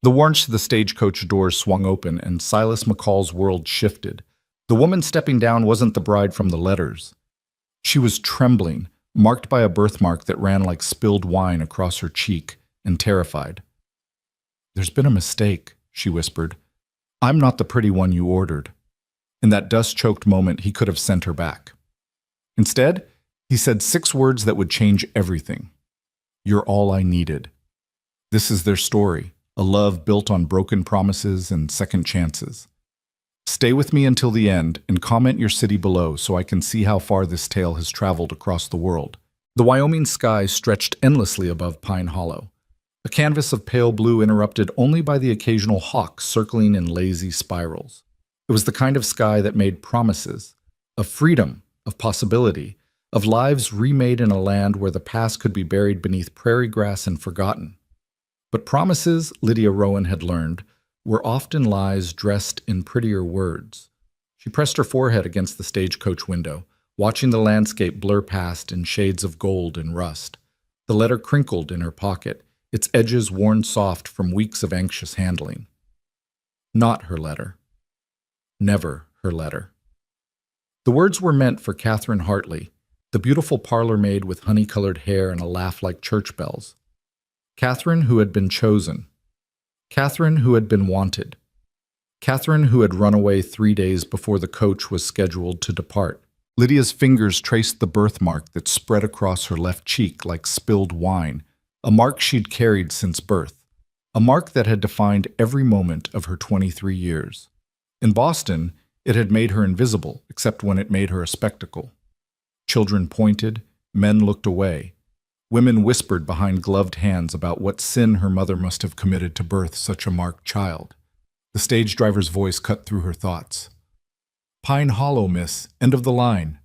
The once the stagecoach doors swung open and Silas McCall's world shifted. The woman stepping down wasn't the bride from the letters. She was trembling, marked by a birthmark that ran like spilled wine across her cheek, and terrified. "There's been a mistake," she whispered. "I'm not the pretty one you ordered." In that dust-choked moment, he could have sent her back. Instead, he said 6 words that would change everything. "You're all I needed." This is their story, a love built on broken promises and second chances. Stay with me until the end and comment your city below so I can see how far this tale has traveled across the world. The Wyoming sky stretched endlessly above Pine Hollow, a canvas of pale blue interrupted only by the occasional hawk circling in lazy spirals. It was the kind of sky that made promises, of freedom, of possibility, of lives remade in a land where the past could be buried beneath prairie grass and forgotten. But promises, Lydia Rowan had learned, were often lies dressed in prettier words. She pressed her forehead against the stagecoach window, watching the landscape blur past in shades of gold and rust. The letter crinkled in her pocket, its edges worn soft from weeks of anxious handling. Not her letter. Never her letter. The words were meant for Catherine Hartley, the beautiful parlor maid with honey-colored hair and a laugh like church bells. Catherine who had been chosen. Catherine who had been wanted. Catherine who had run away 3 days before the coach was scheduled to depart. Lydia's fingers traced the birthmark that spread across her left cheek like spilled wine, a mark she'd carried since birth, a mark that had defined every moment of her 23 years. In Boston, it had made her invisible, except when it made her a spectacle. Children pointed, men looked away. Women whispered behind gloved hands about what sin her mother must have committed to birth such a marked child. The stage driver's voice cut through her thoughts. "Pine Hollow, miss. End of the line."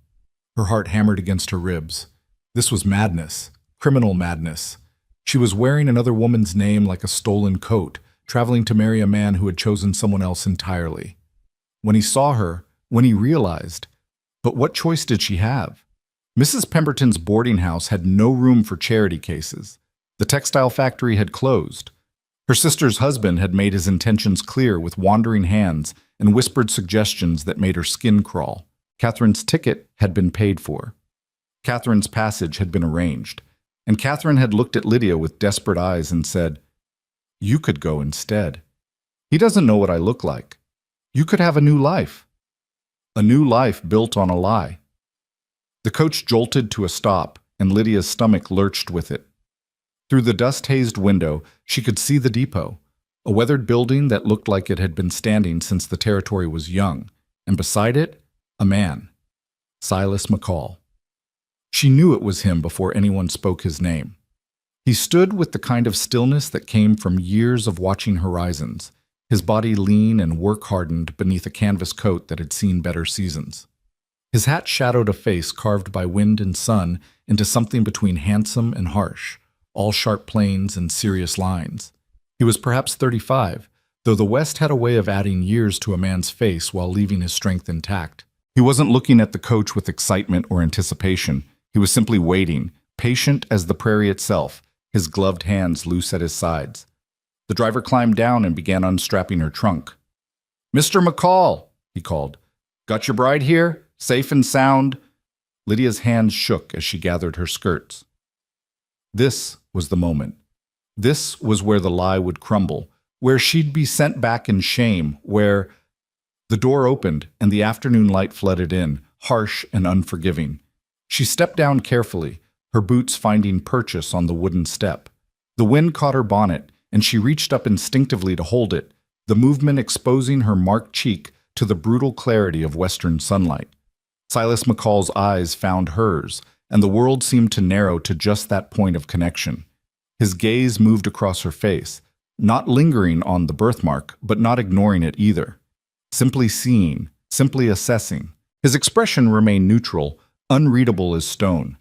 Her heart hammered against her ribs. This was madness, criminal madness. She was wearing another woman's name like a stolen coat, traveling to marry a man who had chosen someone else entirely. When he saw her, when he realized, but what choice did she have? Mrs. Pemberton's boarding house had no room for charity cases. The textile factory had closed. Her sister's husband had made his intentions clear with wandering hands and whispered suggestions that made her skin crawl. Catherine's ticket had been paid for. Catherine's passage had been arranged. And Catherine had looked at Lydia with desperate eyes and said, "You could go instead. He doesn't know what I look like. You could have a new life. A new life built on a lie." The coach jolted to a stop, and Lydia's stomach lurched with it. Through the dust-hazed window, she could see the depot, a weathered building that looked like it had been standing since the territory was young, and beside it, a man, Silas McCall. She knew it was him before anyone spoke his name. He stood with the kind of stillness that came from years of watching horizons, his body lean and work-hardened beneath a canvas coat that had seen better seasons. His hat shadowed a face carved by wind and sun into something between handsome and harsh, all sharp planes and serious lines. He was perhaps 35, though the West had a way of adding years to a man's face while leaving his strength intact. He wasn't looking at the coach with excitement or anticipation. He was simply waiting, patient as the prairie itself, his gloved hands loose at his sides. The driver climbed down and began unstrapping her trunk. "Mr. McCall," he called. "Got your bride here? Safe and sound?" Lydia's hands shook as she gathered her skirts. This was the moment. This was where the lie would crumble, where she'd be sent back in shame, where... The door opened, and the afternoon light flooded in, harsh and unforgiving. She stepped down carefully, her boots finding purchase on the wooden step. The wind caught her bonnet, and she reached up instinctively to hold it, the movement exposing her marked cheek to the brutal clarity of western sunlight. Silas McCall's eyes found hers, and the world seemed to narrow to just that point of connection. His gaze moved across her face, not lingering on the birthmark, but not ignoring it either. Simply seeing, simply assessing. His expression remained neutral, unreadable as stone.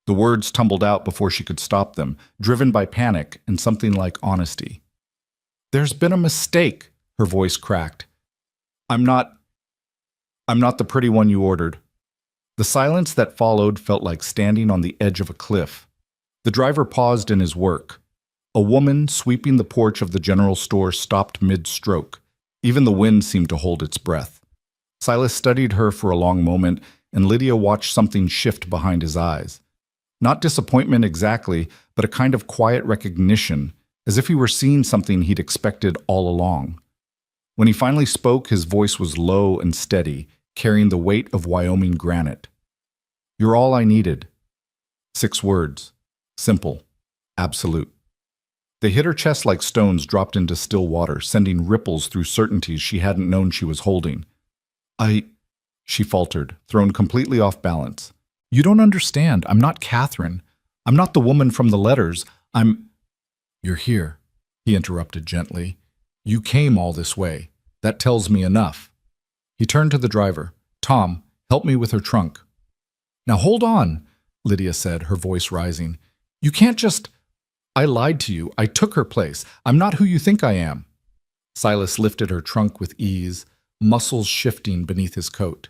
The words tumbled out before she could stop them, driven by panic and something like honesty. "There's been a mistake," her voice cracked. I'm not the pretty one you ordered." The silence that followed felt like standing on the edge of a cliff. The driver paused in his work. A woman sweeping the porch of the general store stopped mid-stroke. Even the wind seemed to hold its breath. Silas studied her for a long moment, and Lydia watched something shift behind his eyes. Not disappointment exactly, but a kind of quiet recognition, as if he were seeing something he'd expected all along. When he finally spoke, his voice was low and steady, carrying the weight of Wyoming granite. "You're all I needed." 6 words. Simple. Absolute. They hit her chest like stones dropped into still water, sending ripples through certainties she hadn't known she was holding. She faltered, thrown completely off balance. "You don't understand. I'm not Catherine. I'm not the woman from the letters. You're here," he interrupted gently. "You came all this way. That tells me enough." He turned to the driver. "Tom, help me with her trunk." "Now hold on," Lydia said, her voice rising. "You can't just—" "I lied to you. I took her place. I'm not who you think I am." Silas lifted her trunk with ease, muscles shifting beneath his coat.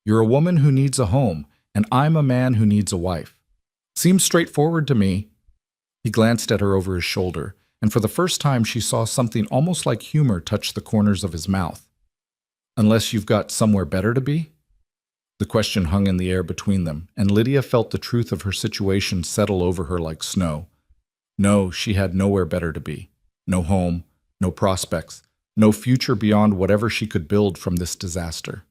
"You're a woman who needs a home, and I'm a man who needs a wife. Seems straightforward to me." He glanced at her over his shoulder, and for the first time she saw something almost like humor touch the corners of his mouth. "Unless you've got somewhere better to be?" The question hung in the air between them, and Lydia felt the truth of her situation settle over her like snow. No, she had nowhere better to be. No home, no prospects, no future beyond whatever she could build from this disaster.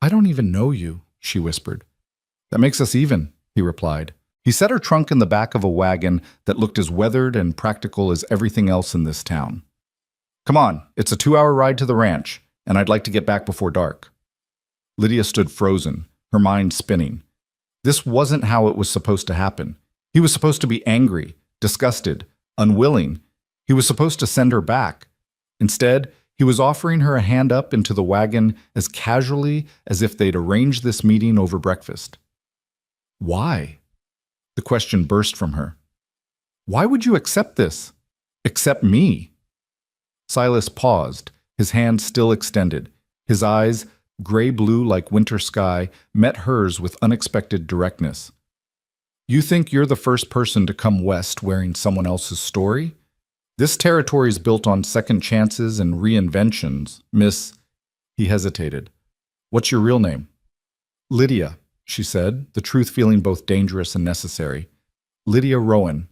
"I don't even know you," she whispered. "That makes us even," he replied. He set her trunk in the back of a wagon that looked as weathered and practical as everything else in this town. "Come on, it's a 2-hour ride to the ranch, and I'd like to get back before dark." Lydia stood frozen, her mind spinning. This wasn't how it was supposed to happen. He was supposed to be angry, disgusted, unwilling. He was supposed to send her back. Instead, he was offering her a hand up into the wagon as casually as if they'd arranged this meeting over breakfast. "Why?" The question burst from her. "Why would you accept this? Accept me?" Silas paused, his hand still extended. His eyes, gray-blue like winter sky, met hers with unexpected directness. "You think you're the first person to come west wearing someone else's story? This territory's built on second chances and reinventions, Miss—" He hesitated. "What's your real name?" "Lydia," she said, the truth feeling both dangerous and necessary. "Lydia Rowan."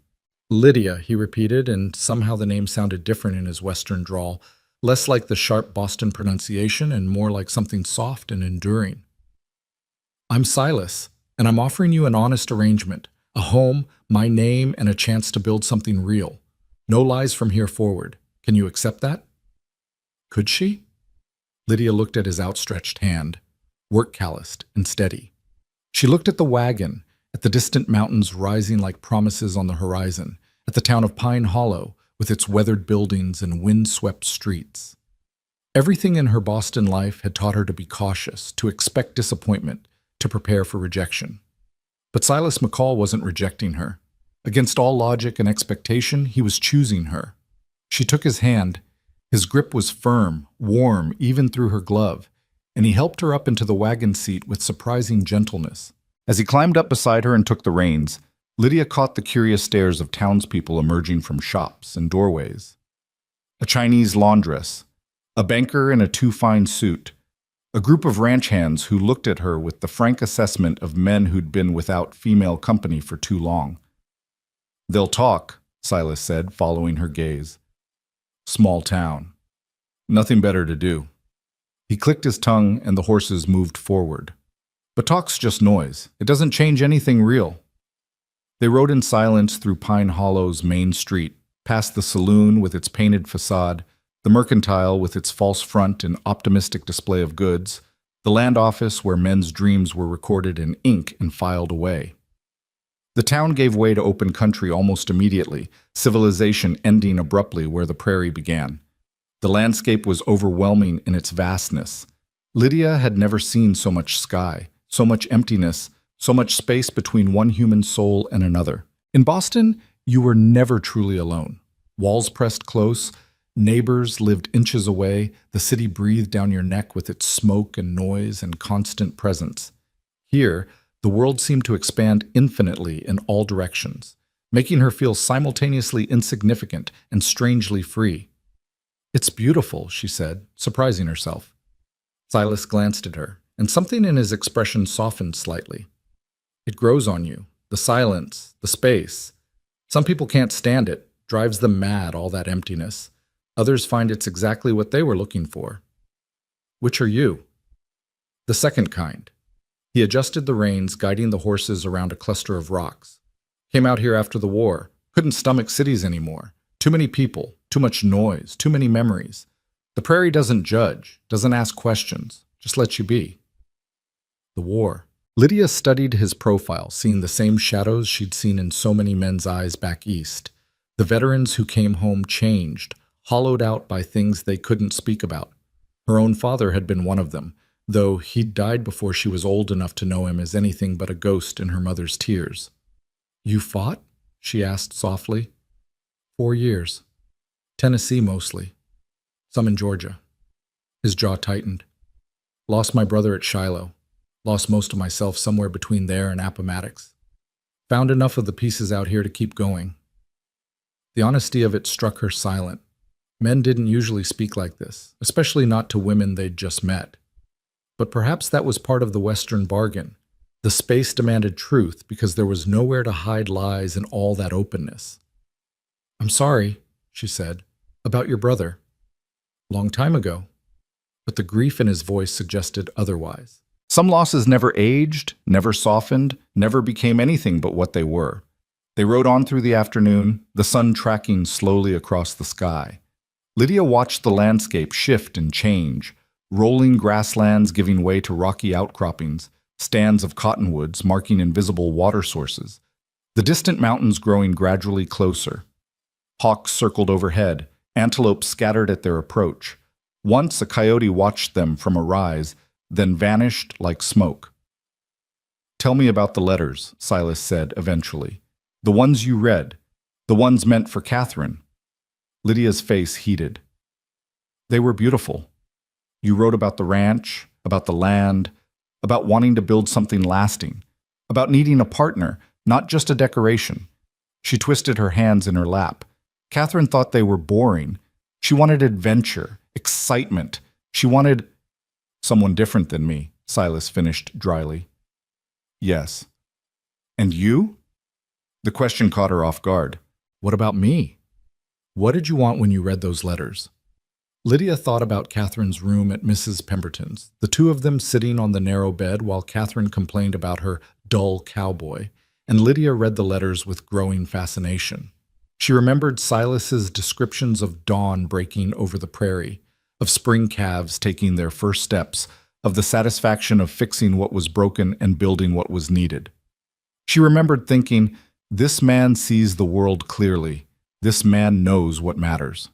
"Lydia," he repeated, and somehow the name sounded different in his western drawl, less like the sharp Boston pronunciation and more like something soft and enduring. "I'm Silas, and I'm offering you an honest arrangement, a home, my name, and a chance to build something real. No lies from here forward. Can you accept that?" Could she? Lydia looked at his outstretched hand, work-calloused and steady. She looked at the wagon, at the distant mountains rising like promises on the horizon, at the town of Pine Hollow with its weathered buildings and wind-swept streets. Everything in her Boston life had taught her to be cautious, to expect disappointment, to prepare for rejection. But Silas McCall wasn't rejecting her. Against all logic and expectation, he was choosing her. She took his hand. His grip was firm, warm, even through her glove, and he helped her up into the wagon seat with surprising gentleness. As he climbed up beside her and took the reins, Lydia caught the curious stares of townspeople emerging from shops and doorways. A Chinese laundress, a banker in a too-fine suit, a group of ranch hands who looked at her with the frank assessment of men who'd been without female company for too long. "They'll talk," Silas said, following her gaze. "Small town. Nothing better to do." He clicked his tongue and the horses moved forward. "But talk's just noise. It doesn't change anything real." They rode in silence through Pine Hollow's main street, past the saloon with its painted facade, the mercantile with its false front and optimistic display of goods, the land office where men's dreams were recorded in ink and filed away. The town gave way to open country almost immediately, civilization ending abruptly where the prairie began. The landscape was overwhelming in its vastness. Lydia had never seen so much sky, so much emptiness, so much space between one human soul and another. In Boston, you were never truly alone. Walls pressed close, neighbors lived inches away, the city breathed down your neck with its smoke and noise and constant presence. Here, the world seemed to expand infinitely in all directions. making her feel simultaneously insignificant and strangely free. "It's beautiful," she said, surprising herself. Silas glanced at her, and something in his expression softened slightly. "It grows on you, the silence, the space. Some people can't stand it, drives them mad, all that emptiness. Others find it's exactly what they were looking for." "Which are you?" "The second kind." He adjusted the reins, guiding the horses around a cluster of rocks. "Came out here after the war. Couldn't stomach cities anymore. Too many people, too much noise, too many memories. The prairie doesn't judge, doesn't ask questions, just lets you be." The war. Lydia studied his profile, seeing the same shadows she'd seen in so many men's eyes back east. The veterans who came home changed, hollowed out by things they couldn't speak about. Her own father had been one of them, though he'd died before she was old enough to know him as anything but a ghost in her mother's tears. "You fought?" she asked softly. 4 years. Tennessee mostly. Some in Georgia." His jaw tightened. "Lost my brother at Shiloh. Lost most of myself somewhere between there and Appomattox. Found enough of the pieces out here to keep going." The honesty of it struck her silent. Men didn't usually speak like this, especially not to women they'd just met. But perhaps that was part of the Western bargain. The space demanded truth because there was nowhere to hide lies in all that openness. "I'm sorry," she said, "about your brother. Long time ago." But the grief in his voice suggested otherwise. Some losses never aged, never softened, never became anything but what they were. They rode on through the afternoon, the sun tracking slowly across the sky. Lydia watched the landscape shift and change, rolling grasslands giving way to rocky outcroppings, stands of cottonwoods marking invisible water sources, the distant mountains growing gradually closer. Hawks circled overhead, antelope scattered at their approach. Once a coyote watched them from a rise, then vanished like smoke. "Tell me about the letters," Silas said eventually. "The ones you read, the ones meant for Catherine." Lydia's face heated. "They were beautiful. You wrote about the ranch, about the land, about wanting to build something lasting, about needing a partner, not just a decoration." She twisted her hands in her lap. Catherine thought they were boring. She wanted adventure, excitement. She wanted someone different than me, Silas finished dryly. "Yes." "And you?" The question caught her off guard. "What about me? What did you want when you read those letters?" Lydia thought about Catherine's room at Mrs. Pemberton's, the two of them sitting on the narrow bed while Catherine complained about her dull cowboy, and Lydia read the letters with growing fascination. She remembered Silas's descriptions of dawn breaking over the prairie, of spring calves taking their first steps, of the satisfaction of fixing what was broken and building what was needed. She remembered thinking, "This man sees the world clearly. This man knows what matters."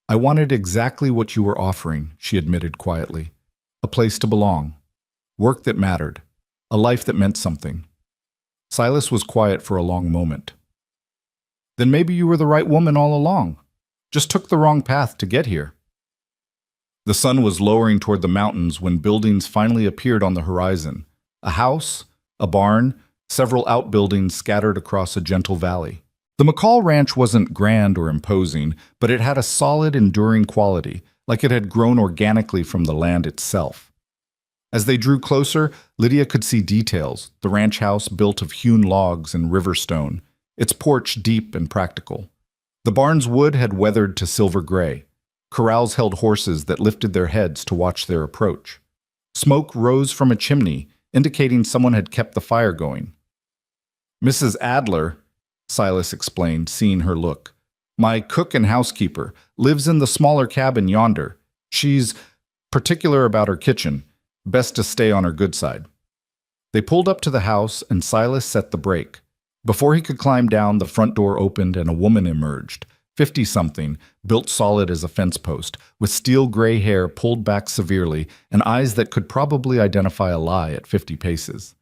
"I wanted exactly what you were offering," she admitted quietly. "A place to belong. Work that mattered. A life that meant something." Silas was quiet for a long moment. "Then maybe you were the right woman all along. Just took the wrong path to get here." The sun was lowering toward the mountains when buildings finally appeared on the horizon. A house, a barn, several outbuildings scattered across a gentle valley. The McCall Ranch wasn't grand or imposing, but it had a solid, enduring quality, like it had grown organically from the land itself. As they drew closer, Lydia could see details: the ranch house built of hewn logs and river stone, its porch deep and practical. The barn's wood had weathered to silver gray. Corrals held horses that lifted their heads to watch their approach. Smoke rose from a chimney, indicating someone had kept the fire going. "Mrs. Adler," Silas explained, seeing her look. "My cook and housekeeper, lives in the smaller cabin yonder. She's particular about her kitchen. Best to stay on her good side." They pulled up to the house, and Silas set the brake. Before he could climb down, the front door opened and a woman emerged, 50-something, built solid as a fence post, with steel gray hair pulled back severely and eyes that could probably identify a lie at 50 paces.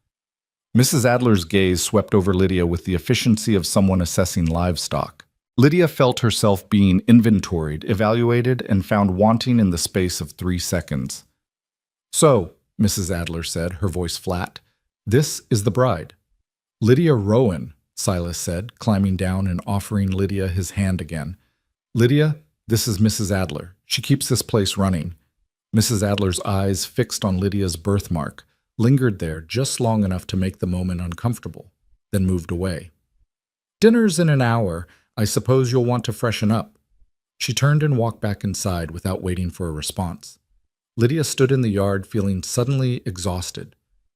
Mrs. Adler's gaze swept over Lydia with the efficiency of someone assessing livestock. Lydia felt herself being inventoried, evaluated, and found wanting in the space of 3 seconds. "So," Mrs. Adler said, her voice flat, "this is the bride." "Lydia Rowan," Silas said, climbing down and offering Lydia his hand again. Lydia, this is Mrs. Adler. She keeps this place running. Mrs. Adler's eyes, fixed on Lydia's birthmark, lingered there just long enough to make the moment uncomfortable, then moved away. Dinner's in an hour. I suppose you'll want to freshen up. She turned and walked back inside without waiting for a response. Lydia stood in the yard feeling suddenly exhausted.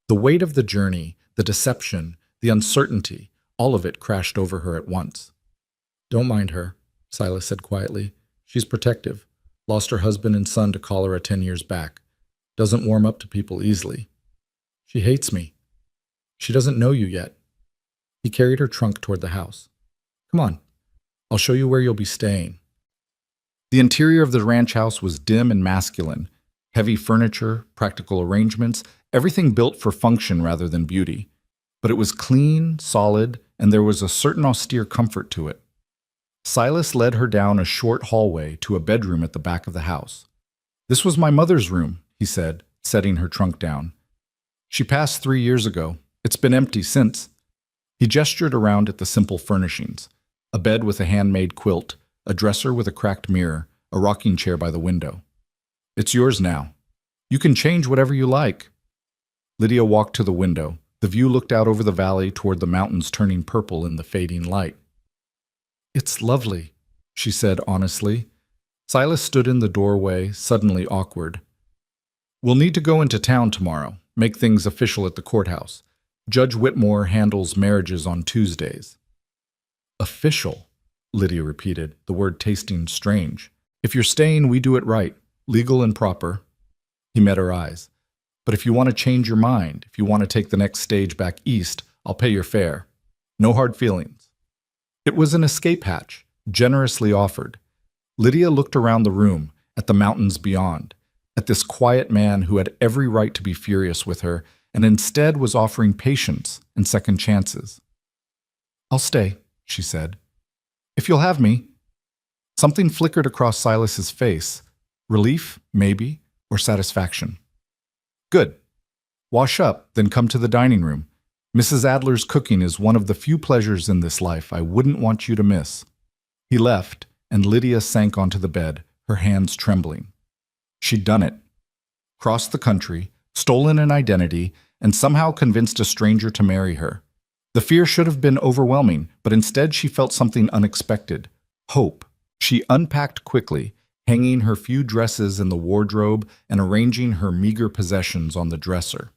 The weight of the journey, the deception, the uncertainty, all of it crashed over her at once. Don't mind her, Silas said quietly. She's protective. Lost her husband and son to cholera 10 years back. Doesn't warm up to people easily. She hates me. She doesn't know you yet. He carried her trunk toward the house. Come on. I'll show you where you'll be staying. The interior of the ranch house was dim and masculine. Heavy furniture, practical arrangements, everything built for function rather than beauty. But it was clean, solid, and there was a certain austere comfort to it. Silas led her down a short hallway to a bedroom at the back of the house. This was my mother's room, he said, setting her trunk down. She passed 3 years ago. It's been empty since. He gestured around at the simple furnishings. A bed with a handmade quilt, a dresser with a cracked mirror, a rocking chair by the window. It's yours now. You can change whatever you like. Lydia walked to the window. The view looked out over the valley toward the mountains turning purple in the fading light. It's lovely, she said honestly. Silas stood in the doorway, suddenly awkward. We'll need to go into town tomorrow, make things official at the courthouse. Judge Whitmore handles marriages on Tuesdays. Official, Lydia repeated, the word tasting strange. If you're staying, we do it right, legal and proper. He met her eyes. But if you want to change your mind, if you want to take the next stage back east, I'll pay your fare. No hard feelings. It was an escape hatch, generously offered. Lydia looked around the room, at the mountains beyond, at this quiet man who had every right to be furious with her, and instead was offering patience and second chances. I'll stay, she said. If you'll have me. Something flickered across Silas's face. Relief, maybe, or satisfaction. Good. Wash up, then come to the dining room. Mrs. Adler's cooking is one of the few pleasures in this life I wouldn't want you to miss. He left, and Lydia sank onto the bed, her hands trembling. She'd done it. Crossed the country, stolen an identity, and somehow convinced a stranger to marry her. The fear should have been overwhelming, but instead she felt something unexpected. Hope. She unpacked quickly, hanging her few dresses in the wardrobe and arranging her meager possessions on the dresser.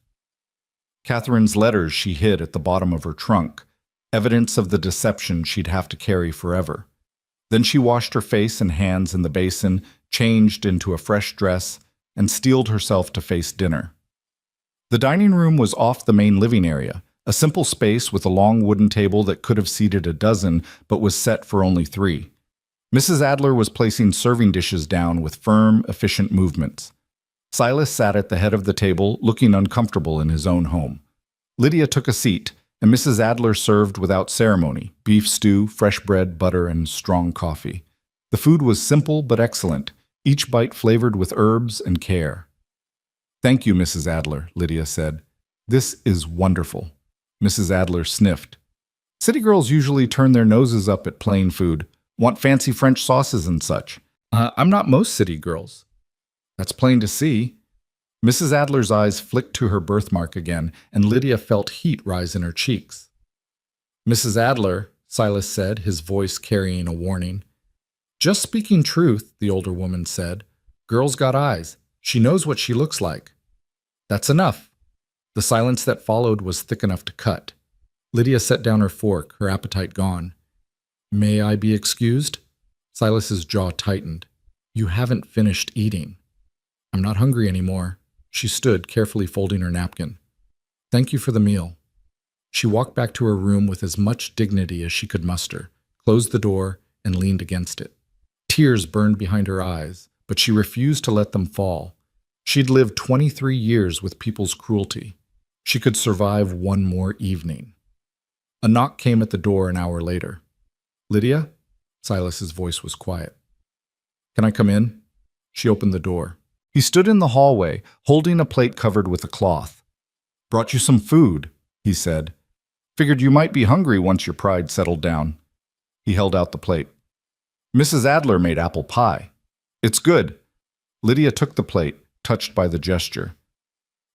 Catherine's letters she hid at the bottom of her trunk, evidence of the deception she'd have to carry forever. Then she washed her face and hands in the basin, changed into a fresh dress, and steeled herself to face dinner. The dining room was off the main living area, a simple space with a long wooden table that could have seated a dozen, but was set for only 3. Mrs. Adler was placing serving dishes down with firm, efficient movements. Silas sat at the head of the table, looking uncomfortable in his own home. Lydia took a seat, and Mrs. Adler served without ceremony, beef stew, fresh bread, butter, and strong coffee. The food was simple but excellent, each bite flavored with herbs and care. Thank you, Mrs. Adler, Lydia said. This is wonderful. Mrs. Adler sniffed. City girls usually turn their noses up at plain food, want fancy French sauces and such. I'm not most city girls. That's plain to see. Mrs. Adler's eyes flicked to her birthmark again, and Lydia felt heat rise in her cheeks. Mrs. Adler, Silas said, his voice carrying a warning. Just speaking truth, the older woman said. Girl's got eyes. She knows what she looks like. That's enough. The silence that followed was thick enough to cut. Lydia set down her fork, her appetite gone. May I be excused? Silas's jaw tightened. You haven't finished eating. I'm not hungry anymore. She stood, carefully folding her napkin. Thank you for the meal. She walked back to her room with as much dignity as she could muster, closed the door, and leaned against it. Tears burned behind her eyes, but she refused to let them fall. She'd lived 23 years with people's cruelty. She could survive one more evening. A knock came at the door an hour later. Lydia? Silas's voice was quiet. Can I come in? She opened the door. He stood in the hallway, holding a plate covered with a cloth. Brought you some food, he said. Figured you might be hungry once your pride settled down. He held out the plate. Mrs. Adler made apple pie. It's good. Lydia took the plate, touched by the gesture.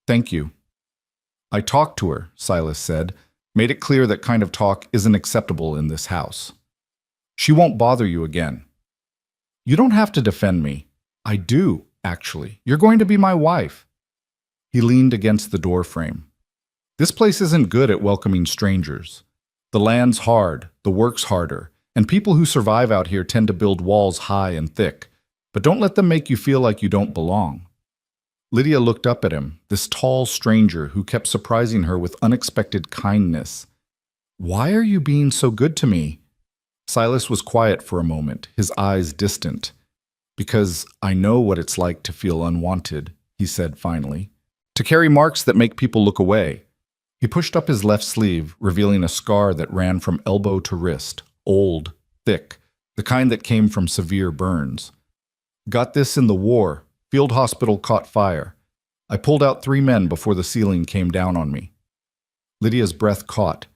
Thank you. I talked to her, Silas said, made it clear that kind of talk isn't acceptable in this house. She won't bother you again. You don't have to defend me. I do, actually. You're going to be my wife. He leaned against the door frame. This place isn't good at welcoming strangers. The land's hard, the work's harder, and people who survive out here tend to build walls high and thick. But don't let them make you feel like you don't belong. Lydia looked up at him, this tall stranger who kept surprising her with unexpected kindness. Why are you being so good to me? Silas was quiet for a moment, his eyes distant. Because I know what it's like to feel unwanted, he said finally. To carry marks that make people look away. He pushed up his left sleeve, revealing a scar that ran from elbow to wrist, old, thick, the kind that came from severe burns. Got this in the war. Field hospital caught fire. I pulled out 3 men before the ceiling came down on me. Lydia's breath caught.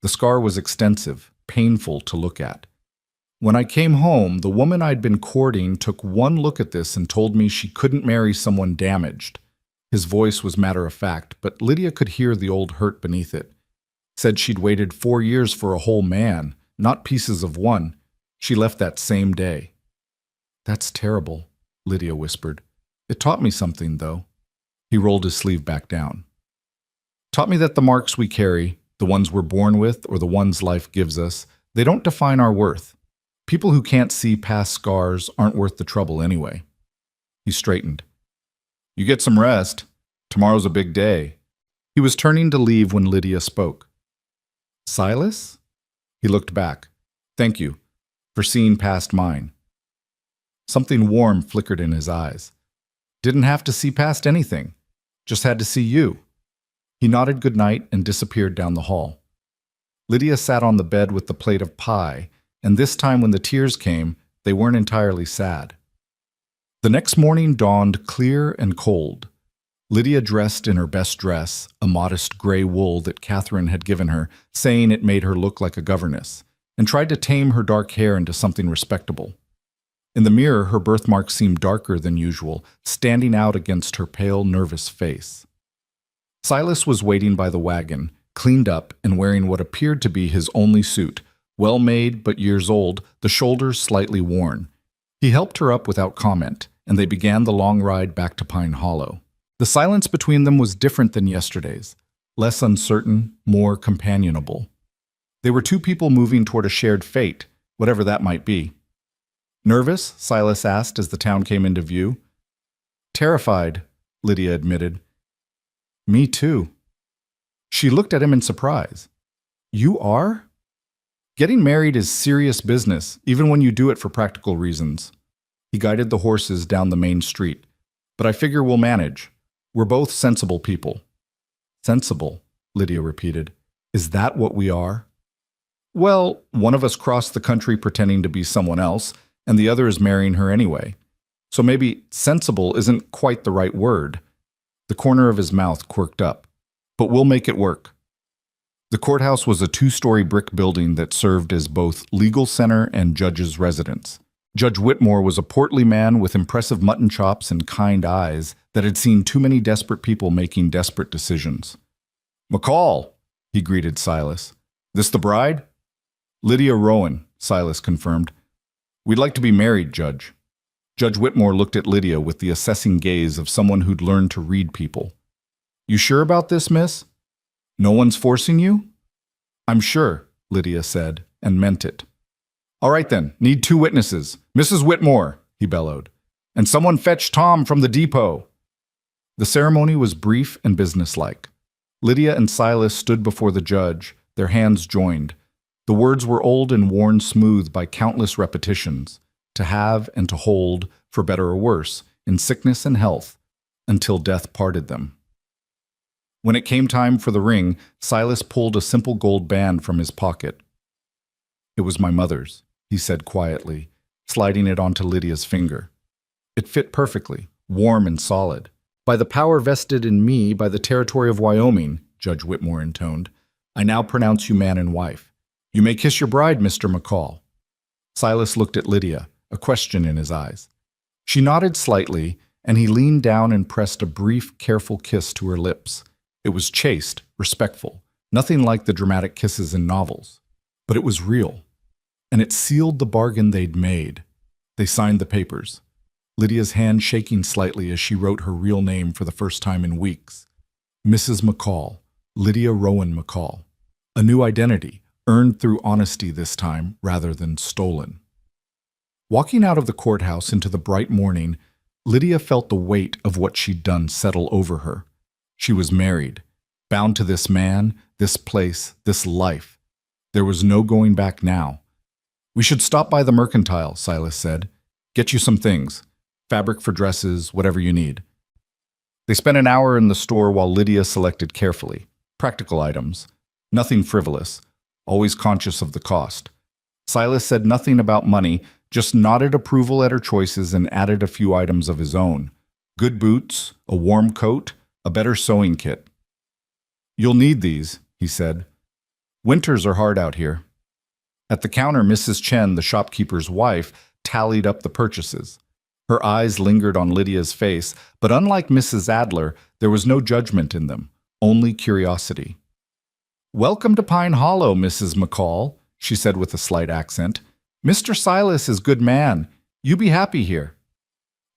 The scar was extensive, painful to look at. When I came home, the woman I'd been courting took one look at this and told me she couldn't marry someone damaged. His voice was matter-of-fact, but Lydia could hear the old hurt beneath it. Said she'd waited 4 years for a whole man, not pieces of one. She left that same day. That's terrible, Lydia whispered. It taught me something, though. He rolled his sleeve back down. Taught me that the marks we carry, the ones we're born with or the ones life gives us, they don't define our worth. People who can't see past scars aren't worth the trouble anyway. He straightened. You get some rest. Tomorrow's a big day. He was turning to leave when Lydia spoke. Silas? He looked back. Thank you for seeing past mine. Something warm flickered in his eyes. Didn't have to see past anything. Just had to see you. He nodded goodnight and disappeared down the hall. Lydia sat on the bed with the plate of pie, and this time when the tears came, they weren't entirely sad. The next morning dawned clear and cold. Lydia dressed in her best dress, a modest gray wool that Catherine had given her, saying it made her look like a governess, and tried to tame her dark hair into something respectable. In the mirror, her birthmark seemed darker than usual, standing out against her pale, nervous face. Silas was waiting by the wagon, cleaned up and wearing what appeared to be his only suit, well-made but years old, the shoulders slightly worn. He helped her up without comment, and they began the long ride back to Pine Hollow. The silence between them was different than yesterday's, less uncertain, more companionable. They were 2 people moving toward a shared fate, whatever that might be. Nervous? Silas asked as the town came into view. Terrified, Lydia admitted. Me too. She looked at him in surprise. You are? Getting married is serious business, even when you do it for practical reasons. He guided the horses down the main street. But I figure we'll manage. We're both sensible people. Sensible, Lydia repeated. Is that what we are? Well, one of us crossed the country pretending to be someone else, and the other is marrying her anyway. So maybe sensible isn't quite the right word. The corner of his mouth quirked up. But we'll make it work. The courthouse was a 2-story brick building that served as both legal center and judge's residence. Judge Whitmore was a portly man with impressive mutton chops and kind eyes that had seen too many desperate people making desperate decisions. McCall, he greeted Silas. This the bride? Lydia Rowan, Silas confirmed. We'd like to be married, Judge. Judge Whitmore looked at Lydia with the assessing gaze of someone who'd learned to read people. You sure about this, miss? No one's forcing you? I'm sure, Lydia said, and meant it. All right then, need 2 witnesses. Mrs. Whitmore, he bellowed. And someone fetch Tom from the depot. The ceremony was brief and businesslike. Lydia and Silas stood before the judge, their hands joined. The words were old and worn smooth by countless repetitions, to have and to hold, for better or worse, in sickness and health, until death parted them. When it came time for the ring, Silas pulled a simple gold band from his pocket. It was my mother's, he said quietly, sliding it onto Lydia's finger. It fit perfectly, warm and solid. By the power vested in me by the territory of Wyoming, Judge Whitmore intoned, I now pronounce you man and wife. You may kiss your bride, Mr. McCall." Silas looked at Lydia, a question in his eyes. She nodded slightly, and he leaned down and pressed a brief, careful kiss to her lips. It was chaste, respectful, nothing like the dramatic kisses in novels. But it was real, and it sealed the bargain they'd made. They signed the papers, Lydia's hand shaking slightly as she wrote her real name for the first time in weeks. Mrs. McCall, Lydia Rowan McCall. A new identity, earned through honesty this time rather than stolen. Walking out of the courthouse into the bright morning, Lydia felt the weight of what she'd done settle over her. She was married, bound to this man, this place, this life. There was no going back now. "We should stop by the mercantile," Silas said. "Get you some things. Fabric for dresses, whatever you need." They spent an hour in the store while Lydia selected carefully. Practical items. Nothing frivolous. Always conscious of the cost. Silas said nothing about money, just nodded approval at her choices and added a few items of his own. Good boots, a warm coat, a better sewing kit. "You'll need these," he said. "Winters are hard out here." At the counter, Mrs. Chen, the shopkeeper's wife, tallied up the purchases. Her eyes lingered on Lydia's face, but unlike Mrs. Adler, there was no judgment in them, only curiosity. "Welcome to Pine Hollow, Mrs. McCall," she said with a slight accent. "Mr. Silas is good man. You be happy here."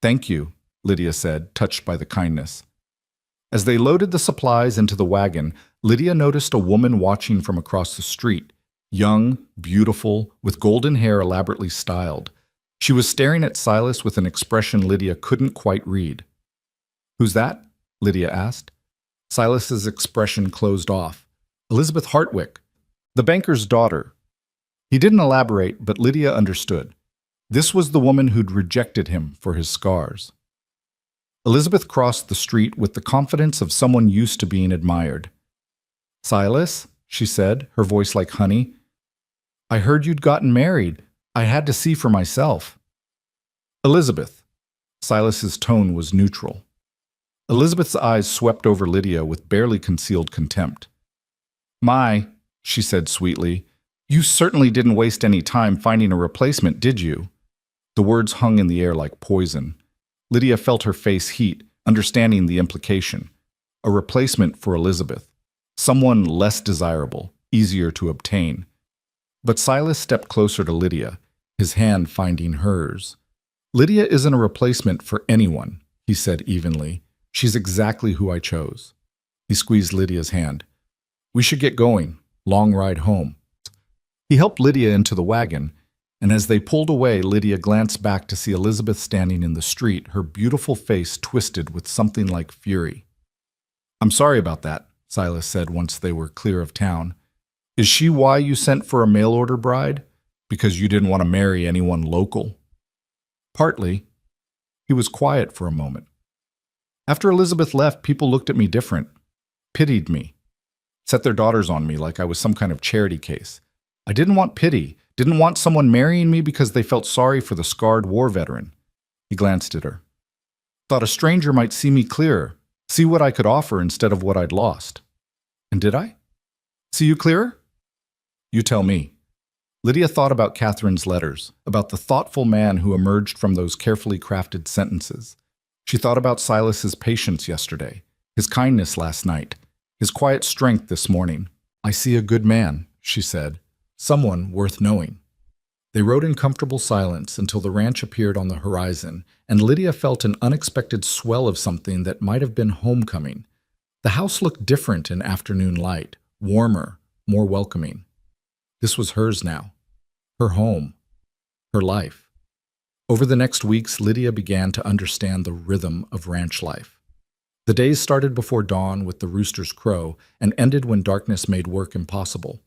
"Thank you," Lydia said, touched by the kindness. As they loaded the supplies into the wagon, Lydia noticed a woman watching from across the street, young, beautiful, with golden hair elaborately styled. She was staring at Silas with an expression Lydia couldn't quite read. "Who's that?" Lydia asked. Silas's expression closed off. "Elizabeth Hartwick, the banker's daughter." He didn't elaborate, but Lydia understood. This was the woman who'd rejected him for his scars. Elizabeth crossed the street with the confidence of someone used to being admired. "Silas," she said, her voice like honey, "I heard you'd gotten married. I had to see for myself." "Elizabeth." Silas's tone was neutral. Elizabeth's eyes swept over Lydia with barely concealed contempt. "My," she said sweetly, "you certainly didn't waste any time finding a replacement, did you?" The words hung in the air like poison. Lydia felt her face heat, understanding the implication. A replacement for Elizabeth. Someone less desirable, easier to obtain. But Silas stepped closer to Lydia, his hand finding hers. "Lydia isn't a replacement for anyone," he said evenly. "She's exactly who I chose." He squeezed Lydia's hand. "We should get going. Long ride home." He helped Lydia into the wagon, and as they pulled away, Lydia glanced back to see Elizabeth standing in the street, her beautiful face twisted with something like fury. "I'm sorry about that," Silas said once they were clear of town. "Is she why you sent for a mail-order bride? Because you didn't want to marry anyone local?" "Partly." He was quiet for a moment. "After Elizabeth left, people looked at me different. Pitied me. Set their daughters on me like I was some kind of charity case. I didn't want pity, didn't want someone marrying me because they felt sorry for the scarred war veteran." He glanced at her. "Thought a stranger might see me clearer, see what I could offer instead of what I'd lost." "And did I? See you clearer?" "You tell me." Lydia thought about Catherine's letters, about the thoughtful man who emerged from those carefully crafted sentences. She thought about Silas's patience yesterday, his kindness last night, his quiet strength this morning. "I see a good man," she said, "someone worth knowing." They rode in comfortable silence until the ranch appeared on the horizon, and Lydia felt an unexpected swell of something that might have been homecoming. The house looked different in afternoon light, warmer, more welcoming. This was hers now, her home, her life. Over the next weeks, Lydia began to understand the rhythm of ranch life. The days started before dawn with the rooster's crow and ended when darkness made work impossible.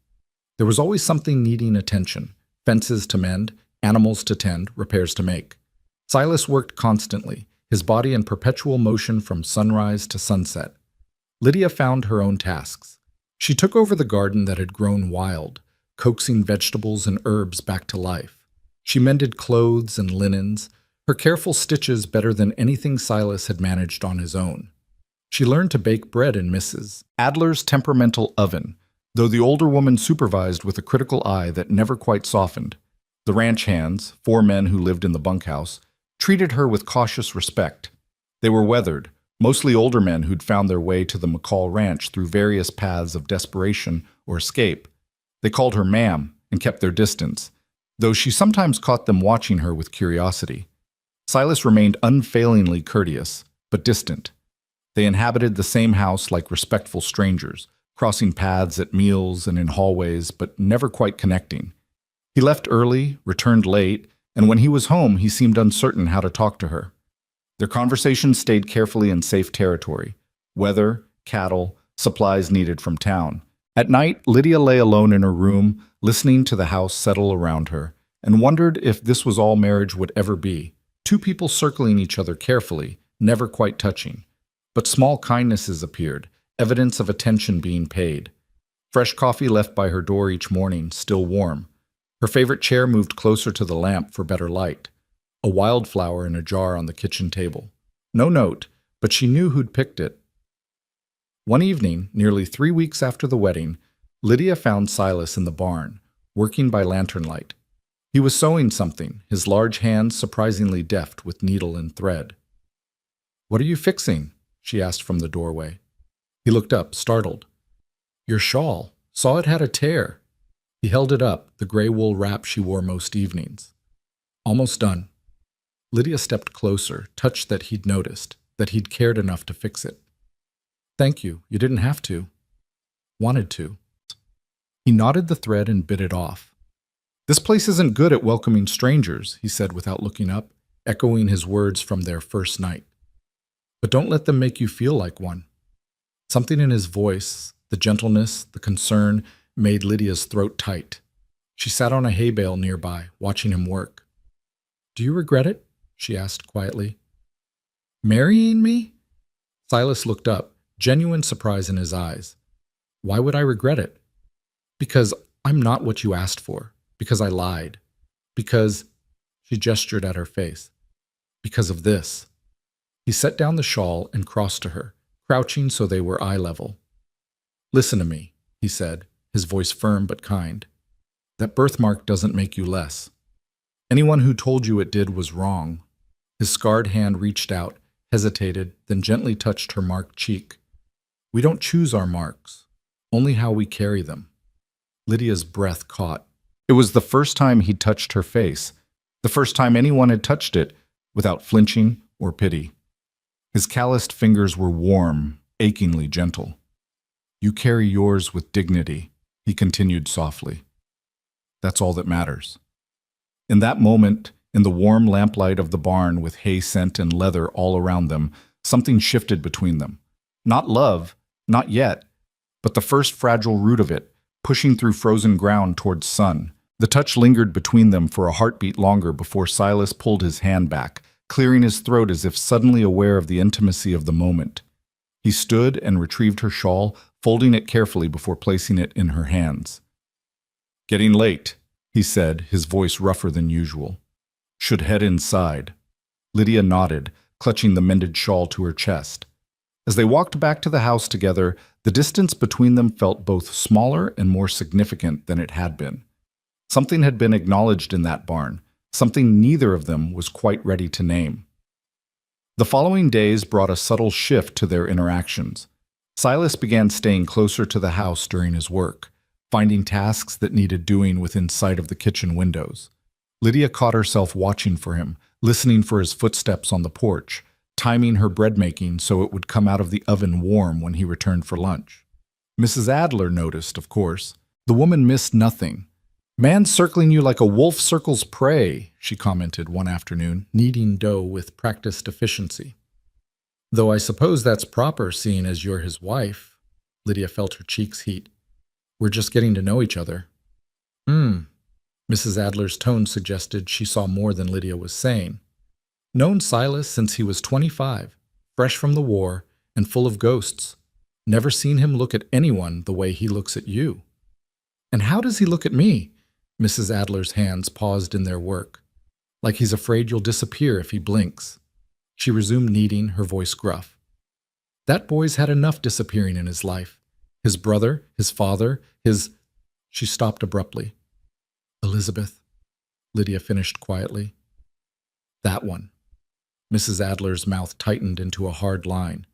There was always something needing attention, fences to mend, animals to tend, repairs to make. Silas worked constantly, his body in perpetual motion from sunrise to sunset. Lydia found her own tasks. She took over the garden that had grown wild, coaxing vegetables and herbs back to life. She mended clothes and linens, her careful stitches better than anything Silas had managed on his own. She learned to bake bread in Mrs. Adler's temperamental oven, though the older woman supervised with a critical eye that never quite softened. The ranch hands, 4 men who lived in the bunkhouse, treated her with cautious respect. They were weathered, mostly older men who'd found their way to the McCall ranch through various paths of desperation or escape. They called her ma'am and kept their distance, though she sometimes caught them watching her with curiosity. Silas remained unfailingly courteous, but distant. They inhabited the same house like respectful strangers, crossing paths at meals and in hallways, but never quite connecting. He left early, returned late, and when he was home, he seemed uncertain how to talk to her. Their conversations stayed carefully in safe territory: weather, cattle, supplies needed from town. At night, Lydia lay alone in her room, listening to the house settle around her, and wondered if this was all marriage would ever be. 2 people circling each other carefully, never quite touching. But small kindnesses appeared, evidence of attention being paid. Fresh coffee left by her door each morning, still warm. Her favorite chair moved closer to the lamp for better light. A wildflower in a jar on the kitchen table. No note, but she knew who'd picked it. One evening, nearly 3 weeks after the wedding, Lydia found Silas in the barn, working by lantern light. He was sewing something, his large hands surprisingly deft with needle and thread. "What are you fixing?" she asked from the doorway. He looked up, startled. "Your shawl. Saw it had a tear." He held it up, the gray wool wrap she wore most evenings. "Almost done." Lydia stepped closer, touched that he'd noticed, that he'd cared enough to fix it. "Thank you. You didn't have to." "Wanted to." He knotted the thread and bit it off. "This place isn't good at welcoming strangers," he said without looking up, echoing his words from their first night. "But don't let them make you feel like one." Something in his voice, the gentleness, the concern, made Lydia's throat tight. She sat on a hay bale nearby, watching him work. "Do you regret it?" she asked quietly. "Marrying me?" Silas looked up, genuine surprise in his eyes. "Why would I regret it?" "Because I'm not what you asked for. Because I lied. Because—" she gestured at her face. "Because of this." He set down the shawl and crossed to her, crouching so they were eye level. "Listen to me," he said, his voice firm but kind. "That birthmark doesn't make you less. Anyone who told you it did was wrong." His scarred hand reached out, hesitated, then gently touched her marked cheek. "We don't choose our marks, only how we carry them." Lydia's breath caught. It was the first time he'd touched her face, the first time anyone had touched it without flinching or pity. His calloused fingers were warm, achingly gentle. "You carry yours with dignity," he continued softly. "That's all that matters." In that moment, in the warm lamplight of the barn with hay scent and leather all around them, something shifted between them. Not love, not yet, but the first fragile root of it, pushing through frozen ground towards sun. The touch lingered between them for a heartbeat longer before Silas pulled his hand back, clearing his throat as if suddenly aware of the intimacy of the moment. He stood and retrieved her shawl, folding it carefully before placing it in her hands. "Getting late," he said, his voice rougher than usual. "Should head inside." Lydia nodded, clutching the mended shawl to her chest. As they walked back to the house together, the distance between them felt both smaller and more significant than it had been. Something had been acknowledged in that barn, something neither of them was quite ready to name. The following days brought a subtle shift to their interactions. Silas began staying closer to the house during his work, finding tasks that needed doing within sight of the kitchen windows. Lydia caught herself watching for him, listening for his footsteps on the porch, timing her bread making so it would come out of the oven warm when he returned for lunch. Mrs. Adler noticed, of course. The woman missed nothing. "Man circling you like a wolf circles prey," she commented one afternoon, kneading dough with practiced efficiency. "Though I suppose that's proper, seeing as you're his wife." Lydia felt her cheeks heat. "We're just getting to know each other." Mrs. Adler's tone suggested she saw more than Lydia was saying. "Known Silas since he was 25, fresh from the war, and full of ghosts. Never seen him look at anyone the way he looks at you." "And how does he look at me?" Mrs. Adler's hands paused in their work. "Like he's afraid you'll disappear if he blinks." She resumed kneading, her voice gruff. "That boy's had enough disappearing in his life. His brother, his father, his... She stopped abruptly. Elizabeth, Lydia finished quietly. That one. Mrs. Adler's mouth tightened into a hard line.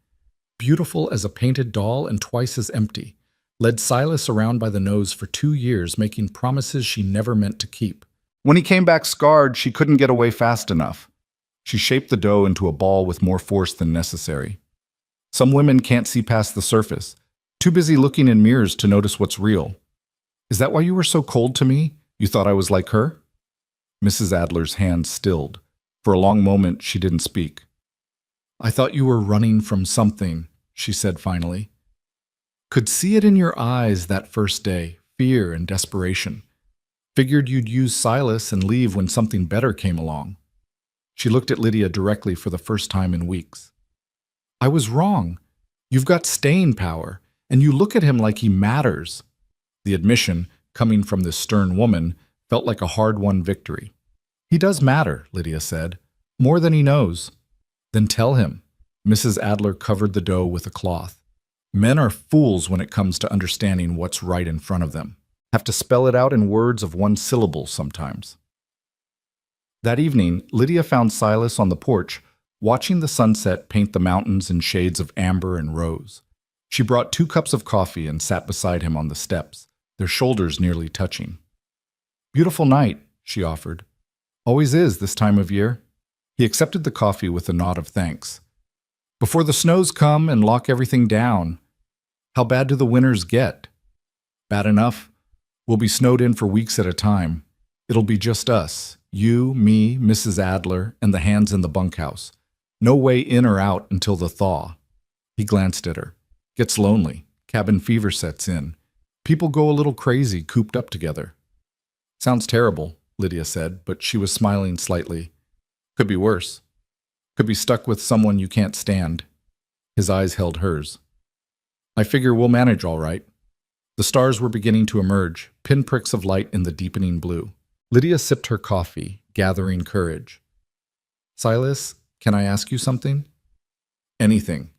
Beautiful as a painted doll and twice as empty. Led Silas around by the nose for 2 years, making promises she never meant to keep. When he came back scarred, she couldn't get away fast enough. She shaped the dough into a ball with more force than necessary. Some women can't see past the surface, too busy looking in mirrors to notice what's real. Is that why you were so cold to me? You thought I was like her? Mrs. Adler's hand stilled. For a long moment, she didn't speak. I thought you were running from something, she said finally. Could see it in your eyes that first day, fear and desperation. Figured you'd use Silas and leave when something better came along. She looked at Lydia directly for the first time in weeks. I was wrong. You've got staying power, and you look at him like he matters. The admission, coming from this stern woman, felt like a hard-won victory. He does matter, Lydia said. More than he knows. Then tell him. Mrs. Adler covered the dough with a cloth. Men are fools when it comes to understanding what's right in front of them. Have to spell it out in words of one syllable sometimes. That evening, Lydia found Silas on the porch, watching the sunset paint the mountains in shades of amber and rose. She brought 2 cups of coffee and sat beside him on the steps, their shoulders nearly touching. Beautiful night, she offered. Always is this time of year. He accepted the coffee with a nod of thanks. Before the snows come and lock everything down, how bad do the winters get? Bad enough. We'll be snowed in for weeks at a time. It'll be just us, you, me, Mrs. Adler, and the hands in the bunkhouse. No way in or out until the thaw. He glanced at her. Gets lonely. Cabin fever sets in. People go a little crazy cooped up together. Sounds terrible, Lydia said, but she was smiling slightly. Could be worse. Could be stuck with someone you can't stand. His eyes held hers. I figure we'll manage all right. The stars were beginning to emerge, pinpricks of light in the deepening blue. Lydia sipped her coffee, gathering courage. Silas, can I ask you something? Anything.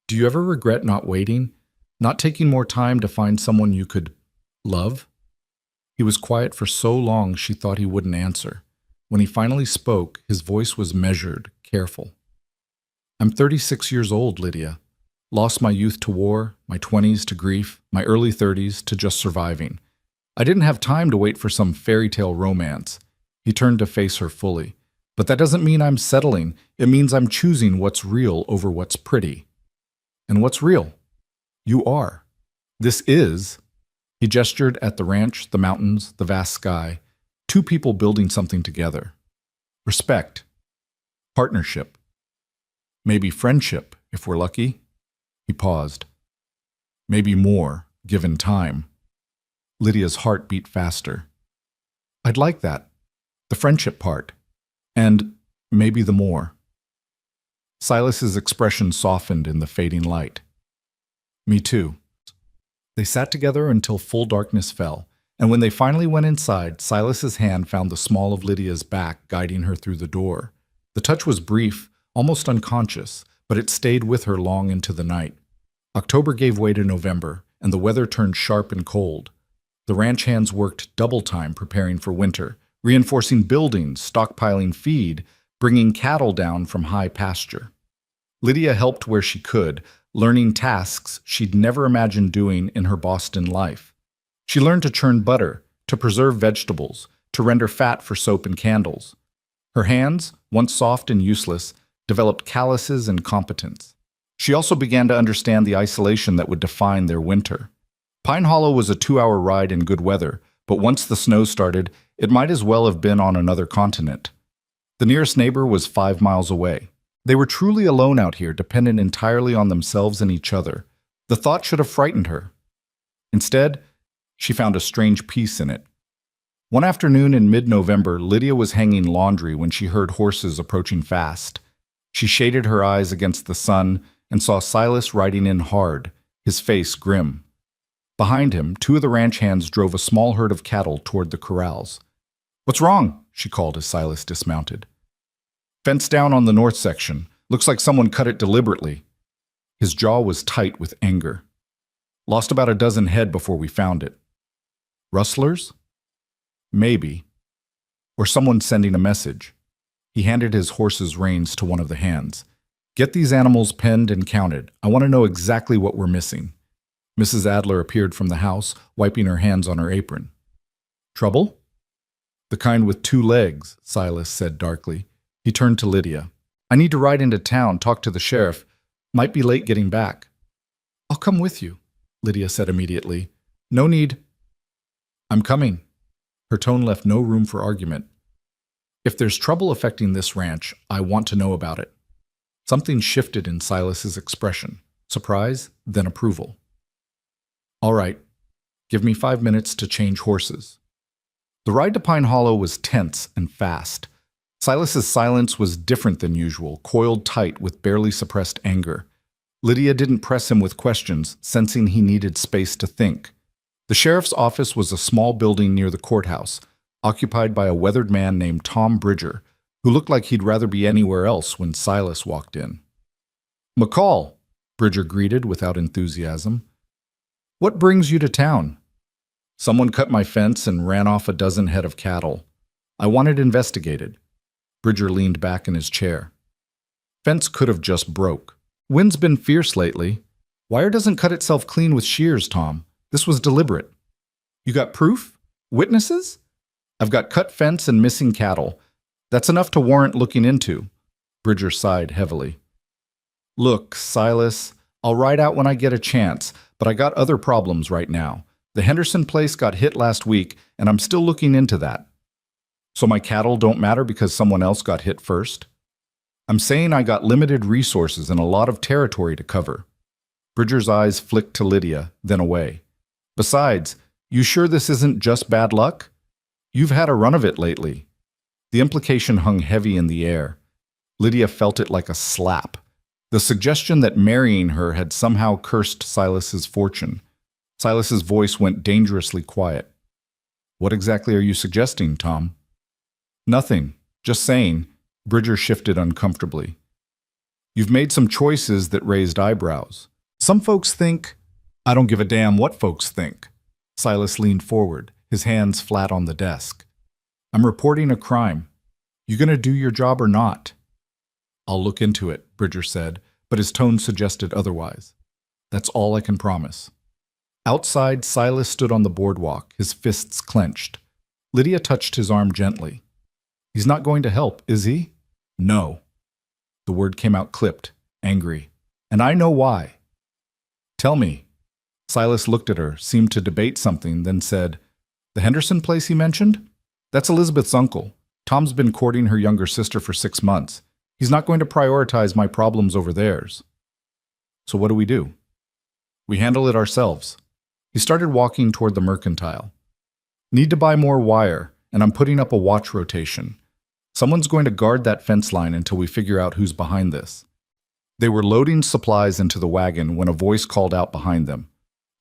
Do you ever regret not waiting, not taking more time to find someone you could love? He was quiet for so long she thought he wouldn't answer. When he finally spoke, his voice was measured, careful. I'm 36 years old, Lydia. Lost my youth to war, my 20s to grief, my early 30s to just surviving. I didn't have time to wait for some fairy tale romance. He turned to face her fully. But that doesn't mean I'm settling. It means I'm choosing what's real over what's pretty. And what's real? You are. This is. He gestured at the ranch, the mountains, the vast sky. 2 people building something together. Respect. Partnership. Maybe friendship, if we're lucky. He paused. Maybe more, given time. Lydia's heart beat faster. I'd like that. The friendship part. And maybe the more. Silas's expression softened in the fading light. Me too. They sat together until full darkness fell, and when they finally went inside, Silas's hand found the small of Lydia's back guiding her through the door. The touch was brief, almost unconscious, but it stayed with her long into the night. October gave way to November, and the weather turned sharp and cold. The ranch hands worked double time preparing for winter, reinforcing buildings, stockpiling feed, bringing cattle down from high pasture. Lydia helped where she could, learning tasks she'd never imagined doing in her Boston life. She learned to churn butter, to preserve vegetables, to render fat for soap and candles. Her hands, once soft and useless, developed calluses and competence. She also began to understand the isolation that would define their winter. Pine Hollow was a 2-hour ride in good weather, but once the snow started, it might as well have been on another continent. The nearest neighbor was 5 miles away. They were truly alone out here, dependent entirely on themselves and each other. The thought should have frightened her. Instead, she found a strange peace in it. One afternoon in mid-November, Lydia was hanging laundry when she heard horses approaching fast. She shaded her eyes against the sun and saw Silas riding in hard, his face grim. Behind him, 2 of the ranch hands drove a small herd of cattle toward the corrals. "What's wrong?" she called as Silas dismounted. "Fence down on the north section. Looks like someone cut it deliberately." His jaw was tight with anger. Lost about a dozen head before we found it. Rustlers? Maybe. Or someone sending a message. He handed his horse's reins to one of the hands. Get these animals penned and counted. I want to know exactly what we're missing. Mrs. Adler appeared from the house, wiping her hands on her apron. Trouble? The kind with 2 legs, Silas said darkly. He turned to Lydia. I need to ride into town, talk to the sheriff. Might be late getting back. I'll come with you, Lydia said immediately. No need. I'm coming. Her tone left no room for argument. If there's trouble affecting this ranch, I want to know about it. Something shifted in Silas's expression. Surprise, then approval. All right. Give me 5 minutes to change horses. The ride to Pine Hollow was tense and fast. Silas's silence was different than usual, coiled tight with barely suppressed anger. Lydia didn't press him with questions, sensing he needed space to think. The sheriff's office was a small building near the courthouse, occupied by a weathered man named Tom Bridger, who looked like he'd rather be anywhere else when Silas walked in. McCall, Bridger greeted without enthusiasm. What brings you to town? Someone cut my fence and ran off a dozen head of cattle. I want it investigated. Bridger leaned back in his chair. Fence could have just broke. Wind's been fierce lately. Wire doesn't cut itself clean with shears, Tom. This was deliberate. You got proof? Witnesses? I've got cut fence and missing cattle. That's enough to warrant looking into. Bridger sighed heavily. Look, Silas, I'll ride out when I get a chance, but I got other problems right now. The Henderson place got hit last week, and I'm still looking into that. So my cattle don't matter because someone else got hit first? I'm saying I got limited resources and a lot of territory to cover. Bridger's eyes flicked to Lydia, then away. Besides, you sure this isn't just bad luck? You've had a run of it lately. The implication hung heavy in the air. Lydia felt it like a slap. The suggestion that marrying her had somehow cursed Silas's fortune. Silas's voice went dangerously quiet. What exactly are you suggesting, Tom? Nothing. Just saying. Bridger shifted uncomfortably. You've made some choices that raised eyebrows. Some folks think... I don't give a damn what folks think. Silas leaned forward, his hands flat on the desk. I'm reporting a crime. You gonna do your job or not? I'll look into it, Bridger said, but his tone suggested otherwise. That's all I can promise. Outside, Silas stood on the boardwalk, his fists clenched. Lydia touched his arm gently. He's not going to help, is he? No. The word came out clipped, angry. And I know why. Tell me. Silas looked at her, seemed to debate something, then said, The Henderson place he mentioned? That's Elizabeth's uncle. Tom's been courting her younger sister for 6 months. He's not going to prioritize my problems over theirs. So what do? We handle it ourselves. He started walking toward the mercantile. Need to buy more wire, and I'm putting up a watch rotation. Someone's going to guard that fence line until we figure out who's behind this. They were loading supplies into the wagon when a voice called out behind them.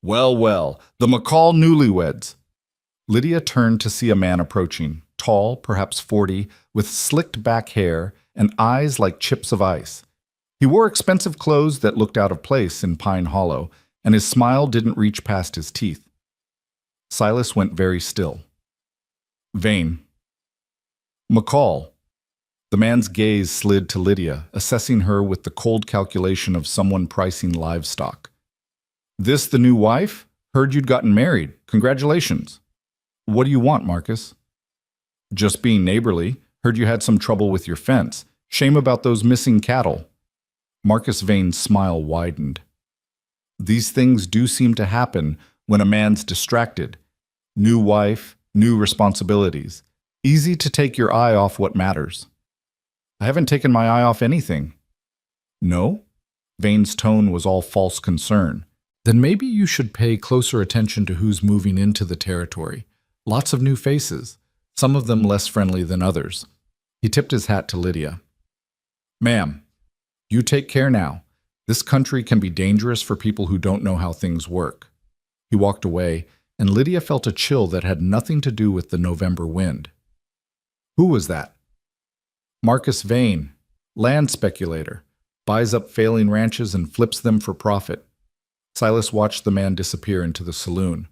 Well, well, the McCall newlyweds. Lydia turned to see a man approaching, tall, perhaps 40, with slicked back hair and eyes like chips of ice. He wore expensive clothes that looked out of place in Pine Hollow, and his smile didn't reach past his teeth. Silas went very still. Vane. McCall. The man's gaze slid to Lydia, assessing her with the cold calculation of someone pricing livestock. This the new wife? Heard you'd gotten married. Congratulations. What do you want, Marcus? Just being neighborly. Heard you had some trouble with your fence. Shame about those missing cattle. Marcus Vane's smile widened. These things do seem to happen when a man's distracted. New wife, new responsibilities. Easy to take your eye off what matters. I haven't taken my eye off anything. No? Vane's tone was all false concern. Then maybe you should pay closer attention to who's moving into the territory. Lots of new faces, some of them less friendly than others. He tipped his hat to Lydia. Ma'am, you take care now. This country can be dangerous for people who don't know how things work. He walked away, and Lydia felt a chill that had nothing to do with the November wind. Who was that? Marcus Vane, land speculator, buys up failing ranches and flips them for profit. Silas watched the man disappear into the saloon.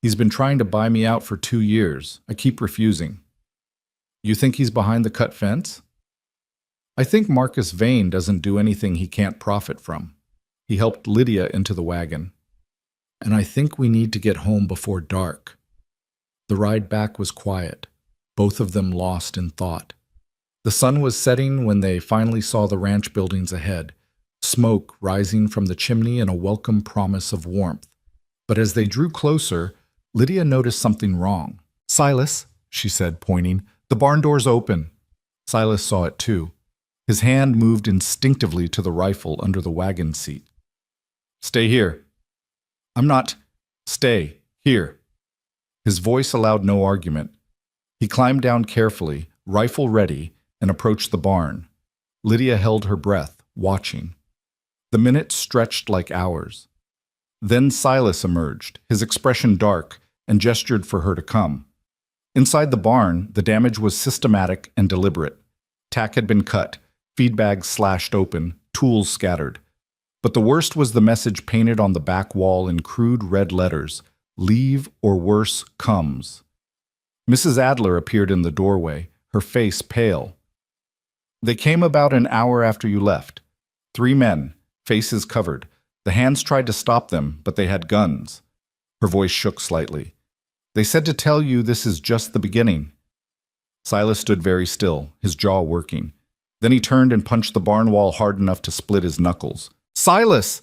He's been trying to buy me out for 2 years. I keep refusing. You think he's behind the cut fence? I think Marcus Vane doesn't do anything he can't profit from. He helped Lydia into the wagon. And I think we need to get home before dark. The ride back was quiet, both of them lost in thought. The sun was setting when they finally saw the ranch buildings ahead, smoke rising from the chimney and a welcome promise of warmth. But as they drew closer, Lydia noticed something wrong. "Silas," she said, pointing, "the barn door's open." Silas saw it too. His hand moved instinctively to the rifle under the wagon seat. "Stay here." "I'm not." "Stay here." His voice allowed no argument. He climbed down carefully, rifle ready, and approached the barn. Lydia held her breath, watching. The minutes stretched like hours. Then Silas emerged, his expression dark, and gestured for her to come. Inside the barn, the damage was systematic and deliberate. Tack had been cut, feed bags slashed open, tools scattered. But the worst was the message painted on the back wall in crude red letters: "Leave or worse comes." Mrs. Adler appeared in the doorway, her face pale. "They came about an hour after you left. 3 men, faces covered. The hands tried to stop them, but they had guns." Her voice shook slightly. "They said to tell you this is just the beginning." Silas stood very still, his jaw working. Then he turned and punched the barn wall hard enough to split his knuckles. "Silas!"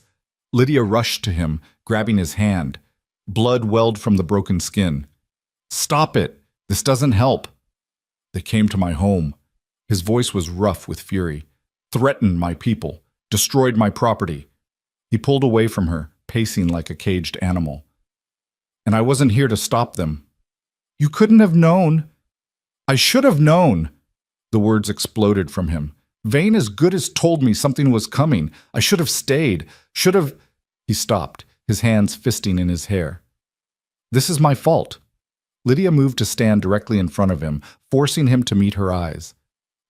Lydia rushed to him, grabbing his hand. Blood welled from the broken skin. "Stop it! This doesn't help." "They came to my home." His voice was rough with fury. "Threatened my people. Destroyed my property." He pulled away from her, pacing like a caged animal. "And I wasn't here to stop them." "You couldn't have known." "I should have known." The words exploded from him. "Vane as good as told me something was coming. I should have stayed. Should have—" He stopped, his hands fisting in his hair. "This is my fault." Lydia moved to stand directly in front of him, forcing him to meet her eyes.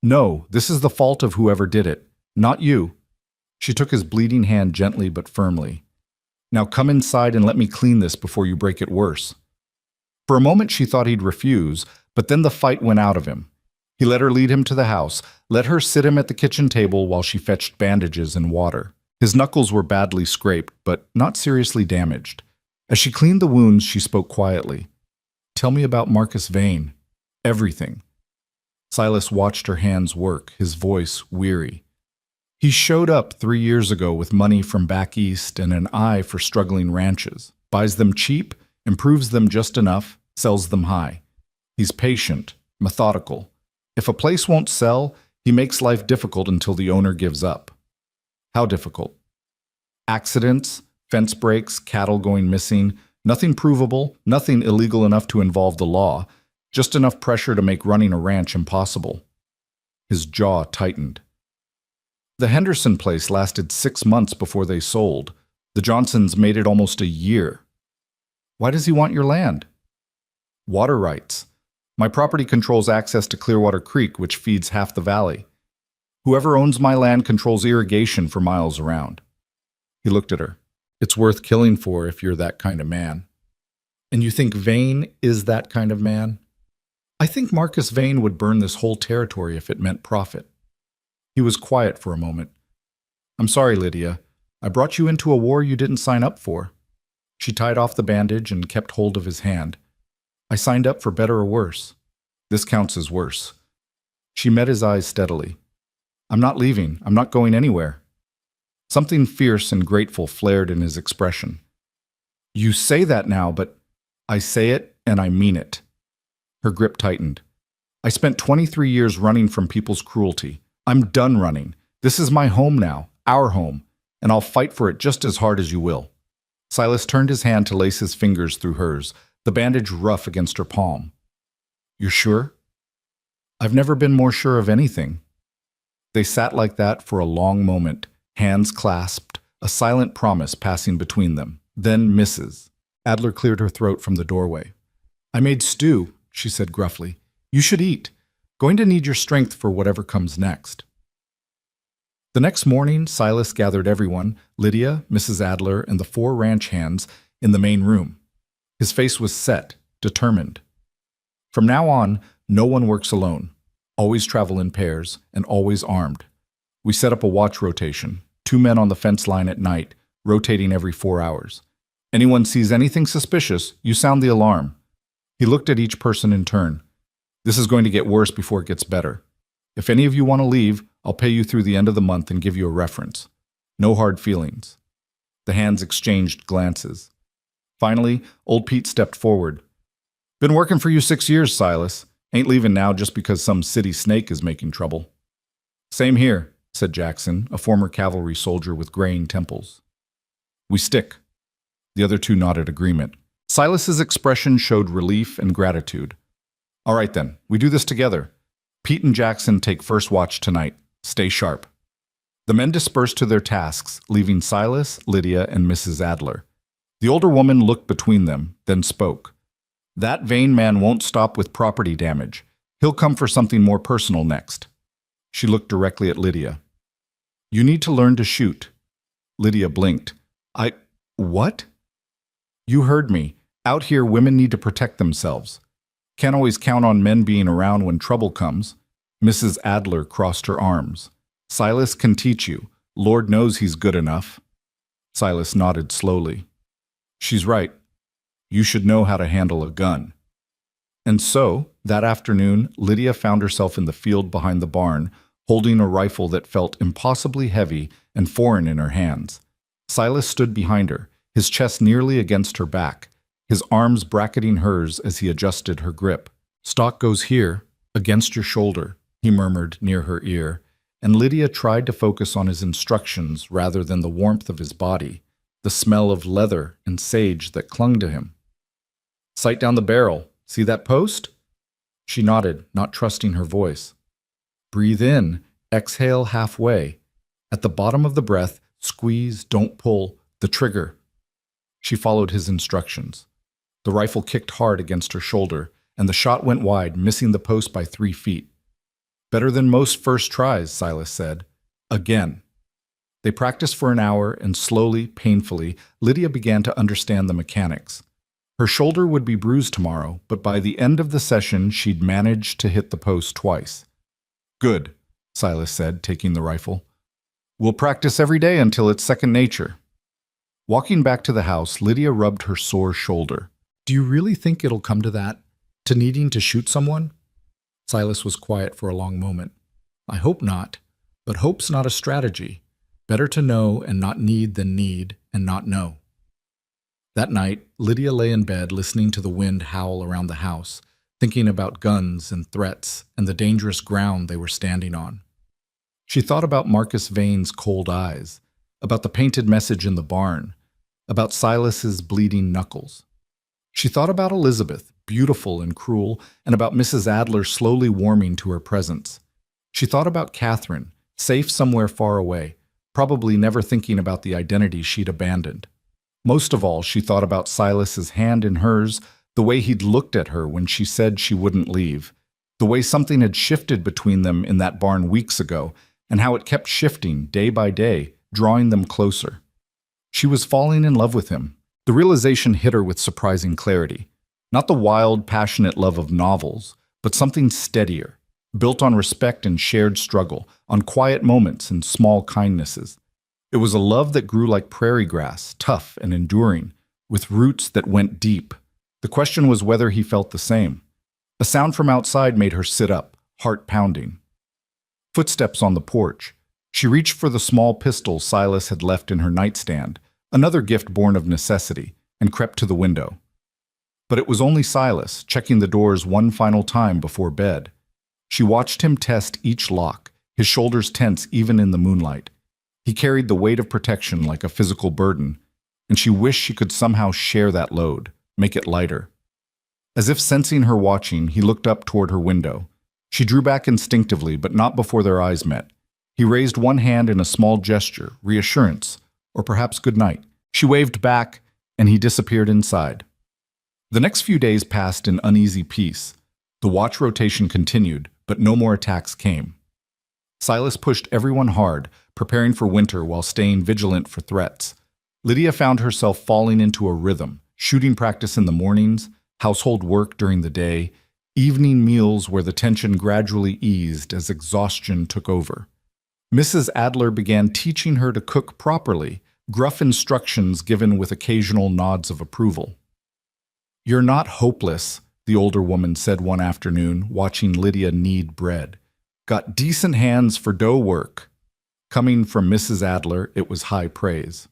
"No, this is the fault of whoever did it, not you." She took his bleeding hand gently but firmly. "Now come inside and let me clean this before you break it worse." For a moment she thought he'd refuse, but then the fight went out of him. He let her lead him to the house, let her sit him at the kitchen table while she fetched bandages and water. His knuckles were badly scraped, but not seriously damaged. As she cleaned the wounds, she spoke quietly. "Tell me about Marcus Vane. Everything." Silas watched her hands work, his voice weary. "He showed up 3 years ago with money from back east and an eye for struggling ranches. Buys them cheap, improves them just enough, sells them high. He's patient, methodical. If a place won't sell, he makes life difficult until the owner gives up." "How difficult?" "Accidents, fence breaks, cattle going missing. Nothing provable, nothing illegal enough to involve the law. Just enough pressure to make running a ranch impossible." His jaw tightened. "The Henderson place lasted 6 months before they sold. The Johnsons made it almost a year." "Why does he want your land?" "Water rights. My property controls access to Clearwater Creek, which feeds half the valley. Whoever owns my land controls irrigation for miles around." He looked at her. "It's worth killing for if you're that kind of man." "And you think Vane is that kind of man?" "I think Marcus Vane would burn this whole territory if it meant profit." He was quiet for a moment. "I'm sorry, Lydia. I brought you into a war you didn't sign up for." She tied off the bandage and kept hold of his hand. "I signed up for better or worse. This counts as worse." She met his eyes steadily. "I'm not leaving. I'm not going anywhere." Something fierce and grateful flared in his expression. "You say that now, but—" "I say it, and I mean it." Her grip tightened. "I spent 23 years running from people's cruelty. I'm done running. This is my home now, our home, and I'll fight for it just as hard as you will." Silas turned his hand to lace his fingers through hers, the bandage rough against her palm. "You're sure?" "I've never been more sure of anything." They sat like that for a long moment, hands clasped, a silent promise passing between them. Then Mrs. Adler cleared her throat from the doorway. "I made stew," she said gruffly. "You should eat. Going to need your strength for whatever comes next." The next morning, Silas gathered everyone, Lydia, Mrs. Adler, and the 4 ranch hands, in the main room. His face was set, determined. From now on, no one works alone. Always travel in pairs, and always armed. We set up a watch rotation, 2 men on the fence line at night, rotating every 4 hours. Anyone sees anything suspicious, you sound the alarm. He looked at each person in turn. This is going to get worse before it gets better. If any of you want to leave, I'll pay you through the end of the month and give you a reference. No hard feelings. The hands exchanged glances. Finally, old Pete stepped forward. Been working for you 6 years, Silas. Ain't leaving now just because some city snake is making trouble. Same here, said Jackson, a former cavalry soldier with graying temples. We stick. The other 2 nodded agreement. Silas's expression showed relief and gratitude. All right then, we do this together. Pete and Jackson take first watch tonight. Stay sharp. The men dispersed to their tasks, leaving Silas, Lydia, and Mrs. Adler. The older woman looked between them, then spoke. That vain man won't stop with property damage. He'll come for something more personal next. She looked directly at Lydia. You need to learn to shoot. Lydia blinked. What? You heard me. Out here, women need to protect themselves. Can't always count on men being around when trouble comes. Mrs. Adler crossed her arms. Silas can teach you. Lord knows he's good enough. Silas nodded slowly. She's right. You should know how to handle a gun. And so, that afternoon, Lydia found herself in the field behind the barn, holding a rifle that felt impossibly heavy and foreign in her hands. Silas stood behind her, his chest nearly against her back, his arms bracketing hers as he adjusted her grip. Stock goes here, against your shoulder, he murmured near her ear, and Lydia tried to focus on his instructions rather than the warmth of his body, the smell of leather and sage that clung to him. Sight down the barrel. See that post? She nodded, not trusting her voice. Breathe in, exhale halfway. At the bottom of the breath, squeeze, don't pull, the trigger. She followed his instructions. The rifle kicked hard against her shoulder, and the shot went wide, missing the post by 3 feet. Better than most first tries, Silas said. Again. They practiced for an hour, and slowly, painfully, Lydia began to understand the mechanics. Her shoulder would be bruised tomorrow, but by the end of the session, she'd managed to hit the post twice. Good, Silas said, taking the rifle. We'll practice every day until it's second nature. Walking back to the house, Lydia rubbed her sore shoulder. Do you really think it'll come to that? To needing to shoot someone? Silas was quiet for a long moment. I hope not, but hope's not a strategy. Better to know and not need than need and not know. That night, Lydia lay in bed listening to the wind howl around the house, thinking about guns and threats and the dangerous ground they were standing on. She thought about Marcus Vane's cold eyes, about the painted message in the barn, about Silas's bleeding knuckles. She thought about Elizabeth, beautiful and cruel, and about Mrs. Adler slowly warming to her presence. She thought about Catherine, safe somewhere far away, probably never thinking about the identity she'd abandoned. Most of all, she thought about Silas's hand in hers, the way he'd looked at her when she said she wouldn't leave, the way something had shifted between them in that barn weeks ago, and how it kept shifting day by day, drawing them closer. She was falling in love with him. The realization hit her with surprising clarity. Not the wild, passionate love of novels, but something steadier, built on respect and shared struggle, on quiet moments and small kindnesses. It was a love that grew like prairie grass, tough and enduring, with roots that went deep. The question was whether he felt the same. A sound from outside made her sit up, heart pounding. Footsteps on the porch. She reached for the small pistol Silas had left in her nightstand, another gift born of necessity, and crept to the window. But it was only Silas, checking the doors one final time before bed. She watched him test each lock, his shoulders tense even in the moonlight. He carried the weight of protection like a physical burden, and she wished she could somehow share that load, make it lighter. As if sensing her watching, he looked up toward her window. She drew back instinctively, but not before their eyes met. He raised one hand in a small gesture, reassurance, or perhaps good night. She waved back, and he disappeared inside. The next few days passed in uneasy peace. The watch rotation continued, but no more attacks came. Silas pushed everyone hard, preparing for winter while staying vigilant for threats. Lydia found herself falling into a rhythm, shooting practice in the mornings, household work during the day, evening meals where the tension gradually eased as exhaustion took over. Mrs. Adler began teaching her to cook properly, gruff instructions given with occasional nods of approval. "You're not hopeless," the older woman said one afternoon, watching Lydia knead bread. "Got decent hands for dough work." Coming from Mrs. Adler, it was high praise.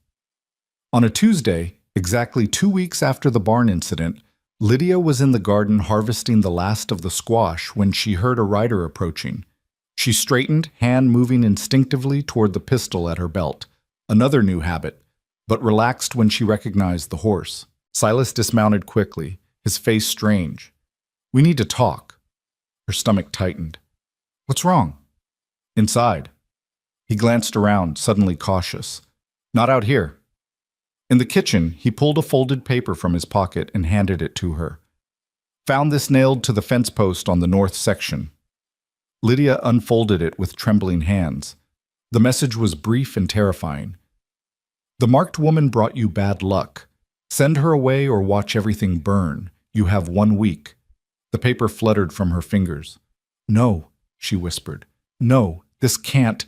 On a Tuesday, exactly 2 weeks after the barn incident, Lydia was in the garden harvesting the last of the squash when she heard a rider approaching. She straightened, hand moving instinctively toward the pistol at her belt. Another new habit, but relaxed when she recognized the horse. Silas dismounted quickly, his face strange. "We need to talk." Her stomach tightened. "What's wrong?" "Inside." He glanced around, suddenly cautious. "Not out here." In the kitchen, he pulled a folded paper from his pocket and handed it to her. "Found this nailed to the fence post on the north section." Lydia unfolded it with trembling hands. The message was brief and terrifying. "The marked woman brought you bad luck. Send her away or watch everything burn. You have 1 week." The paper fluttered from her fingers. "No," she whispered. "No, this can't."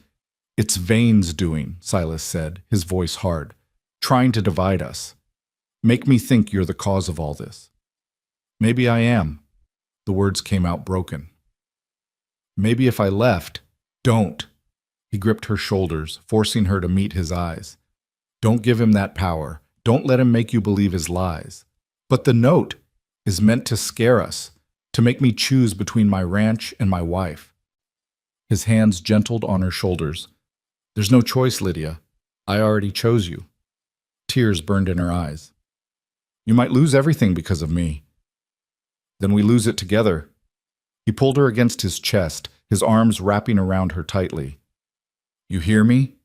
"It's Vane's doing," Silas said, his voice hard. "Trying to divide us. Make me think you're the cause of all this." "Maybe I am." The words came out broken. "Maybe if I left." "Don't." He gripped her shoulders, forcing her to meet his eyes. "Don't give him that power. Don't let him make you believe his lies." "But the note is meant to scare us, to make me choose between my ranch and my wife." His hands gentled on her shoulders. "There's no choice, Lydia. I already chose you." Tears burned in her eyes. "You might lose everything because of me." "Then we lose it together." He pulled her against his chest, his arms wrapping around her tightly. "You hear me?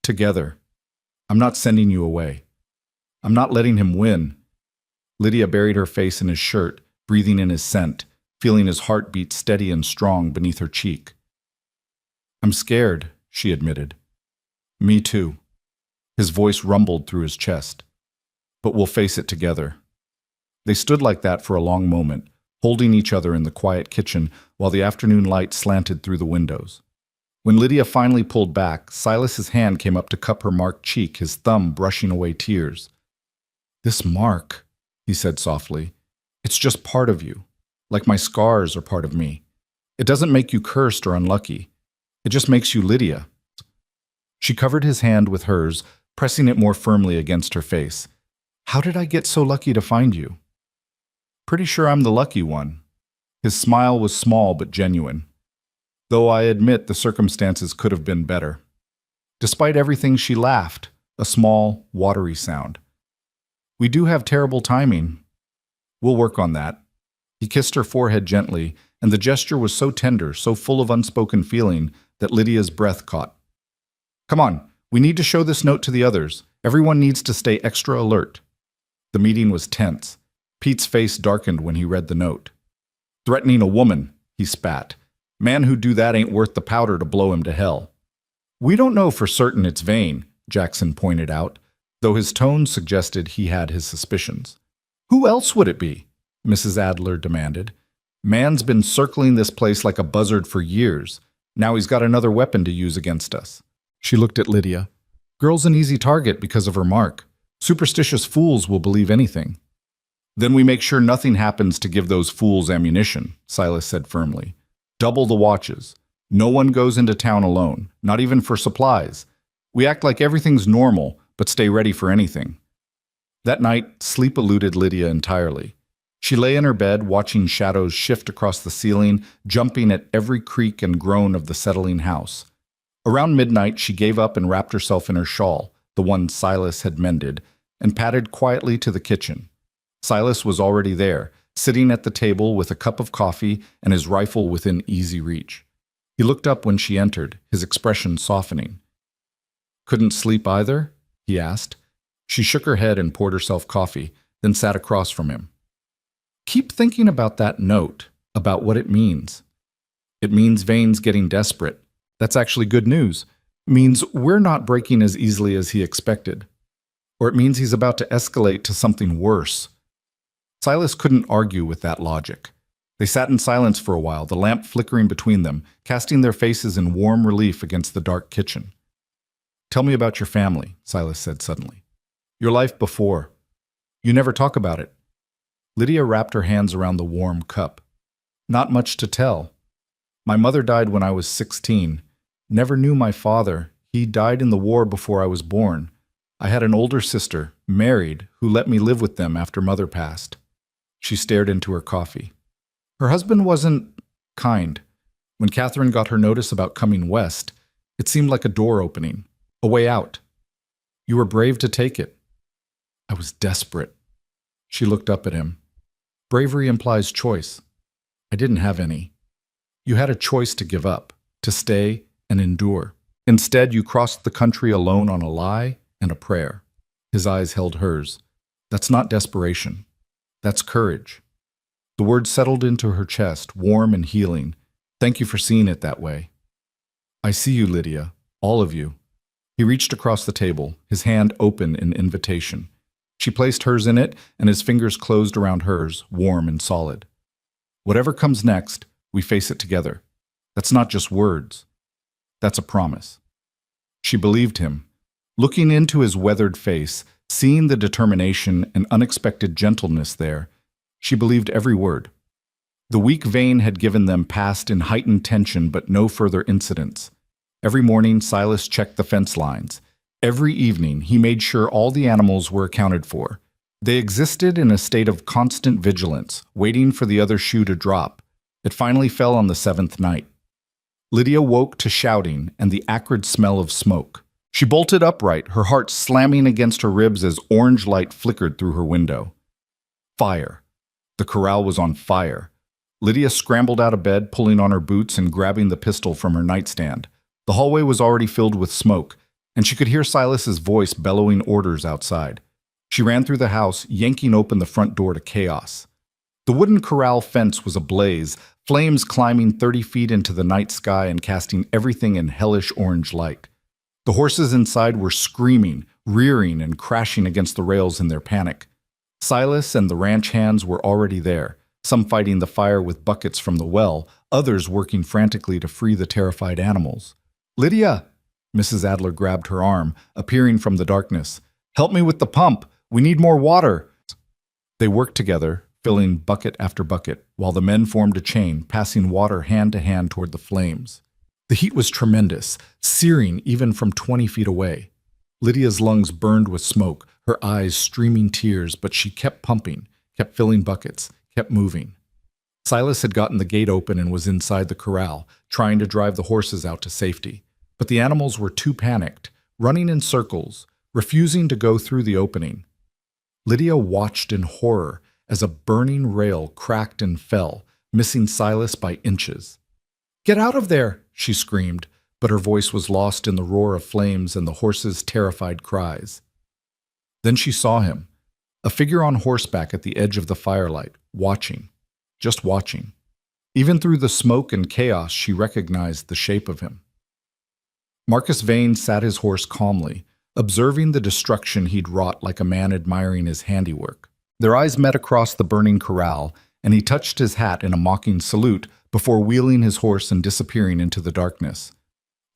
Together. I'm not sending you away. I'm not letting him win." Lydia buried her face in his shirt, breathing in his scent, feeling his heart beat steady and strong beneath her cheek. "I'm scared," she admitted. "Me too." His voice rumbled through his chest. "But we'll face it together." They stood like that for a long moment, holding each other in the quiet kitchen while the afternoon light slanted through the windows. When Lydia finally pulled back, Silas's hand came up to cup her marked cheek, his thumb brushing away tears. "This mark," he said softly, "it's just part of you, like my scars are part of me. It doesn't make you cursed or unlucky. It just makes you Lydia." She covered his hand with hers, pressing it more firmly against her face. "How did I get so lucky to find you?" "Pretty sure I'm the lucky one." His smile was small but genuine. "Though I admit the circumstances could have been better." Despite everything, she laughed, a small, watery sound. "We do have terrible timing. We'll work on that." He kissed her forehead gently, and the gesture was so tender, so full of unspoken feeling, that Lydia's breath caught. "Come on, we need to show this note to the others. Everyone needs to stay extra alert." The meeting was tense. Pete's face darkened when he read the note. "Threatening a woman," he spat. "Man who'd do that ain't worth the powder to blow him to hell." "We don't know for certain it's Vane," Jackson pointed out, though his tone suggested he had his suspicions. "Who else would it be?" Mrs. Adler demanded. "Man's been circling this place like a buzzard for years. Now he's got another weapon to use against us." She looked at Lydia. "Girl's an easy target because of her mark. Superstitious fools will believe anything." "Then we make sure nothing happens to give those fools ammunition," Silas said firmly. "Double the watches. No one goes into town alone, not even for supplies. We act like everything's normal, but stay ready for anything." That night, sleep eluded Lydia entirely. She lay in her bed, watching shadows shift across the ceiling, jumping at every creak and groan of the settling house. Around midnight, she gave up and wrapped herself in her shawl, the one Silas had mended, and padded quietly to the kitchen. Silas was already there, sitting at the table with a cup of coffee and his rifle within easy reach. He looked up when she entered, his expression softening. "Couldn't sleep either?" he asked. She shook her head and poured herself coffee, then sat across from him. "Keep thinking about that note, about what it means." "It means Vane's getting desperate. That's actually good news. means we're not breaking as easily as he expected, or it means he's about to escalate to something worse. Silas couldn't argue with that logic. They sat in silence for a while, the lamp flickering between them, casting their faces in warm relief against the dark kitchen. "Tell me about your family," Silas said suddenly. "Your life before. You never talk about it." Lydia wrapped her hands around the warm cup. "Not much to tell. My mother died when I was 16. Never knew my father. He died in the war before I was born. I had an older sister, married, who let me live with them after mother passed." She stared into her coffee. Her husband wasn't kind. When Catherine got her notice about coming west, it seemed like a door opening, a way out. You were brave to take it. I was desperate. She looked up at him. Bravery implies choice. I didn't have any. You had a choice to give up, to stay and endure. Instead, you crossed the country alone on a lie and a prayer. His eyes held hers. That's not desperation. That's courage. The words settled into her chest, warm and healing. Thank you for seeing it that way. I see you, Lydia. All of you. He reached across the table, his hand open in invitation. She placed hers in it, and his fingers closed around hers, warm and solid. Whatever comes next, we face it together. That's not just words. That's a promise. She believed him. Looking into his weathered face, seeing the determination and unexpected gentleness there, she believed every word. The weak vein had given them past in heightened tension, but no further incidents. Every morning, Silas checked the fence lines. Every evening, he made sure all the animals were accounted for. They existed in a state of constant vigilance, waiting for the other shoe to drop. It finally fell on the 7th night. Lydia woke to shouting and the acrid smell of smoke. She bolted upright, her heart slamming against her ribs as orange light flickered through her window. Fire. The corral was on fire. Lydia scrambled out of bed, pulling on her boots and grabbing the pistol from her nightstand. The hallway was already filled with smoke, and she could hear Silas's voice bellowing orders outside. She ran through the house, yanking open the front door to chaos. The wooden corral fence was ablaze, flames climbing 30 feet into the night sky and casting everything in hellish orange light. The horses inside were screaming, rearing, and crashing against the rails in their panic. Silas and the ranch hands were already there, some fighting the fire with buckets from the well, others working frantically to free the terrified animals. "Lydia!" Mrs. Adler grabbed her arm, appearing from the darkness. "Help me with the pump! We need more water!" They worked together, filling bucket after bucket, while the men formed a chain, passing water hand to hand toward the flames. The heat was tremendous, searing even from 20 feet away. Lydia's lungs burned with smoke, her eyes streaming tears, but she kept pumping, kept filling buckets, kept moving. Silas had gotten the gate open and was inside the corral, trying to drive the horses out to safety. But the animals were too panicked, running in circles, refusing to go through the opening. Lydia watched in horror as a burning rail cracked and fell, missing Silas by inches. "Get out of there!" she screamed, but her voice was lost in the roar of flames and the horses' terrified cries. Then she saw him, a figure on horseback at the edge of the firelight, watching, just watching. Even through the smoke and chaos, she recognized the shape of him. Marcus Vane sat his horse calmly, observing the destruction he'd wrought like a man admiring his handiwork. Their eyes met across the burning corral, and he touched his hat in a mocking salute before wheeling his horse and disappearing into the darkness.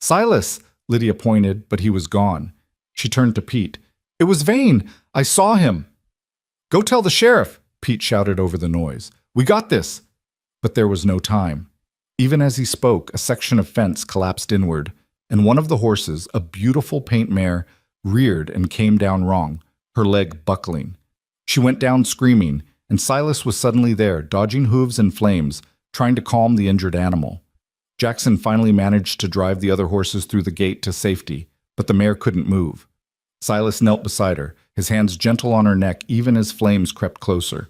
"Silas!" Lydia pointed, but he was gone. She turned to Pete. "It was Vane! I saw him!" "Go tell the sheriff!" Pete shouted over the noise. "We got this!" But there was no time. Even as he spoke, a section of fence collapsed inward, and one of the horses, a beautiful paint mare, reared and came down wrong, her leg buckling. She went down screaming, and Silas was suddenly there, dodging hooves and flames, trying to calm the injured animal. Jackson finally managed to drive the other horses through the gate to safety, but the mare couldn't move. Silas knelt beside her, his hands gentle on her neck even as flames crept closer.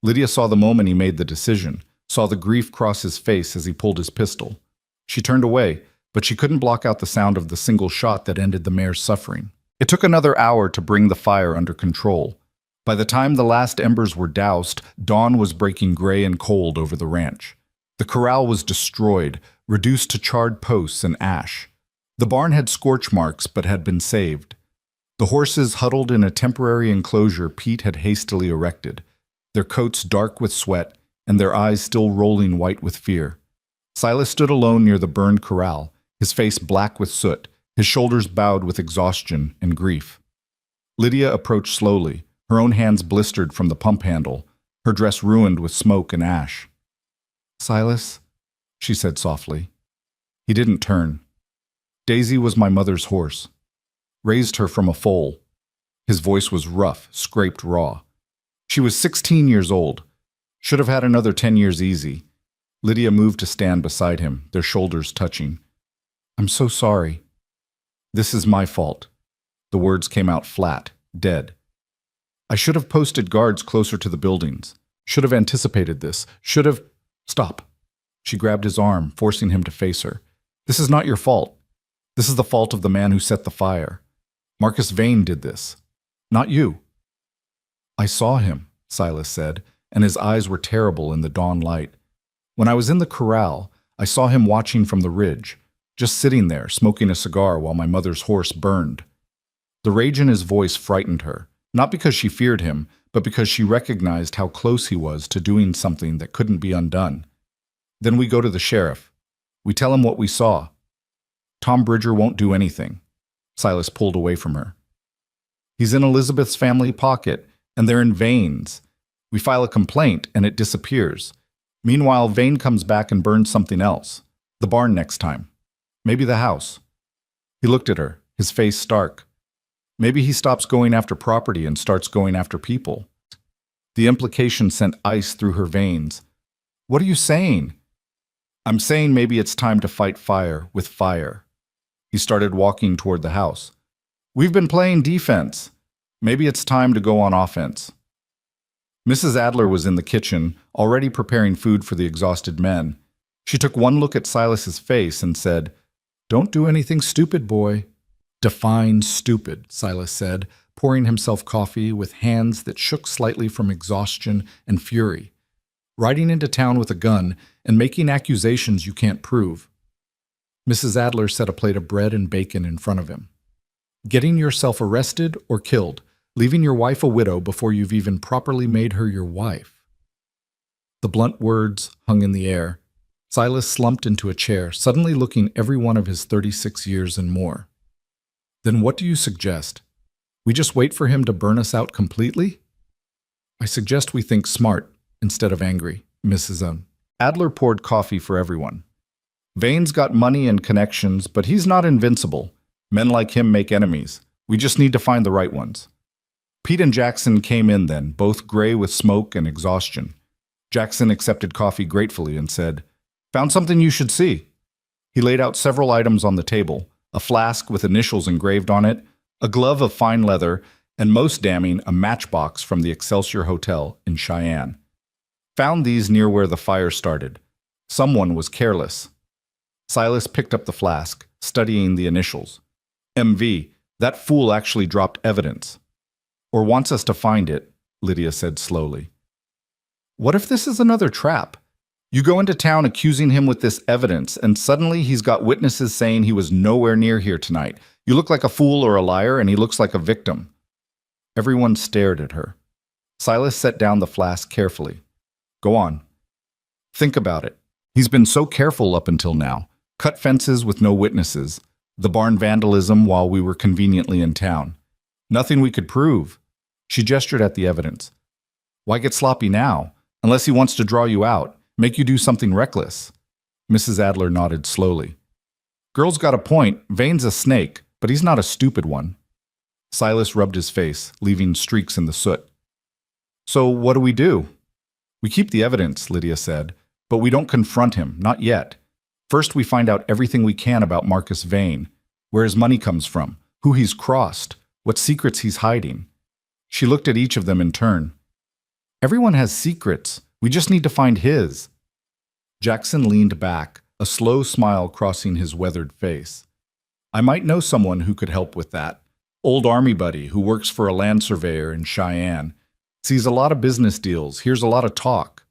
Lydia saw the moment he made the decision, saw the grief cross his face as he pulled his pistol. She turned away, but she couldn't block out the sound of the single shot that ended the mare's suffering. It took another hour to bring the fire under control. By the time the last embers were doused, dawn was breaking gray and cold over the ranch. The corral was destroyed, reduced to charred posts and ash. The barn had scorch marks but had been saved. The horses huddled in a temporary enclosure Pete had hastily erected, their coats dark with sweat and their eyes still rolling white with fear. Silas stood alone near the burned corral, his face black with soot, his shoulders bowed with exhaustion and grief. Lydia approached slowly, her own hands blistered from the pump handle, her dress ruined with smoke and ash. "Silas," she said softly. He didn't turn. "Daisy was my mother's horse. Raised her from a foal." His voice was rough, scraped raw. "She was 16 years old. Should have had another 10 years easy." Lydia moved to stand beside him, their shoulders touching. "I'm so sorry." "This is my fault." The words came out flat, dead. "I should have posted guards closer to the buildings. Should have anticipated this. Should have—" "Stop." She grabbed his arm, forcing him to face her. "This is not your fault. This is the fault of the man who set the fire. Marcus Vane did this. Not you." "I saw him," Silas said, and his eyes were terrible in the dawn light. "When I was in the corral, I saw him watching from the ridge, just sitting there, smoking a cigar while my mother's horse burned." The rage in his voice frightened her, not because she feared him, but because she recognized how close he was to doing something that couldn't be undone. "Then we go to the sheriff. We tell him what we saw. Tom Bridger won't do anything." Silas pulled away from her. "He's in Elizabeth's family pocket, and they're in Vane's. We file a complaint, and it disappears. Meanwhile, Vane comes back and burns something else. The barn next time. Maybe the house." He looked at her, his face stark. "Maybe he stops going after property and starts going after people." The implication sent ice through her veins. "What are you saying?" "I'm saying maybe it's time to fight fire with fire." He started walking toward the house. "We've been playing defense. Maybe it's time to go on offense." Mrs. Adler was in the kitchen, already preparing food for the exhausted men. She took one look at Silas's face and said, "Don't do anything stupid, boy." "Define stupid," Silas said, pouring himself coffee with hands that shook slightly from exhaustion and fury. "Riding into town with a gun and making accusations you can't prove." Mrs. Adler set a plate of bread and bacon in front of him. "Getting yourself arrested or killed, leaving your wife a widow before you've even properly made her your wife." The blunt words hung in the air. Silas slumped into a chair, suddenly looking every one of his 36 years and more. "Then what do you suggest? We just wait for him to burn us out completely?" "I suggest we think smart instead of angry," Mrs. Adler poured coffee for everyone. "Vane's got money and connections, but he's not invincible. Men like him make enemies. We just need to find the right ones." Pete and Jackson came in then, both gray with smoke and exhaustion. Jackson accepted coffee gratefully and said, "Found something you should see." He laid out several items on the table, a flask with initials engraved on it, a glove of fine leather, and most damning, a matchbox from the Excelsior Hotel in Cheyenne. "Found these near where the fire started. Someone was careless." Silas picked up the flask, studying the initials. "MV, that fool actually dropped evidence." "Or wants us to find it," Lydia said slowly. "What if this is another trap? You go into town accusing him with this evidence, and suddenly he's got witnesses saying he was nowhere near here tonight. You look like a fool or a liar, and he looks like a victim." Everyone stared at her. Silas set down the flask carefully. "Go on. Think about it. He's been so careful up until now. Cut fences with no witnesses. The barn vandalism while we were conveniently in town. Nothing we could prove." She gestured at the evidence. "Why get sloppy now? Unless he wants to draw you out, make you do something reckless." Mrs. Adler nodded slowly. "Girl's got a point. Vane's a snake, but he's not a stupid one." Silas rubbed his face, leaving streaks in the soot. "So what do we do?" "We keep the evidence," Lydia said, "but we don't confront him, not yet. First we find out everything we can about Marcus Vane, where his money comes from, who he's crossed, what secrets he's hiding." She looked at each of them in turn. "Everyone has secrets. We just need to find his." Jackson leaned back, a slow smile crossing his weathered face. "I might know someone who could help with that. Old army buddy who works for a land surveyor in Cheyenne. Sees a lot of business deals, hears a lot of talk."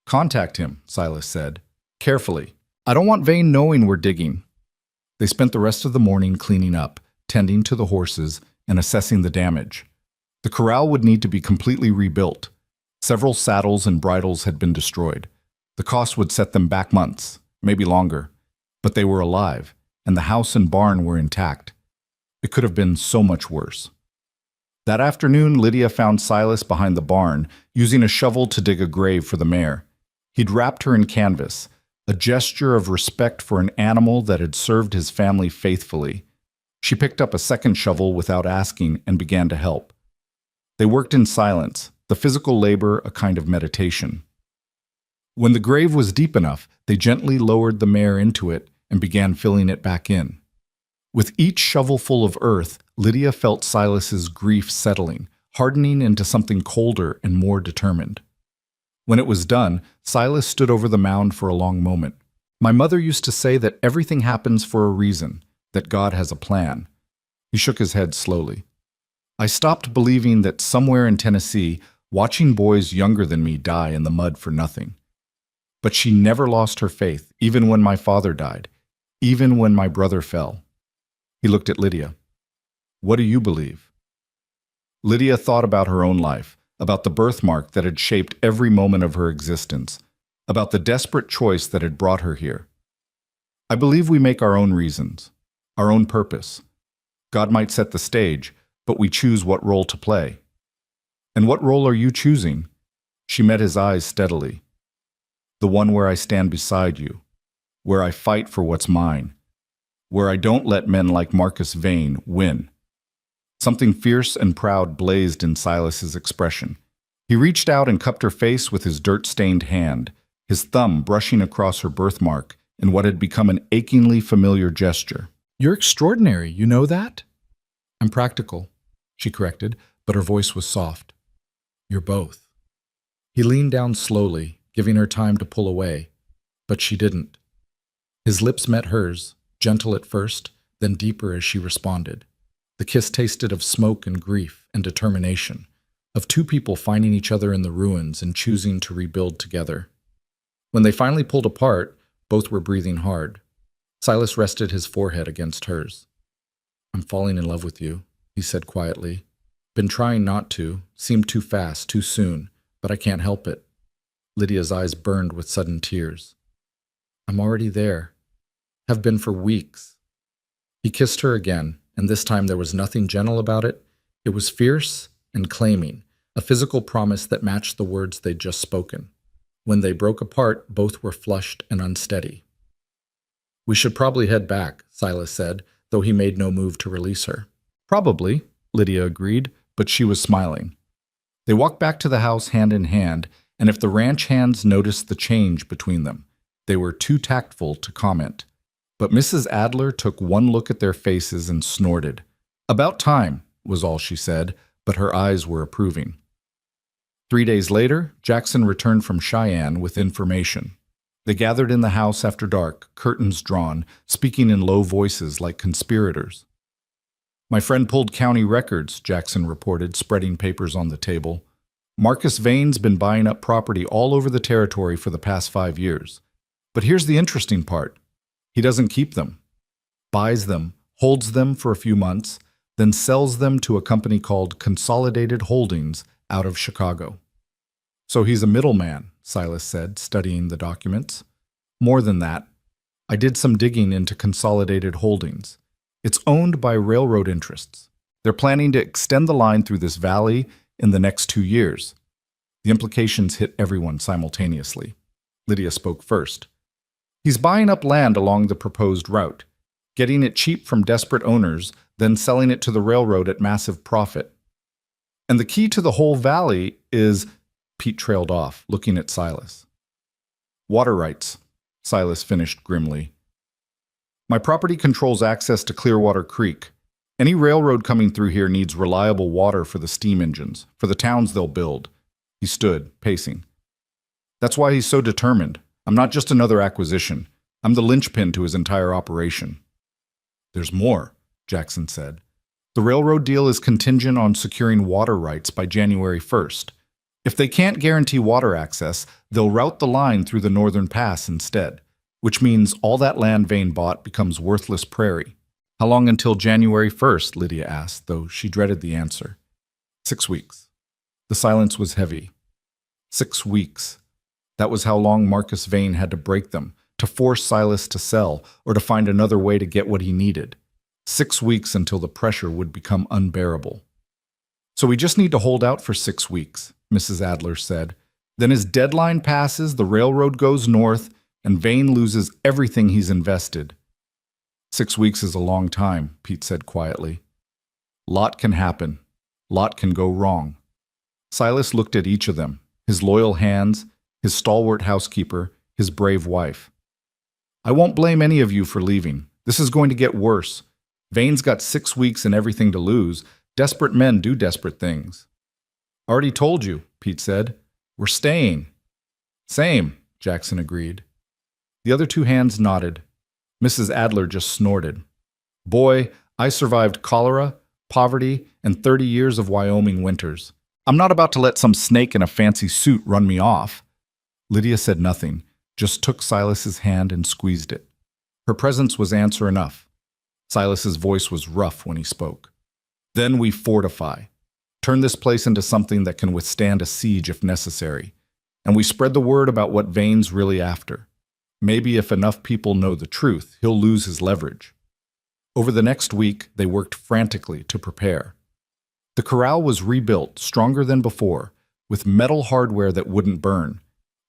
"Contact him," Silas said. "Carefully. I don't want Vane knowing we're digging." They spent the rest of the morning cleaning up, tending to the horses, and assessing the damage. The corral would need to be completely rebuilt. Several saddles and bridles had been destroyed. The cost would set them back months, maybe longer. But they were alive, and the house and barn were intact. It could have been so much worse. That afternoon, Lydia found Silas behind the barn, using a shovel to dig a grave for the mare. He'd wrapped her in canvas, a gesture of respect for an animal that had served his family faithfully. She picked up a second shovel without asking and began to help. They worked in silence, the physical labor a kind of meditation. When the grave was deep enough, they gently lowered the mare into it and began filling it back in. With each shovelful of earth, Lydia felt Silas's grief settling, hardening into something colder and more determined. When it was done, Silas stood over the mound for a long moment. My mother used to say that everything happens for a reason, that God has a plan. He shook his head slowly. I stopped believing that somewhere in Tennessee, watching boys younger than me die in the mud for nothing. But she never lost her faith, even when my father died, even when my brother fell. He looked at Lydia. What do you believe? Lydia thought about her own life, about the birthmark that had shaped every moment of her existence, about the desperate choice that had brought her here. I believe we make our own reasons, our own purpose. God might set the stage, but we choose what role to play. And what role are you choosing? She met his eyes steadily. The one where I stand beside you, where I fight for what's mine, where I don't let men like Marcus Vane win. Something fierce and proud blazed in Silas's expression. He reached out and cupped her face with his dirt-stained hand, his thumb brushing across her birthmark in what had become an achingly familiar gesture. You're extraordinary, you know that? I'm practical, she corrected, but her voice was soft. You're both. He leaned down slowly, giving her time to pull away, but she didn't. His lips met hers, gentle at first, then deeper as she responded. The kiss tasted of smoke and grief and determination, of two people finding each other in the ruins and choosing to rebuild together. When they finally pulled apart, both were breathing hard. Silas rested his forehead against hers. I'm falling in love with you, he said quietly. Been trying not to, seemed too fast, too soon, but I can't help it. Lydia's eyes burned with sudden tears. I'm already there. Have been for weeks. He kissed her again, and this time there was nothing gentle about it. It was fierce and claiming, a physical promise that matched the words they'd just spoken. When they broke apart, both were flushed and unsteady. We should probably head back, Silas said, though he made no move to release her. Probably, Lydia agreed, but she was smiling. They walked back to the house hand in hand, and if the ranch hands noticed the change between them, they were too tactful to comment. But Mrs. Adler took one look at their faces and snorted. About time, was all she said, but her eyes were approving. 3 days later, Jackson returned from Cheyenne with information. They gathered in the house after dark, curtains drawn, speaking in low voices like conspirators. My friend pulled county records, Jackson reported, spreading papers on the table. Marcus Vane's been buying up property all over the territory for the past 5 years. But here's the interesting part. He doesn't keep them. Buys them, holds them for a few months, then sells them to a company called Consolidated Holdings out of Chicago. So he's a middleman, Silas said, studying the documents. More than that, I did some digging into Consolidated Holdings. It's owned by railroad interests. They're planning to extend the line through this valley in the next 2 years. The implications hit everyone simultaneously. Lydia spoke first. He's buying up land along the proposed route, getting it cheap from desperate owners, then selling it to the railroad at massive profit. And the key to the whole valley is, Pete trailed off, looking at Silas. Water rights, Silas finished grimly. My property controls access to Clearwater Creek. Any railroad coming through here needs reliable water for the steam engines, for the towns they'll build. He stood, pacing. That's why he's so determined. I'm not just another acquisition. I'm the linchpin to his entire operation. There's more, Jackson said. The railroad deal is contingent on securing water rights by January 1st. If they can't guarantee water access, they'll route the line through the northern pass instead. which means all that land Vane bought becomes worthless prairie. How long until January 1st? Lydia asked, though she dreaded the answer. 6 weeks. The silence was heavy. 6 weeks. That was how long Marcus Vane had to break them, to force Silas to sell, or to find another way to get what he needed. 6 weeks until the pressure would become unbearable. So we just need to hold out for 6 weeks, Mrs. Adler said. Then his deadline passes, the railroad goes north, and Vane loses everything he's invested. 6 weeks is a long time, Pete said quietly. Lot can happen. Lot can go wrong. Silas looked at each of them, his loyal hands, his stalwart housekeeper, his brave wife. I won't blame any of you for leaving. This is going to get worse. Vane's got 6 weeks and everything to lose. Desperate men do desperate things. Already told you, Pete said. We're staying. Same, Jackson agreed. The other two hands nodded. Mrs. Adler just snorted. Boy, I survived cholera, poverty, and 30 years of Wyoming winters. I'm not about to let some snake in a fancy suit run me off. Lydia said nothing, just took Silas's hand and squeezed it. Her presence was answer enough. Silas's voice was rough when he spoke. Then we fortify. Turn this place into something that can withstand a siege if necessary. And we spread the word about what Vane's really after. Maybe if enough people know the truth, he'll lose his leverage. Over the next week, they worked frantically to prepare. The corral was rebuilt, stronger than before, with metal hardware that wouldn't burn.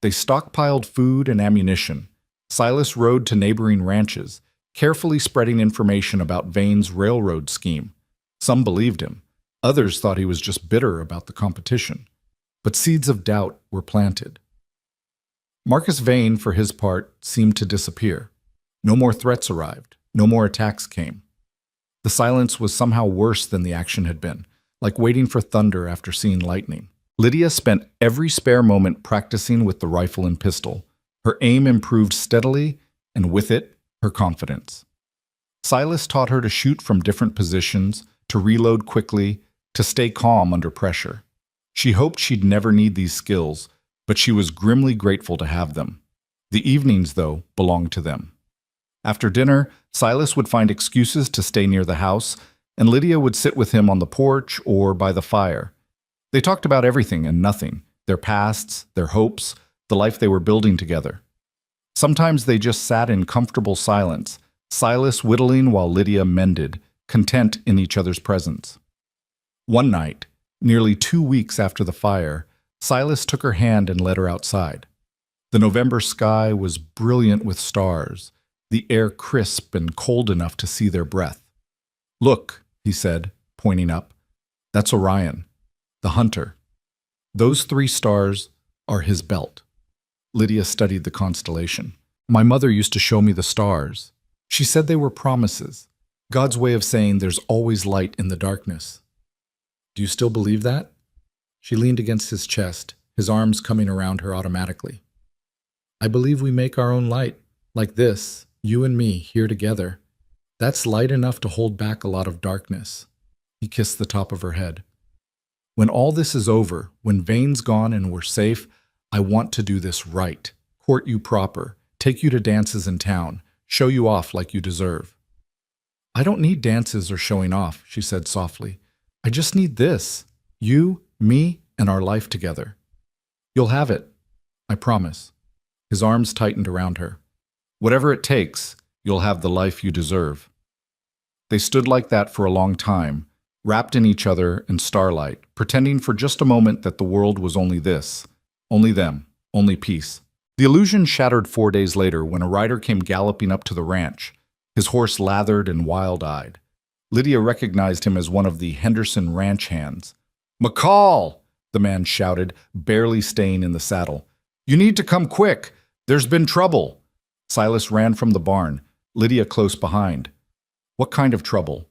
They stockpiled food and ammunition. Silas rode to neighboring ranches, carefully spreading information about Vane's railroad scheme. Some believed him. Others thought he was just bitter about the competition. But seeds of doubt were planted. Marcus Vane, for his part, seemed to disappear. No more threats arrived. No more attacks came. The silence was somehow worse than the action had been, like waiting for thunder after seeing lightning. Lydia spent every spare moment practicing with the rifle and pistol. Her aim improved steadily, and with it, her confidence. Silas taught her to shoot from different positions, to reload quickly, to stay calm under pressure. She hoped she'd never need these skills, but she was grimly grateful to have them. The evenings, though, belonged to them. After dinner, Silas would find excuses to stay near the house, and Lydia would sit with him on the porch or by the fire. They talked about everything and nothing, their pasts, their hopes, the life they were building together. Sometimes they just sat in comfortable silence, Silas whittling while Lydia mended, content in each other's presence. One night, nearly 2 weeks after the fire, Silas took her hand and led her outside. The November sky was brilliant with stars, the air crisp and cold enough to see their breath. Look, he said, pointing up. That's Orion, the hunter. Those 3 stars are his belt. Lydia studied the constellation. My mother used to show me the stars. She said they were promises, God's way of saying there's always light in the darkness. Do you still believe that? She leaned against his chest, his arms coming around her automatically. I believe we make our own light, like this, you and me, here together. That's light enough to hold back a lot of darkness. He kissed the top of her head. When all this is over, when Vane's gone and we're safe, I want to do this right. Court you proper, take you to dances in town, show you off like you deserve. I don't need dances or showing off, she said softly. I just need this. You, me, and our life together. You'll have it. I promise. His arms tightened around her. Whatever it takes, you'll have the life you deserve. They stood like that for a long time, wrapped in each other in starlight, pretending for just a moment that the world was only this, only them, only peace. The illusion shattered 4 days later when a rider came galloping up to the ranch, his horse lathered and wild-eyed. Lydia recognized him as one of the Henderson ranch hands. McCall! The man shouted, barely staying in the saddle. You need to come quick! There's been trouble! Silas ran from the barn, Lydia close behind. What kind of trouble?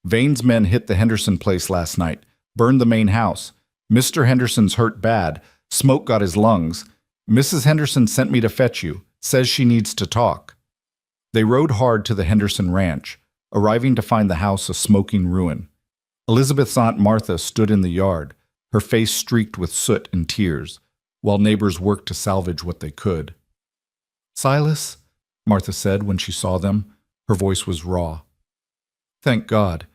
Vane's men hit the Henderson place last night, burned the main house. Mr. Henderson's hurt bad. Smoke got his lungs. Mrs. Henderson sent me to fetch you. Says she needs to talk. They rode hard to the Henderson ranch, arriving to find the house a smoking ruin. Elizabeth's Aunt Martha stood in the yard, her face streaked with soot and tears, while neighbors worked to salvage what they could. Silas, Martha said when she saw them. Her voice was raw. Thank God.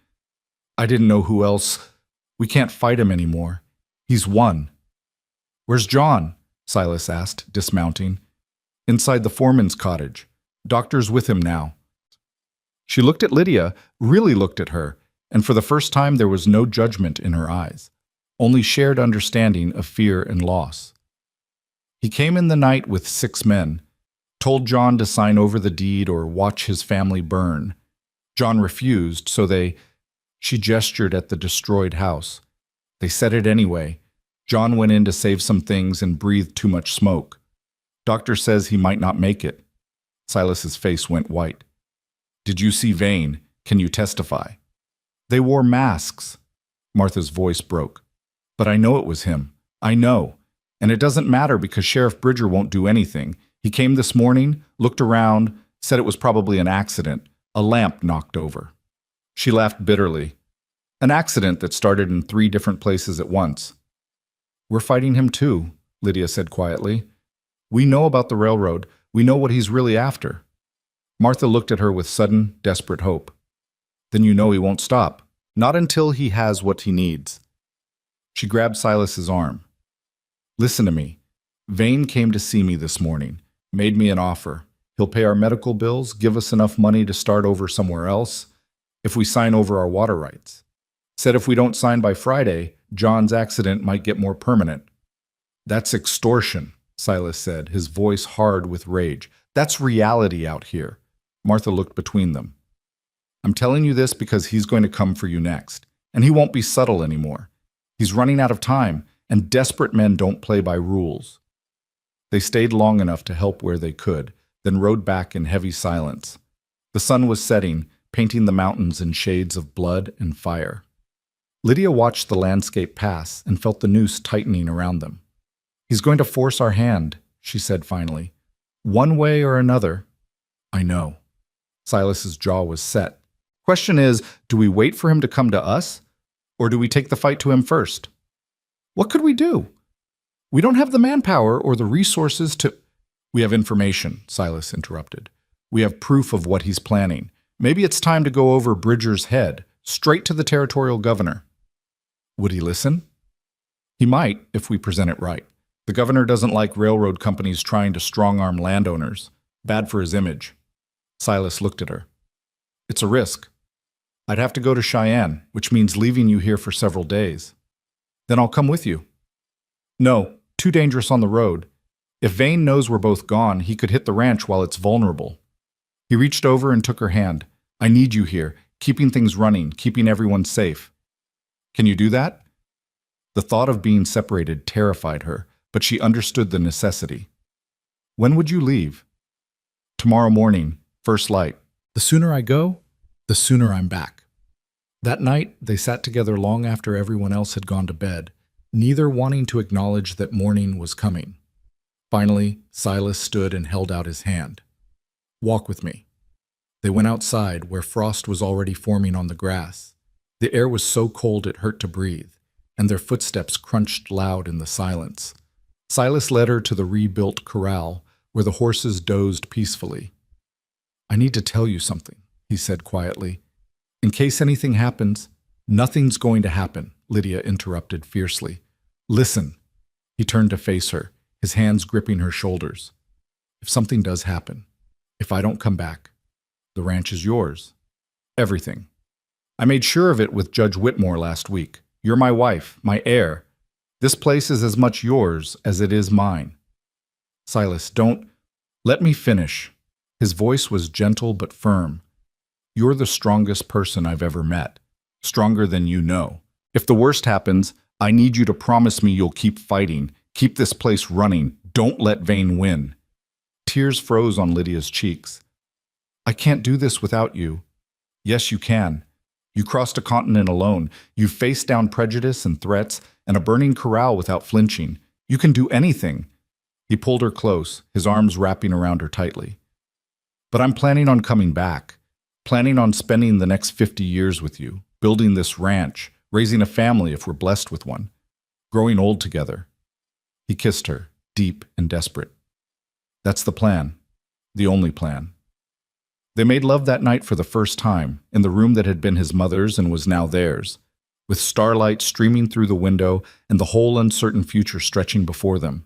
I didn't know who else. We can't fight him anymore. He's won. Where's John? Silas asked, dismounting. Inside the foreman's cottage. Doctor's with him now. She looked at Lydia, really looked at her, and for the first time there was no judgment in her eyes, only shared understanding of fear and loss. He came in the night with 6 men, told John to sign over the deed or watch his family burn. John refused, so she gestured at the destroyed house. They said it anyway. John went in to save some things and breathed too much smoke. Doctor says he might not make it. Silas's face went white. Did you see Vane? Can you testify? They wore masks. Martha's voice broke. But I know it was him. I know. And it doesn't matter because Sheriff Bridger won't do anything. He came this morning, looked around, said it was probably an accident. A lamp knocked over. She laughed bitterly. An accident that started in 3 different places at once. We're fighting him too, Lydia said quietly. We know about the railroad. We know what he's really after. Martha looked at her with sudden, desperate hope. Then you know he won't stop. Not until he has what he needs. She grabbed Silas's arm. Listen to me. Vane came to see me this morning, made me an offer. He'll pay our medical bills, give us enough money to start over somewhere else, if we sign over our water rights. Said if we don't sign by Friday, John's accident might get more permanent. That's extortion, Silas said, his voice hard with rage. That's reality out here. Martha looked between them. I'm telling you this because he's going to come for you next, and he won't be subtle anymore. He's running out of time, and desperate men don't play by rules. They stayed long enough to help where they could, then rode back in heavy silence. The sun was setting, painting the mountains in shades of blood and fire. Lydia watched the landscape pass and felt the noose tightening around them. He's going to force our hand, she said finally. One way or another. I know. Silas's jaw was set. Question is, do we wait for him to come to us, or do we take the fight to him first? What could we do? We don't have the manpower or the resources to... We have information, Silas interrupted. We have proof of what he's planning. Maybe it's time to go over Bridger's head, straight to the territorial governor. Would he listen? He might, if we present it right. The governor doesn't like railroad companies trying to strong-arm landowners. Bad for his image. Silas looked at her. It's a risk. I'd have to go to Cheyenne, which means leaving you here for several days. Then I'll come with you. No, too dangerous on the road. If Vane knows we're both gone, he could hit the ranch while it's vulnerable. He reached over and took her hand. I need you here, keeping things running, keeping everyone safe. Can you do that? The thought of being separated terrified her, but she understood the necessity. When would you leave? Tomorrow morning, first light. The sooner I go, the sooner I'm back. That night, they sat together long after everyone else had gone to bed, neither wanting to acknowledge that morning was coming. Finally, Silas stood and held out his hand. Walk with me. They went outside, where frost was already forming on the grass. The air was so cold it hurt to breathe, and their footsteps crunched loud in the silence. Silas led her to the rebuilt corral, where the horses dozed peacefully. I need to tell you something, he said quietly. In case anything happens, nothing's going to happen, Lydia interrupted fiercely. Listen. He turned to face her, his hands gripping her shoulders. If something does happen, if I don't come back, the ranch is yours. Everything. I made sure of it with Judge Whitmore last week. You're my wife, my heir. This place is as much yours as it is mine. Silas, don't... Let me finish. His voice was gentle but firm. You're the strongest person I've ever met. Stronger than you know. If the worst happens, I need you to promise me you'll keep fighting, keep this place running, don't let Vane win. Tears froze on Lydia's cheeks. I can't do this without you. Yes, you can. You crossed a continent alone. You faced down prejudice and threats and a burning corral without flinching. You can do anything. He pulled her close, his arms wrapping around her tightly. But I'm planning on coming back. Planning on spending the next 50 years with you, building this ranch, raising a family if we're blessed with one, growing old together. He kissed her, deep and desperate. That's the plan. The only plan. They made love that night for the first time, in the room that had been his mother's and was now theirs, with starlight streaming through the window and the whole uncertain future stretching before them.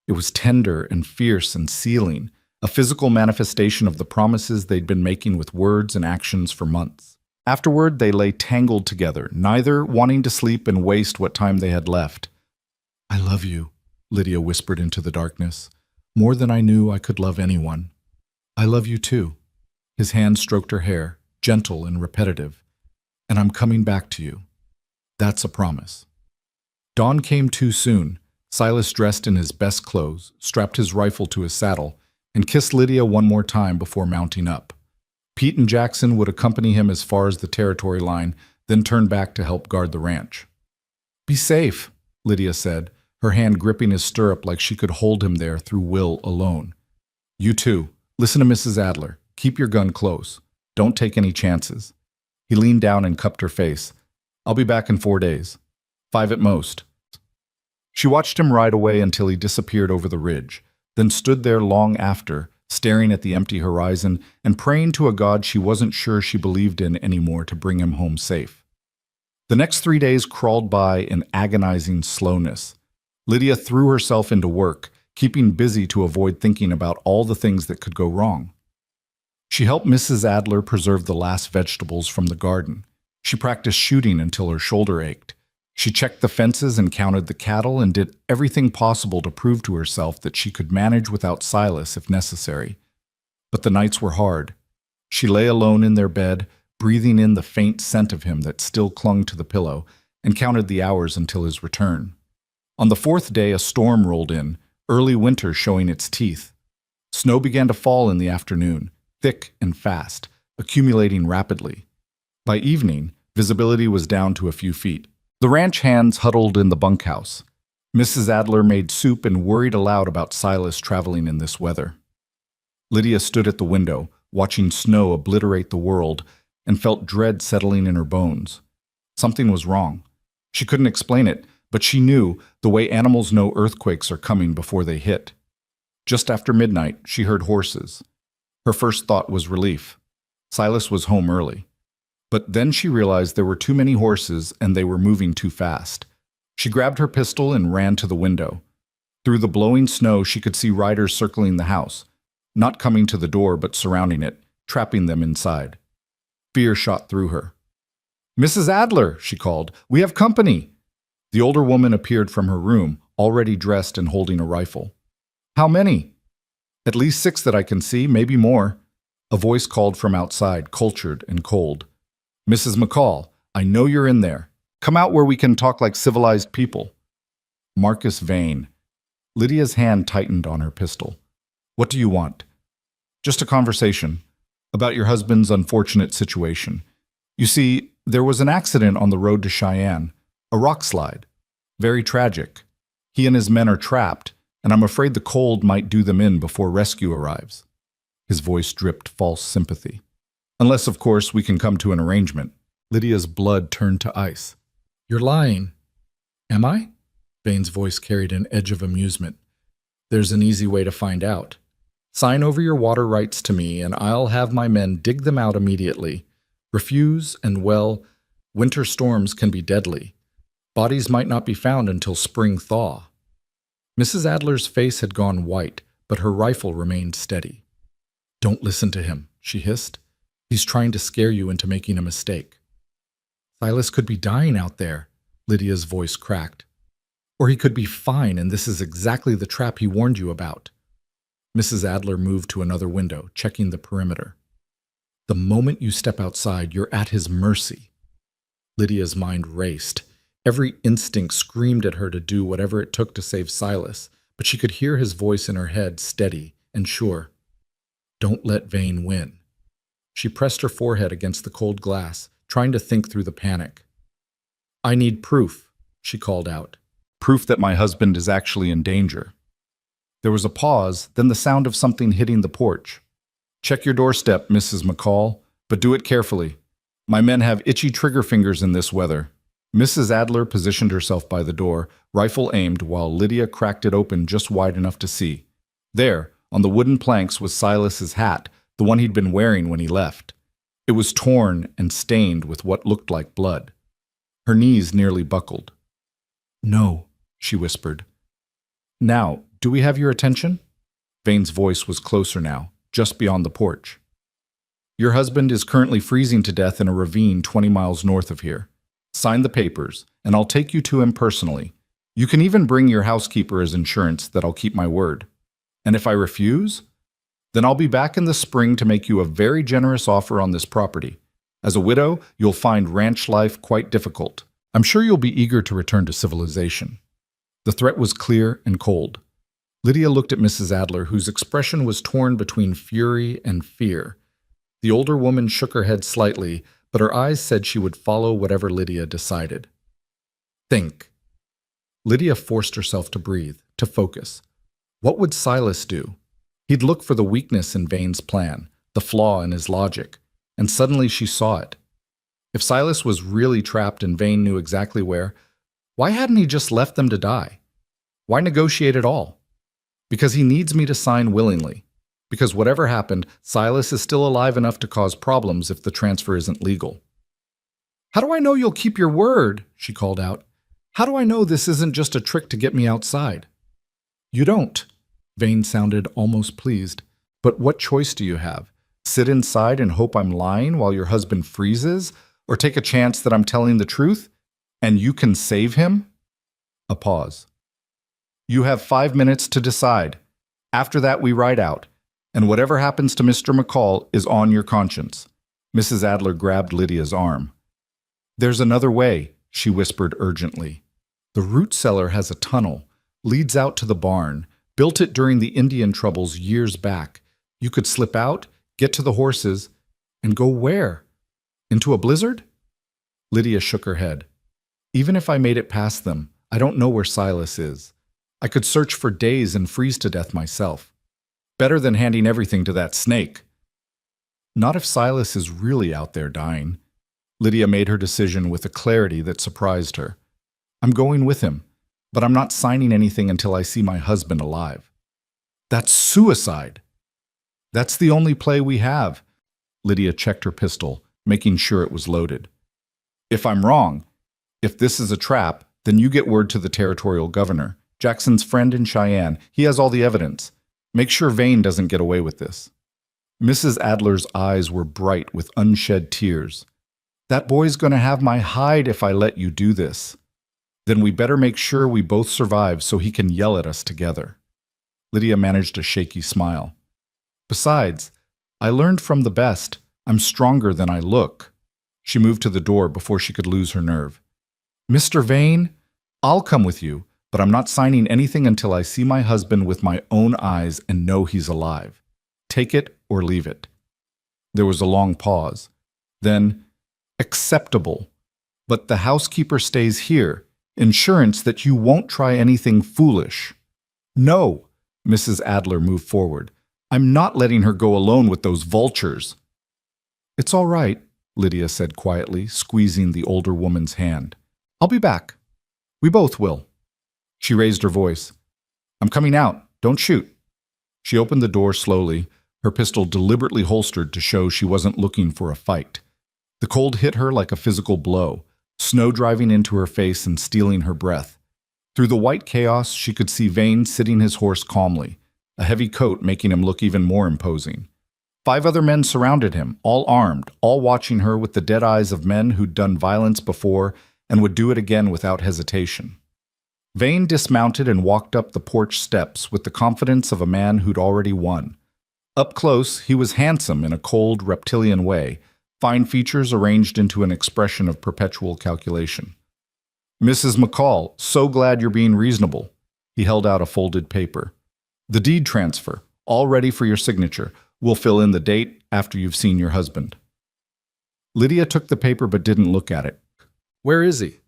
It was tender and fierce and sealing, a physical manifestation of the promises they'd been making with words and actions for months. Afterward, they lay tangled together, neither wanting to sleep and waste what time they had left. "I love you," Lydia whispered into the darkness, "more than I knew I could love anyone." "I love you too." His hand stroked her hair, gentle and repetitive. "And I'm coming back to you. That's a promise." Dawn came too soon. Silas dressed in his best clothes, strapped his rifle to his saddle, and kissed Lydia one more time before mounting up. Pete and Jackson would accompany him as far as the territory line, then turn back to help guard the ranch. "Be safe," Lydia said, her hand gripping his stirrup like she could hold him there through will alone. "You too. Listen to Mrs. Adler. Keep your gun close. Don't take any chances." He leaned down and cupped her face. "I'll be back in 4 days. 5 at most." She watched him ride away until he disappeared over the ridge, then stood there long after, staring at the empty horizon and praying to a God she wasn't sure she believed in anymore to bring him home safe. The next 3 days crawled by in agonizing slowness. Lydia threw herself into work, keeping busy to avoid thinking about all the things that could go wrong. She helped Mrs. Adler preserve the last vegetables from the garden. She practiced shooting until her shoulder ached. She checked the fences and counted the cattle and did everything possible to prove to herself that she could manage without Silas if necessary. But the nights were hard. She lay alone in their bed, breathing in the faint scent of him that still clung to the pillow, and counted the hours until his return. On the 4th day, a storm rolled in, early winter showing its teeth. Snow began to fall in the afternoon, thick and fast, accumulating rapidly. By evening, visibility was down to a few feet. The ranch hands huddled in the bunkhouse. Mrs. Adler made soup and worried aloud about Silas traveling in this weather. Lydia stood at the window, watching snow obliterate the world, and felt dread settling in her bones. Something was wrong. She couldn't explain it, but she knew, the way animals know earthquakes are coming before they hit. Just after midnight, she heard horses. Her first thought was relief. Silas was home early. But then she realized there were too many horses and they were moving too fast. She grabbed her pistol and ran to the window. Through the blowing snow, she could see riders circling the house, not coming to the door but surrounding it, trapping them inside. Fear shot through her. "Mrs. Adler," she called, "we have company." The older woman appeared from her room, already dressed and holding a rifle. "How many?" "At least 6 that I can see, maybe more." A voice called from outside, cultured and cold. "Mrs. McCall, I know you're in there. Come out where we can talk like civilized people." Marcus Vane. Lydia's hand tightened on her pistol. "What do you want?" "Just a conversation. About your husband's unfortunate situation. You see, there was an accident on the road to Cheyenne. A rock slide. Very tragic. He and his men are trapped, and I'm afraid the cold might do them in before rescue arrives." His voice dripped false sympathy. "Unless, of course, we can come to an arrangement." Lydia's blood turned to ice. "You're lying." "Am I?" Vane's voice carried an edge of amusement. "There's an easy way to find out. Sign over your water rights to me, and I'll have my men dig them out immediately. Refuse, and well, winter storms can be deadly. Bodies might not be found until spring thaw." Mrs. Adler's face had gone white, but her rifle remained steady. "Don't listen to him," she hissed. "He's trying to scare you into making a mistake." "Silas could be dying out there," Lydia's voice cracked. "Or he could be fine, and this is exactly the trap he warned you about." Mrs. Adler moved to another window, checking the perimeter. "The moment you step outside, you're at his mercy." Lydia's mind raced. Every instinct screamed at her to do whatever it took to save Silas, but she could hear his voice in her head, steady and sure. "Don't let Vane win." She pressed her forehead against the cold glass, trying to think through the panic. "I need proof," she called out. "Proof that my husband is actually in danger." There was a pause, then the sound of something hitting the porch. "Check your doorstep, Mrs. McCall, but do it carefully. My men have itchy trigger fingers in this weather." Mrs. Adler positioned herself by the door, rifle aimed, while Lydia cracked it open just wide enough to see. There, on the wooden planks, was Silas's hat, the one he'd been wearing when he left. It was torn and stained with what looked like blood. Her knees nearly buckled. "No," she whispered. "Now, do we have your attention?" Vane's voice was closer now, just beyond the porch. "Your husband is currently freezing to death in a ravine 20 miles north of here. Sign the papers, and I'll take you to him personally. You can even bring your housekeeper as insurance that I'll keep my word. And if I refuse, then I'll be back in the spring to make you a very generous offer on this property. As a widow, you'll find ranch life quite difficult. I'm sure you'll be eager to return to civilization." The threat was clear and cold. Lydia looked at Mrs. Adler, whose expression was torn between fury and fear. The older woman shook her head slightly, but her eyes said she would follow whatever Lydia decided. "Think." Lydia forced herself to breathe, to focus. What would Silas do? He'd look for the weakness in Vane's plan, the flaw in his logic, and suddenly she saw it. If Silas was really trapped and Vane knew exactly where, why hadn't he just left them to die? Why negotiate at all? Because he needs me to sign willingly. Because whatever happened, Silas is still alive enough to cause problems if the transfer isn't legal. "How do I know you'll keep your word?" she called out. "How do I know this isn't just a trick to get me outside?" "You don't." Vane sounded almost pleased. "But what choice do you have? Sit inside and hope I'm lying while your husband freezes? Or take a chance that I'm telling the truth? And you can save him?" A pause. "You have 5 minutes to decide. After that, we ride out. And whatever happens to Mr. McCall is on your conscience." Mrs. Adler grabbed Lydia's arm. "There's another way," she whispered urgently. "The root cellar has a tunnel, leads out to the barn, built it during the Indian troubles years back. You could slip out, get to the horses, and go where? Into a blizzard?" Lydia shook her head. "Even if I made it past them, I don't know where Silas is. I could search for days and freeze to death myself. Better than handing everything to that snake." "Not if Silas is really out there dying." Lydia made her decision with a clarity that surprised her. "I'm going with him, but I'm not signing anything until I see my husband alive." "That's suicide." "That's the only play we have." Lydia checked her pistol, making sure it was loaded. "If I'm wrong, if this is a trap, then you get word to the territorial governor, Jackson's friend in Cheyenne. He has all the evidence. Make sure Vane doesn't get away with this." Mrs. Adler's eyes were bright with unshed tears. "That boy's going to have my hide if I let you do this. Then we better make sure we both survive so he can yell at us together." Lydia managed a shaky smile. "Besides, I learned from the best. I'm stronger than I look." She moved to the door before she could lose her nerve. "Mr. Vane, I'll come with you, but I'm not signing anything until I see my husband with my own eyes and know he's alive. Take it or leave it." There was a long pause. Then, "Acceptable. But the housekeeper stays here. Insurance that you won't try anything foolish." "No." Mrs. Adler moved forward. "I'm not letting her go alone with those vultures." "It's all right," Lydia said quietly, squeezing the older woman's hand. "I'll be back. We both will." She raised her voice. "I'm coming out. Don't shoot." She opened the door slowly, her pistol deliberately holstered to show she wasn't looking for a fight. The cold hit her like a physical blow, snow driving into her face and stealing her breath. Through the white chaos, she could see Vane sitting his horse calmly, a heavy coat making him look even more imposing. 5 other men surrounded him, all armed, all watching her with the dead eyes of men who'd done violence before and would do it again without hesitation. Vane dismounted and walked up the porch steps with the confidence of a man who'd already won. Up close, he was handsome in a cold, reptilian way, fine features arranged into an expression of perpetual calculation. "Mrs. McCall, so glad you're being reasonable." He held out a folded paper. "The deed transfer, all ready for your signature. We'll fill in the date after you've seen your husband." Lydia took the paper but didn't look at it. "Where is he?"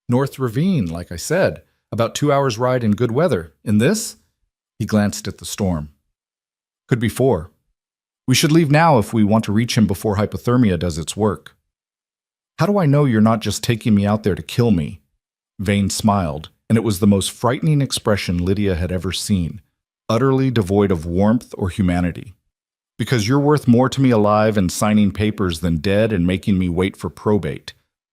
"North Ravine, like I said. About 2 hours' ride in good weather. In this?" He glanced at the storm. "Could be 4. We should leave now if we want to reach him before hypothermia does its work." "How do I know you're not just taking me out there to kill me?" Vane smiled, and it was the most frightening expression Lydia had ever seen, utterly devoid of warmth or humanity. Because you're worth more to me alive and signing papers than dead and making me wait for probate.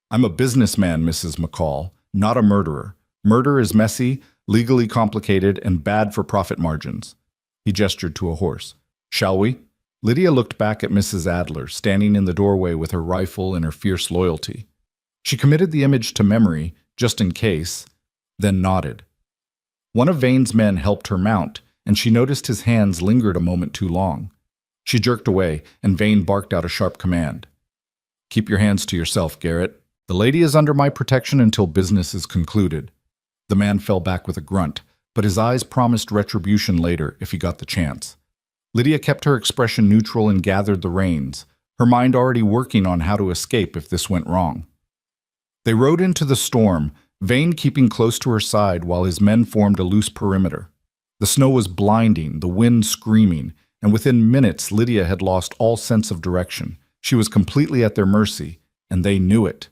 I'm a businessman, Mrs. McCall, not a murderer. Murder is messy, legally complicated, and bad for profit margins. He gestured to a horse. Shall we? Lydia looked back at Mrs. Adler, standing in the doorway with her rifle and her fierce loyalty. She committed the image to memory, just in case, then nodded. One of Vane's men helped her mount, and she noticed his hands lingered a moment too long. She jerked away, and Vane barked out a sharp command. Keep your hands to yourself, Garrett. The lady is under my protection until business is concluded. The man fell back with a grunt, but his eyes promised retribution later if he got the chance. Lydia kept her expression neutral and gathered the reins, her mind already working on how to escape if this went wrong. They rode into the storm, Vane keeping close to her side while his men formed a loose perimeter. The snow was blinding, the wind screaming, and within minutes Lydia had lost all sense of direction. She was completely at their mercy, and they knew it.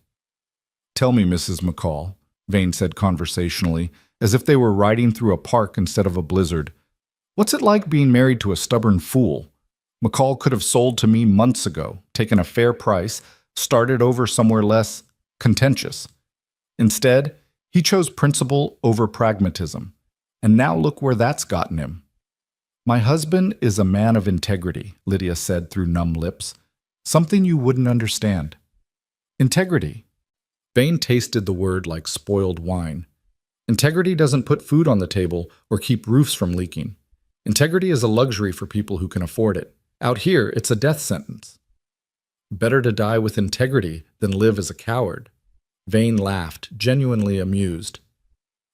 Tell me, Mrs. McCall, Vane said conversationally, as if they were riding through a park instead of a blizzard. What's it like being married to a stubborn fool? McCall could have sold to me months ago, taken a fair price, started over somewhere less contentious. Instead, he chose principle over pragmatism. And now look where that's gotten him. My husband is a man of integrity, Lydia said through numb lips. Something you wouldn't understand. Integrity. Vane tasted the word like spoiled wine. Integrity doesn't put food on the table or keep roofs from leaking. Integrity is a luxury for people who can afford it. Out here, it's a death sentence. Better to die with integrity than live as a coward. Vane laughed, genuinely amused.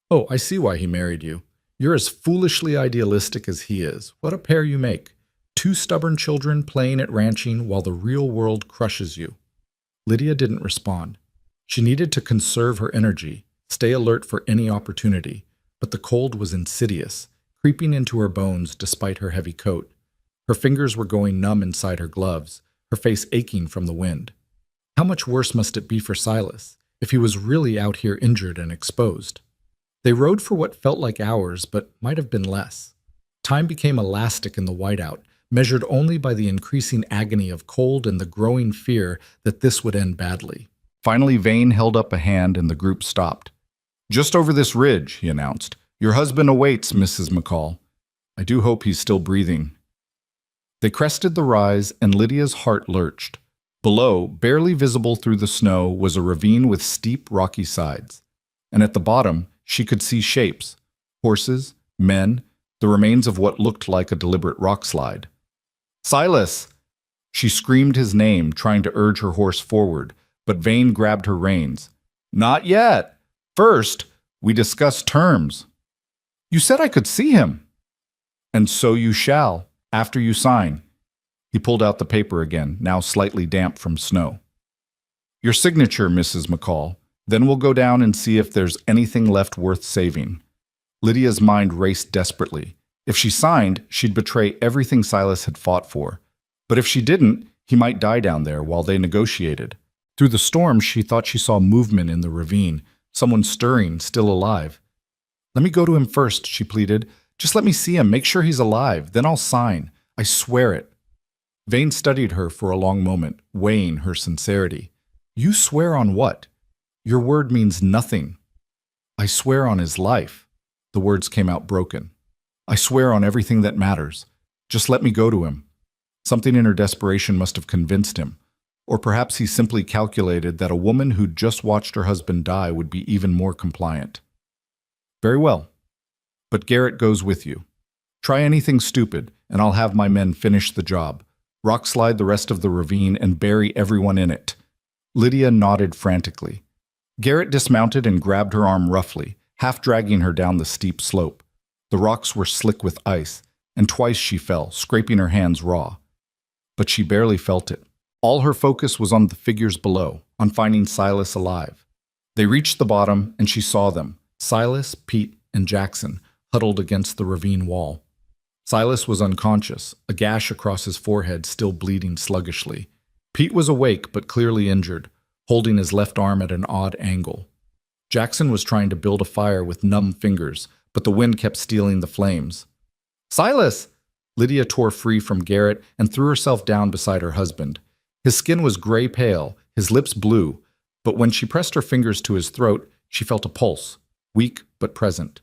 Oh, I see why he married you. You're as foolishly idealistic as he is. What a pair you make. Two stubborn children playing at ranching while the real world crushes you. Lydia didn't respond. She needed to conserve her energy, stay alert for any opportunity, but the cold was insidious, creeping into her bones despite her heavy coat. Her fingers were going numb inside her gloves, her face aching from the wind. How much worse must it be for Silas, if he was really out here injured and exposed? They rode for what felt like hours, but might have been less. Time became elastic in the whiteout, measured only by the increasing agony of cold and the growing fear that this would end badly. Finally, Vane held up a hand and the group stopped. Just over this ridge, he announced. Your husband awaits, Mrs. McCall. I do hope he's still breathing. They crested the rise, and Lydia's heart lurched. Below, barely visible through the snow, was a ravine with steep, rocky sides. And at the bottom, she could see shapes. Horses, men, the remains of what looked like a deliberate rock slide. Silas! She screamed his name, trying to urge her horse forward, but Vane grabbed her reins. Not yet. First, we discuss terms. You said I could see him. And so you shall, after you sign. He pulled out the paper again, now slightly damp from snow. Your signature, Mrs. McCall. Then we'll go down and see if there's anything left worth saving. Lydia's mind raced desperately. If she signed, she'd betray everything Silas had fought for. But if she didn't, he might die down there while they negotiated. Through the storm, she thought she saw movement in the ravine, someone stirring, still alive. Let me go to him first, she pleaded. Just let me see him, make sure he's alive, then I'll sign. I swear it. Vane studied her for a long moment, weighing her sincerity. You swear on what? Your word means nothing. I swear on his life. The words came out broken. I swear on everything that matters. Just let me go to him. Something in her desperation must have convinced him. Or perhaps he simply calculated that a woman who'd just watched her husband die would be even more compliant. Very well. But Garrett goes with you. Try anything stupid, and I'll have my men finish the job. Rock slide the rest of the ravine and bury everyone in it. Lydia nodded frantically. Garrett dismounted and grabbed her arm roughly, half dragging her down the steep slope. The rocks were slick with ice, and twice she fell, scraping her hands raw. But she barely felt it. All her focus was on the figures below, on finding Silas alive. They reached the bottom, and she saw them, Silas, Pete, and Jackson, huddled against the ravine wall. Silas was unconscious, a gash across his forehead still bleeding sluggishly. Pete was awake but clearly injured, holding his left arm at an odd angle. Jackson was trying to build a fire with numb fingers, but the wind kept stealing the flames. Silas! Lydia tore free from Garrett and threw herself down beside her husband. His skin was gray pale, his lips blue, but when she pressed her fingers to his throat, she felt a pulse, weak but present.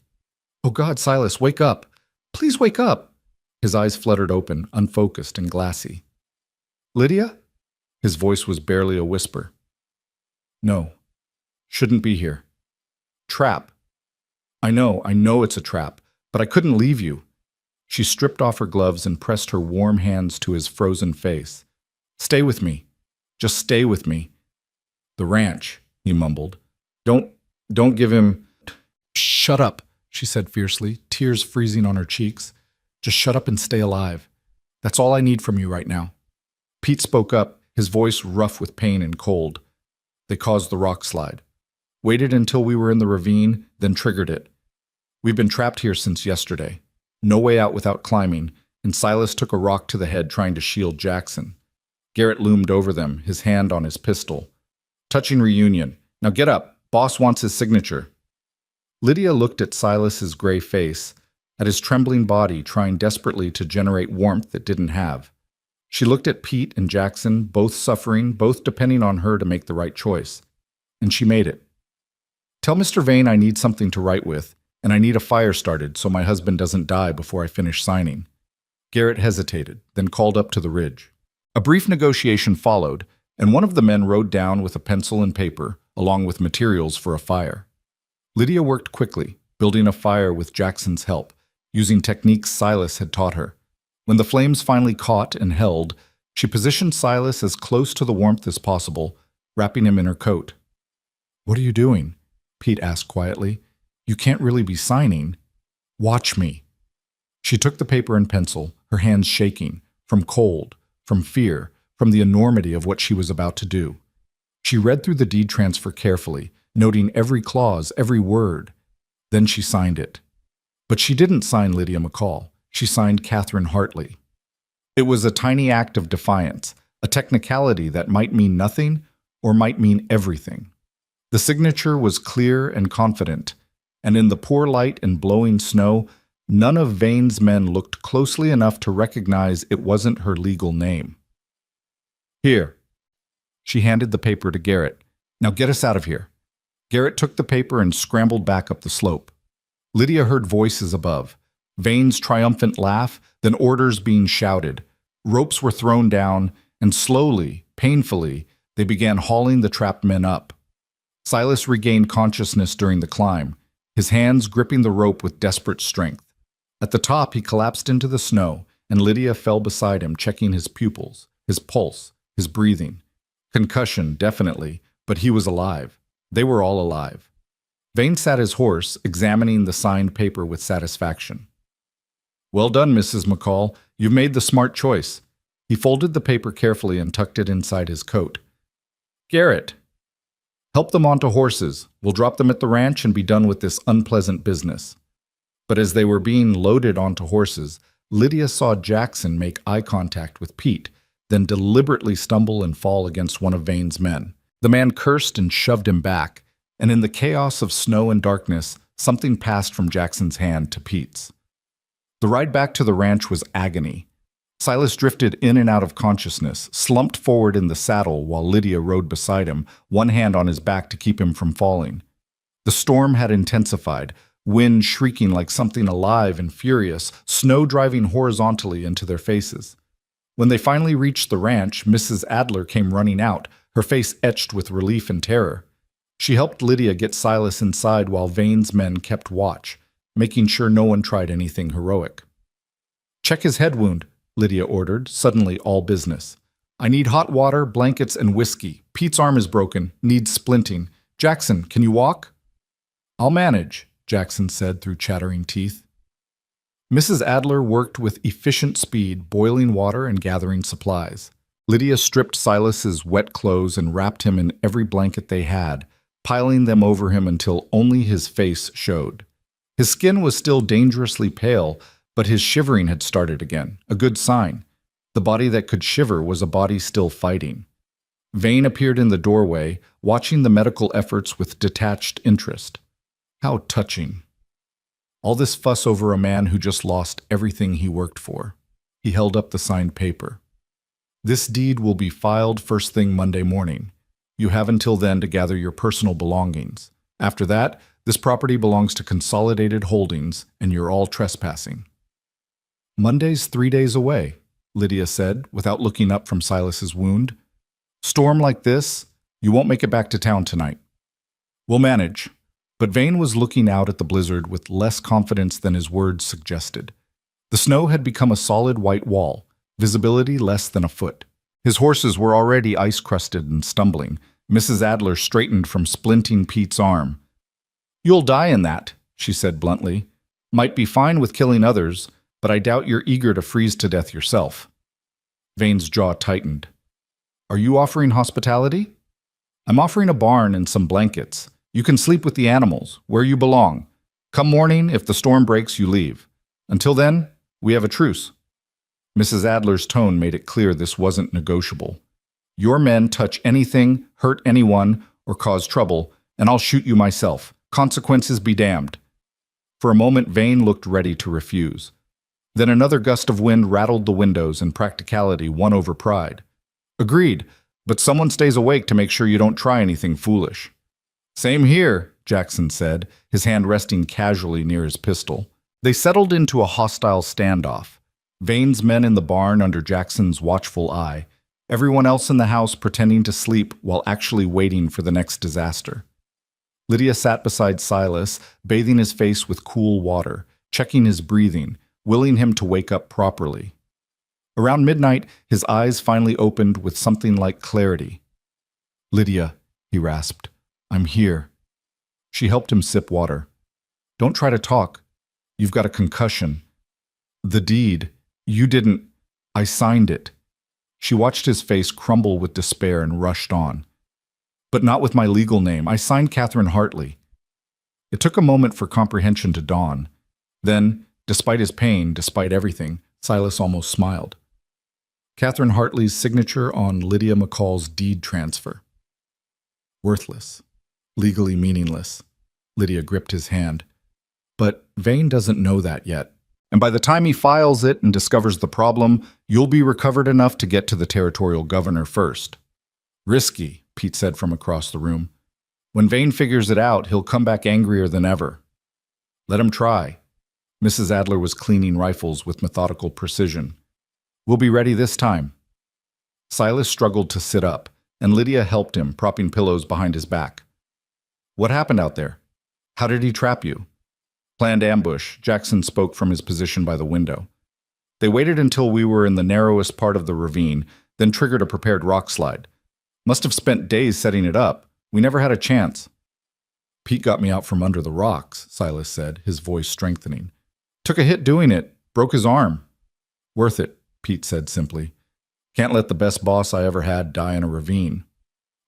"Oh God, Silas, wake up! Please wake up!" His eyes fluttered open, unfocused and glassy. "Lydia?" His voice was barely a whisper. "No. Shouldn't be here. Trap. I know it's a trap, but I couldn't leave you." She stripped off her gloves and pressed her warm hands to his frozen face. "Stay with me. Just stay with me." "The ranch," he mumbled. Don't give him—" "Shut up," she said fiercely, tears freezing on her cheeks. "Just shut up and stay alive. That's all I need from you right now." Pete spoke up, his voice rough with pain and cold. "They caused the rock slide. Waited until we were in the ravine, then triggered it. We've been trapped here since yesterday. No way out without climbing, and Silas took a rock to the head trying to shield Jackson. Garrett loomed over them, his hand on his pistol. Touching reunion. Now get up. Boss wants his signature." Lydia looked at Silas's gray face, at his trembling body trying desperately to generate warmth it didn't have. She looked at Pete and Jackson, both suffering, both depending on her to make the right choice. And she made it. "Tell Mr. Vane I need something to write with, and I need a fire started so my husband doesn't die before I finish signing." Garrett hesitated, then called up to the ridge. A brief negotiation followed, and one of the men rode down with a pencil and paper, along with materials for a fire. Lydia worked quickly, building a fire with Jackson's help, using techniques Silas had taught her. When the flames finally caught and held, she positioned Silas as close to the warmth as possible, wrapping him in her coat. "What are you doing?" Pete asked quietly. "You can't really be signing." "Watch me." She took the paper and pencil, her hands shaking, from cold, from fear, from the enormity of what she was about to do. She read through the deed transfer carefully, noting every clause, every word. Then she signed it. But she didn't sign Lydia McCall. She signed Catherine Hartley. It was a tiny act of defiance, a technicality that might mean nothing or might mean everything. The signature was clear and confident, and in the poor light and blowing snow, none of Vane's men looked closely enough to recognize it wasn't her legal name. "Here." She handed the paper to Garrett. "Now get us out of here." Garrett took the paper and scrambled back up the slope. Lydia heard voices above. Vane's triumphant laugh, then orders being shouted. Ropes were thrown down, and slowly, painfully, they began hauling the trapped men up. Silas regained consciousness during the climb, his hands gripping the rope with desperate strength. At the top, he collapsed into the snow, and Lydia fell beside him, checking his pupils, his pulse, his breathing. Concussion, definitely, but he was alive. They were all alive. Vane sat his horse, examining the signed paper with satisfaction. "Well done, Mrs. McCall. You've made the smart choice." He folded the paper carefully and tucked it inside his coat. "Garrett, help them onto horses. We'll drop them at the ranch and be done with this unpleasant business." But as they were being loaded onto horses, Lydia saw Jackson make eye contact with Pete, then deliberately stumble and fall against one of Vane's men. The man cursed and shoved him back, and in the chaos of snow and darkness, something passed from Jackson's hand to Pete's. The ride back to the ranch was agony. Silas drifted in and out of consciousness, slumped forward in the saddle while Lydia rode beside him, one hand on his back to keep him from falling. The storm had intensified, wind shrieking like something alive and furious, snow driving horizontally into their faces. When they finally reached the ranch, Mrs. Adler came running out, her face etched with relief and terror. She helped Lydia get Silas inside while Vane's men kept watch, making sure no one tried anything heroic. "Check his head wound," Lydia ordered, suddenly all business. "I need hot water, blankets, and whiskey. Pete's arm is broken, needs splinting. Jackson, can you walk?" "I'll manage," Jackson said through chattering teeth. Mrs. Adler worked with efficient speed, boiling water and gathering supplies. Lydia stripped Silas's wet clothes and wrapped him in every blanket they had, piling them over him until only his face showed. His skin was still dangerously pale, but his shivering had started again, a good sign. The body that could shiver was a body still fighting. Vane appeared in the doorway, watching the medical efforts with detached interest. How touching. All this fuss over a man who just lost everything he worked for. He held up the signed paper. This deed will be filed first thing Monday morning. You have until then to gather your personal belongings. After that, this property belongs to Consolidated Holdings, and you're all trespassing. Monday's 3 days away, Lydia said, without looking up from Silas's wound. Storm like this, you won't make it back to town tonight. We'll manage. But Vane was looking out at the blizzard with less confidence than his words suggested. The snow had become a solid white wall, visibility less than a foot. His horses were already ice-crusted and stumbling. Mrs. Adler straightened from splinting Pete's arm. You'll die in that, she said bluntly. Might be fine with killing others, but I doubt you're eager to freeze to death yourself. Vane's jaw tightened. Are you offering hospitality? I'm offering a barn and some blankets. You can sleep with the animals, where you belong. Come morning, if the storm breaks, you leave. Until then, we have a truce. Mrs. Adler's tone made it clear this wasn't negotiable. Your men touch anything, hurt anyone, or cause trouble, and I'll shoot you myself. Consequences be damned. For a moment, Vane looked ready to refuse. Then another gust of wind rattled the windows and practicality won over pride. Agreed, but someone stays awake to make sure you don't try anything foolish. Same here, Jackson said, his hand resting casually near his pistol. They settled into a hostile standoff. Vane's men in the barn under Jackson's watchful eye, everyone else in the house pretending to sleep while actually waiting for the next disaster. Lydia sat beside Silas, bathing his face with cool water, checking his breathing, willing him to wake up properly. Around midnight, his eyes finally opened with something like clarity. Lydia, he rasped, I'm here. She helped him sip water. Don't try to talk. You've got a concussion. The deed. You didn't. I signed it. She watched his face crumble with despair and rushed on. But not with my legal name. I signed Catherine Hartley. It took a moment for comprehension to dawn. Then, despite his pain, despite everything, Silas almost smiled. Catherine Hartley's signature on Lydia McCall's deed transfer. Worthless. Legally meaningless. Lydia gripped his hand. But Vane doesn't know that yet. And by the time he files it and discovers the problem, you'll be recovered enough to get to the territorial governor first. Risky, Pete said from across the room. When Vane figures it out, he'll come back angrier than ever. Let him try. Mrs. Adler was cleaning rifles with methodical precision. We'll be ready this time. Silas struggled to sit up, and Lydia helped him, propping pillows behind his back. What happened out there? How did he trap you? Planned ambush, Jackson spoke from his position by the window. They waited until we were in the narrowest part of the ravine, then triggered a prepared rock slide. Must have spent days setting it up. We never had a chance. Pete got me out from under the rocks, Silas said, his voice strengthening. Took a hit doing it, broke his arm. Worth it, Pete said simply. Can't let the best boss I ever had die in a ravine.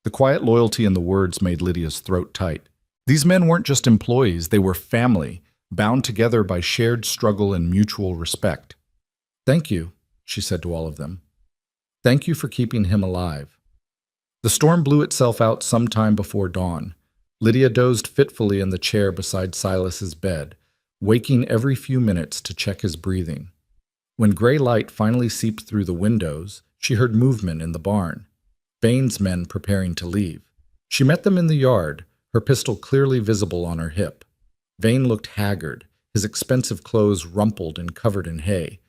The quiet loyalty in the words made Lydia's throat tight. These men weren't just employees, they were family, bound together by shared struggle and mutual respect. Thank you, she said to all of them. Thank you for keeping him alive. The storm blew itself out sometime before dawn. Lydia dozed fitfully in the chair beside Silas's bed, waking every few minutes to check his breathing. When gray light finally seeped through the windows, she heard movement in the barn. Vane's men preparing to leave. She met them in the yard, her pistol clearly visible on her hip. Vane looked haggard, his expensive clothes rumpled and covered in hay,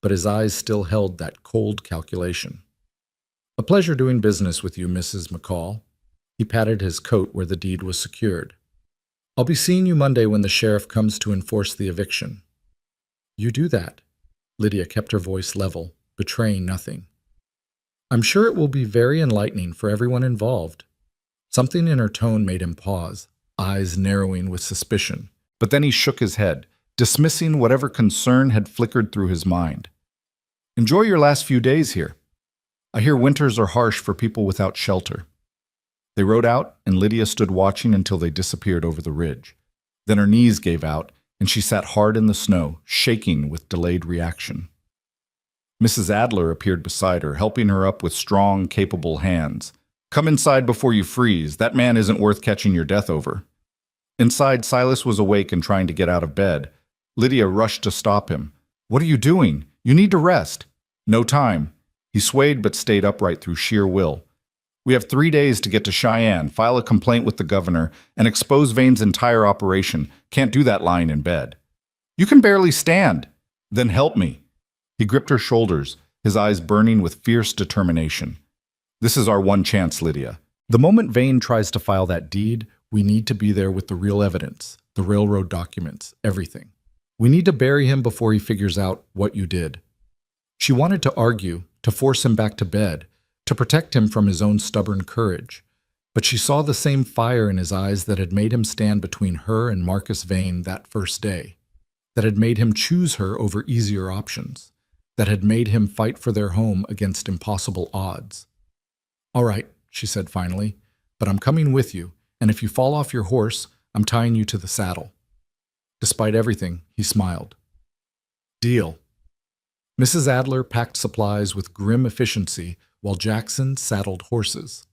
but his eyes still held that cold calculation. A pleasure doing business with you, Mrs. McCall. He patted his coat where the deed was secured. I'll be seeing you Monday when the sheriff comes to enforce the eviction. You do that. Lydia kept her voice level, betraying nothing. I'm sure it will be very enlightening for everyone involved. Something in her tone made him pause, eyes narrowing with suspicion. But then he shook his head, dismissing whatever concern had flickered through his mind. Enjoy your last few days here. I hear winters are harsh for people without shelter. They rode out, and Lydia stood watching until they disappeared over the ridge. Then her knees gave out, and she sat hard in the snow, shaking with delayed reaction. Mrs. Adler appeared beside her, helping her up with strong, capable hands. Come inside before you freeze. That man isn't worth catching your death over. Inside, Silas was awake and trying to get out of bed. Lydia rushed to stop him. What are you doing? You need to rest. No time. He swayed but stayed upright through sheer will. We have 3 days to get to Cheyenne, file a complaint with the governor, and expose Vane's entire operation. Can't do that lying in bed. You can barely stand. Then help me. He gripped her shoulders, his eyes burning with fierce determination. This is our one chance, Lydia. The moment Vane tries to file that deed, we need to be there with the real evidence, the railroad documents, everything. We need to bury him before he figures out what you did. She wanted to argue, to force him back to bed, to protect him from his own stubborn courage. But she saw the same fire in his eyes that had made him stand between her and Marcus Vane that first day, that had made him choose her over easier options, that had made him fight for their home against impossible odds. All right, she said finally, but I'm coming with you, and if you fall off your horse, I'm tying you to the saddle. Despite everything, he smiled. Deal. Mrs. Adler packed supplies with grim efficiency while Jackson saddled horses.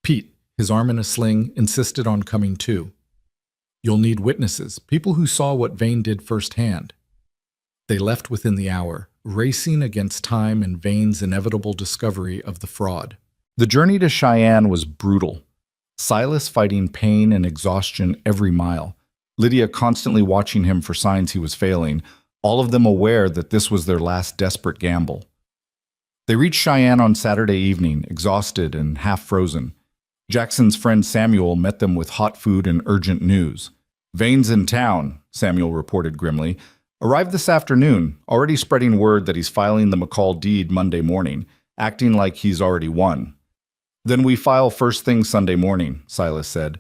Pete, his arm in a sling, insisted on coming too. You'll need witnesses, people who saw what Vane did firsthand. They left within the hour, racing against time and Vane's inevitable discovery of the fraud. The journey to Cheyenne was brutal. Silas fighting pain and exhaustion every mile, Lydia constantly watching him for signs he was failing, all of them aware that this was their last desperate gamble. They reached Cheyenne on Saturday evening, exhausted and half-frozen. Jackson's friend Samuel met them with hot food and urgent news. Vane's in town, Samuel reported grimly. Arrived this afternoon, already spreading word that he's filing the McCall deed Monday morning, acting like he's already won. Then we file first thing Sunday morning, Silas said.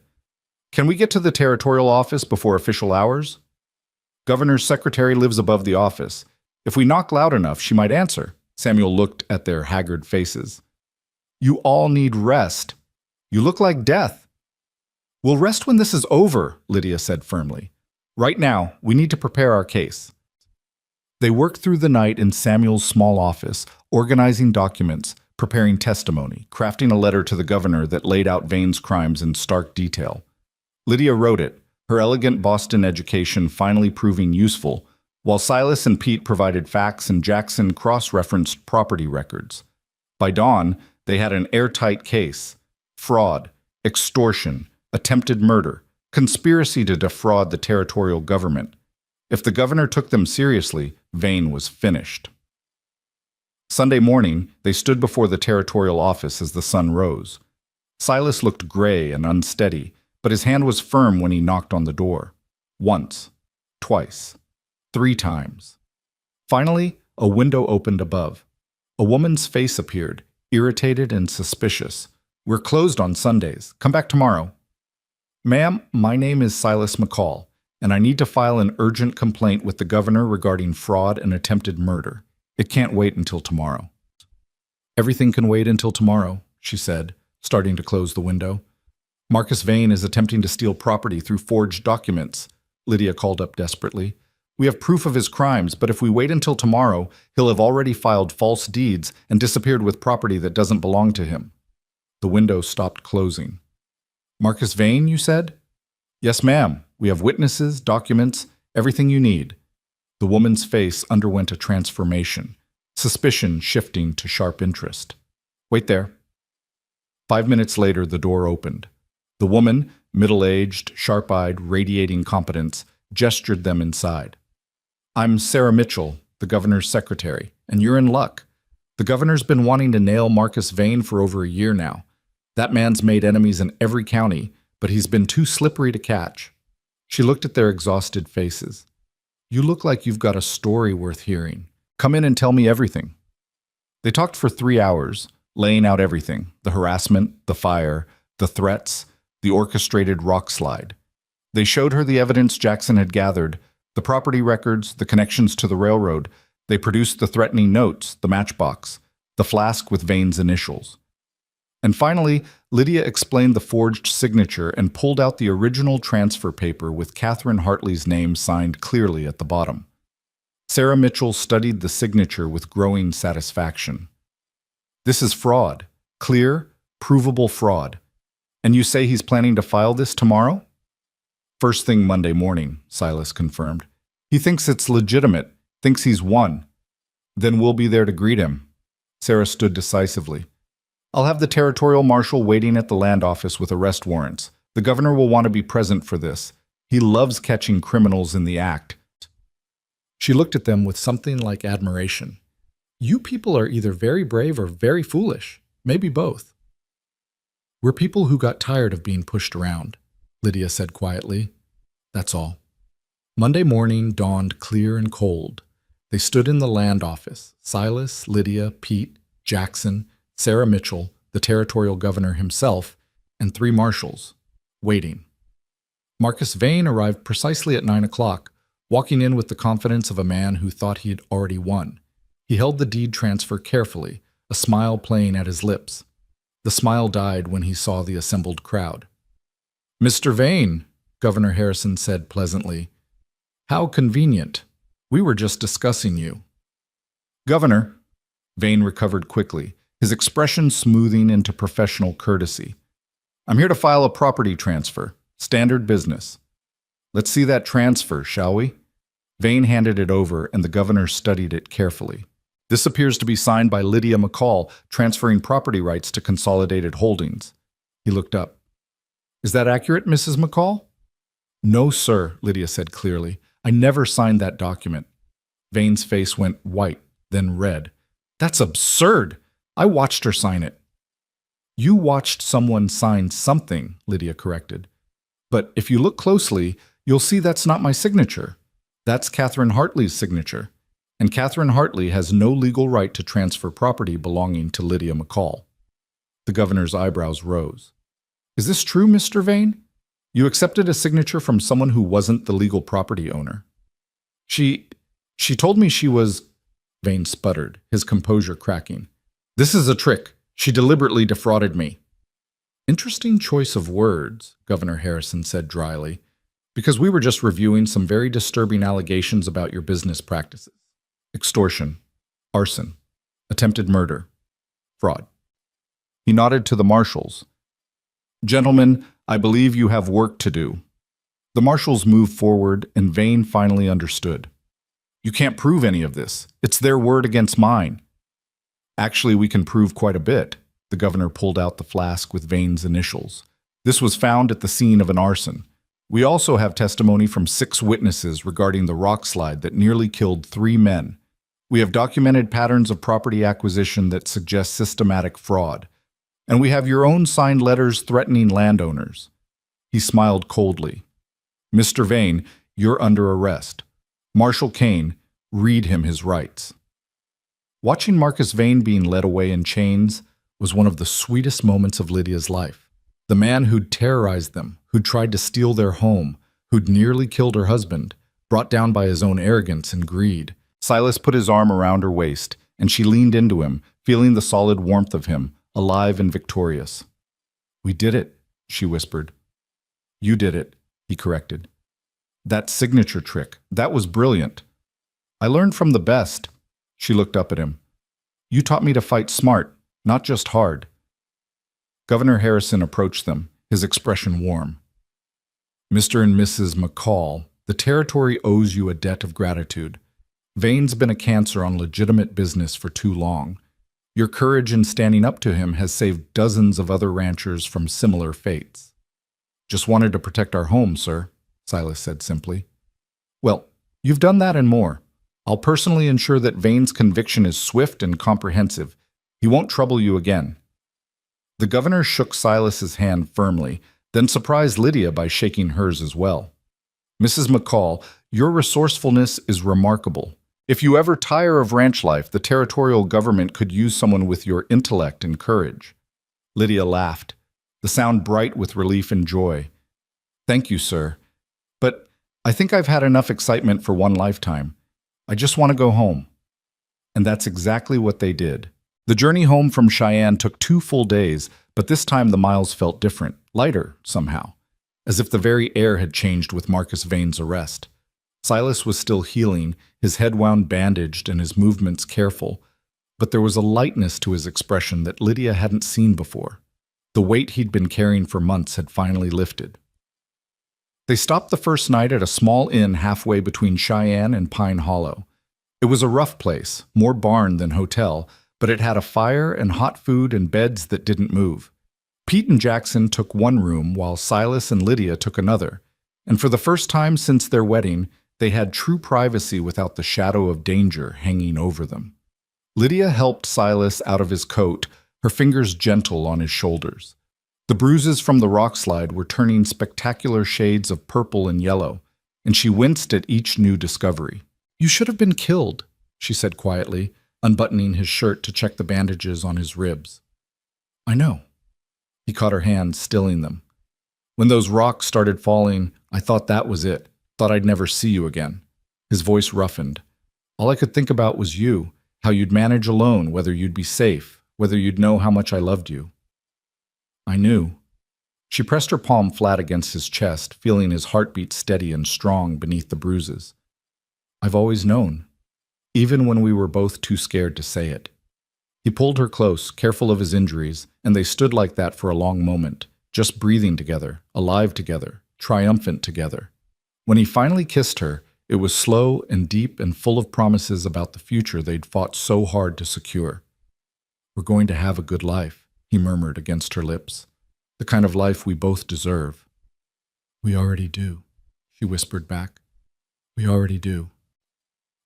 Can we get to the territorial office before official hours? Governor's secretary lives above the office. If we knock loud enough, she might answer. Samuel looked at their haggard faces. You all need rest. You look like death. We'll rest when this is over, Lydia said firmly. Right now, we need to prepare our case. They worked through the night in Samuel's small office, organizing documents, preparing testimony, crafting a letter to the governor that laid out Vane's crimes in stark detail. Lydia wrote it, her elegant Boston education finally proving useful, while Silas and Pete provided facts and Jackson cross-referenced property records. By dawn, they had an airtight case: fraud, extortion, attempted murder, conspiracy to defraud the territorial government. If the governor took them seriously, Vane was finished. Sunday morning, they stood before the territorial office as the sun rose. Silas looked gray and unsteady, but his hand was firm when he knocked on the door. Once, twice, 3 times. Finally, a window opened above. A woman's face appeared, irritated and suspicious. We're closed on Sundays. Come back tomorrow. Ma'am, my name is Silas McCall, and I need to file an urgent complaint with the governor regarding fraud and attempted murder. It can't wait until tomorrow. Everything can wait until tomorrow, she said, starting to close the window. Marcus Vane is attempting to steal property through forged documents, Lydia called up desperately. We have proof of his crimes, but if we wait until tomorrow, he'll have already filed false deeds and disappeared with property that doesn't belong to him. The window stopped closing. Marcus Vane, you said? Yes, ma'am. We have witnesses, documents, everything you need. The woman's face underwent a transformation, suspicion shifting to sharp interest. Wait there. 5 minutes later, the door opened. The woman, middle-aged, sharp-eyed, radiating competence, gestured them inside. I'm Sarah Mitchell, the governor's secretary, and you're in luck. The governor's been wanting to nail Marcus Vane for over a year now. That man's made enemies in every county, but he's been too slippery to catch. She looked at their exhausted faces. You look like you've got a story worth hearing. Come in and tell me everything. They talked for 3 hours, laying out everything: the harassment, the fire, the threats, the orchestrated rock slide. They showed her the evidence Jackson had gathered, the property records, the connections to the railroad. They produced the threatening notes, the matchbox, the flask with Vane's initials. And finally, Lydia explained the forged signature and pulled out the original transfer paper with Catherine Hartley's name signed clearly at the bottom. Sarah Mitchell studied the signature with growing satisfaction. This is fraud. Clear, provable fraud. And you say he's planning to file this tomorrow? First thing Monday morning, Silas confirmed. He thinks it's legitimate, thinks he's won. Then we'll be there to greet him. Sarah stood decisively. I'll have the territorial marshal waiting at the land office with arrest warrants. The governor will want to be present for this. He loves catching criminals in the act. She looked at them with something like admiration. You people are either very brave or very foolish. Maybe both. We're people who got tired of being pushed around, Lydia said quietly. That's all. Monday morning dawned clear and cold. They stood in the land office, Silas, Lydia, Pete, Jackson, Sarah Mitchell, the territorial governor himself, and 3 marshals, waiting. Marcus Vane arrived precisely at 9 o'clock, walking in with the confidence of a man who thought he had already won. He held the deed transfer carefully, a smile playing at his lips. The smile died when he saw the assembled crowd. Mr. Vane, Governor Harrison said pleasantly. How convenient. We were just discussing you. Governor, Vane recovered quickly, his expression smoothing into professional courtesy. I'm here to file a property transfer. Standard business. Let's see that transfer, shall we? Vane handed it over, and the governor studied it carefully. This appears to be signed by Lydia McCall, transferring property rights to Consolidated Holdings. He looked up. Is that accurate, Mrs. McCall? No, sir, Lydia said clearly. I never signed that document. Vane's face went white, then red. That's absurd. I watched her sign it. You watched someone sign something, Lydia corrected. But if you look closely, you'll see that's not my signature. That's Catherine Hartley's signature. And Catherine Hartley has no legal right to transfer property belonging to Lydia McCall. The governor's eyebrows rose. Is this true, Mr. Vane? You accepted a signature from someone who wasn't the legal property owner. She told me she was... Vane sputtered, his composure cracking. This is a trick. She deliberately defrauded me. Interesting choice of words, Governor Harrison said dryly, because we were just reviewing some very disturbing allegations about your business practices. Extortion, arson, attempted murder, fraud. He nodded to the marshals. Gentlemen, I believe you have work to do. The marshals moved forward, and Vane finally understood. You can't prove any of this. It's their word against mine. Actually, we can prove quite a bit. The governor pulled out the flask with Vane's initials. This was found at the scene of an arson. We also have testimony from 6 witnesses regarding the rock slide that nearly killed 3 men. We have documented patterns of property acquisition that suggest systematic fraud. And we have your own signed letters threatening landowners. He smiled coldly. Mr. Vane, you're under arrest. Marshal Kane, read him his rights. Watching Marcus Vane being led away in chains was one of the sweetest moments of Lydia's life. The man who'd terrorized them, who'd tried to steal their home, who'd nearly killed her husband, brought down by his own arrogance and greed. Silas put his arm around her waist, and she leaned into him, feeling the solid warmth of him, alive and victorious. We did it, she whispered. You did it, he corrected. That signature trick, that was brilliant. I learned from the best. She looked up at him. You taught me to fight smart, not just hard. Governor Harrison approached them, his expression warm. Mr. and Mrs. McCall, the territory owes you a debt of gratitude. Vane's been a cancer on legitimate business for too long. Your courage in standing up to him has saved dozens of other ranchers from similar fates. Just wanted to protect our home, sir, Silas said simply. Well, you've done that and more. I'll personally ensure that Vane's conviction is swift and comprehensive. He won't trouble you again. The governor shook Silas's hand firmly, then surprised Lydia by shaking hers as well. Mrs. McCall, your resourcefulness is remarkable. If you ever tire of ranch life, the territorial government could use someone with your intellect and courage. Lydia laughed, the sound bright with relief and joy. Thank you, sir. But I think I've had enough excitement for one lifetime. I just want to go home. And that's exactly what they did. The journey home from Cheyenne took 2 full days, but this time the miles felt different, lighter somehow, as if the very air had changed with Marcus Vane's arrest. Silas was still healing, his head wound bandaged and his movements careful, but there was a lightness to his expression that Lydia hadn't seen before. The weight he'd been carrying for months had finally lifted. They stopped the first night at a small inn halfway between Cheyenne and Pine Hollow. It was a rough place, more barn than hotel, but it had a fire and hot food and beds that didn't move. Pete and Jackson took one room while Silas and Lydia took another, and for the first time since their wedding, they had true privacy without the shadow of danger hanging over them. Lydia helped Silas out of his coat, her fingers gentle on his shoulders. The bruises from the rock slide were turning spectacular shades of purple and yellow, and she winced at each new discovery. "You should have been killed," she said quietly, unbuttoning his shirt to check the bandages on his ribs. "I know." He caught her hand, stilling them. "When those rocks started falling, I thought that was it. Thought I'd never see you again." His voice roughened. "All I could think about was you, how you'd manage alone, whether you'd be safe, whether you'd know how much I loved you." "I knew." She pressed her palm flat against his chest, feeling his heartbeat steady and strong beneath the bruises. "I've always known, even when we were both too scared to say it." He pulled her close, careful of his injuries, and they stood like that for a long moment, just breathing together, alive together, triumphant together. When he finally kissed her, it was slow and deep and full of promises about the future they'd fought so hard to secure. "We're going to have a good life," he murmured against her lips. "The kind of life we both deserve." "We already do," she whispered back. "We already do."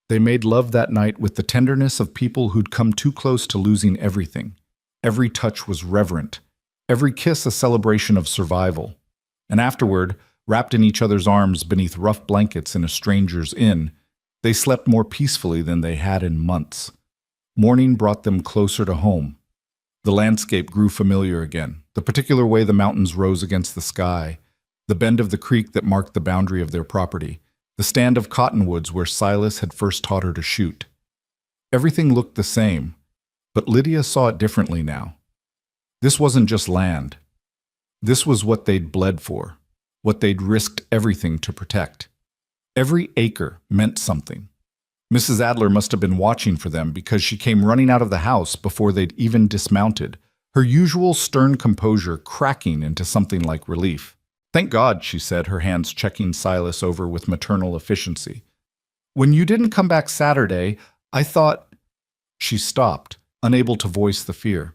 They made love that night with the tenderness of people who'd come too close to losing everything. Every touch was reverent, every kiss a celebration of survival. And afterward, wrapped in each other's arms beneath rough blankets in a stranger's inn, they slept more peacefully than they had in months. Morning brought them closer to home. The landscape grew familiar again, the particular way the mountains rose against the sky, the bend of the creek that marked the boundary of their property, the stand of cottonwoods where Silas had first taught her to shoot. Everything looked the same, but Lydia saw it differently now. This wasn't just land. This was what they'd bled for, what they'd risked everything to protect. Every acre meant something. Mrs. Adler must have been watching for them because she came running out of the house before they'd even dismounted, her usual stern composure cracking into something like relief. "Thank God," she said, her hands checking Silas over with maternal efficiency. "When you didn't come back Saturday, I thought—" She stopped, unable to voice the fear.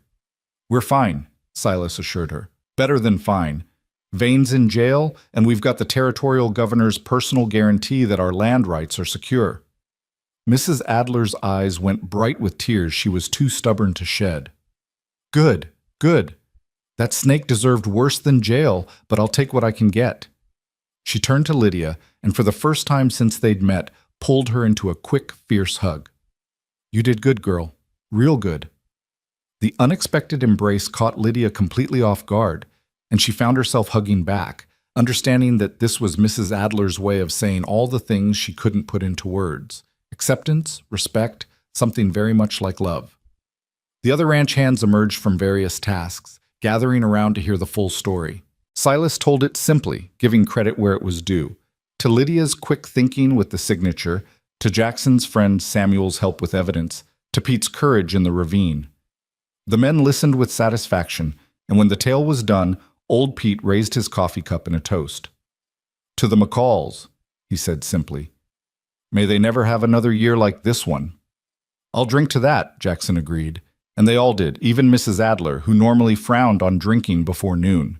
"We're fine," Silas assured her. "Better than fine. Vane's in jail, and we've got the territorial governor's personal guarantee that our land rights are secure." Mrs. Adler's eyes went bright with tears she was too stubborn to shed. "Good, good. That snake deserved worse than jail, but I'll take what I can get." She turned to Lydia, and for the first time since they'd met, pulled her into a quick, fierce hug. "You did good, girl. Real good." The unexpected embrace caught Lydia completely off guard, and she found herself hugging back, understanding that this was Mrs. Adler's way of saying all the things she couldn't put into words. Acceptance, respect, something very much like love. The other ranch hands emerged from various tasks, gathering around to hear the full story. Silas told it simply, giving credit where it was due. To Lydia's quick thinking with the signature, to Jackson's friend Samuel's help with evidence, to Pete's courage in the ravine. The men listened with satisfaction, and when the tale was done, old Pete raised his coffee cup in a toast. "To the McCalls," he said simply. "May they never have another year like this one." "I'll drink to that," Jackson agreed. And they all did, even Mrs. Adler, who normally frowned on drinking before noon.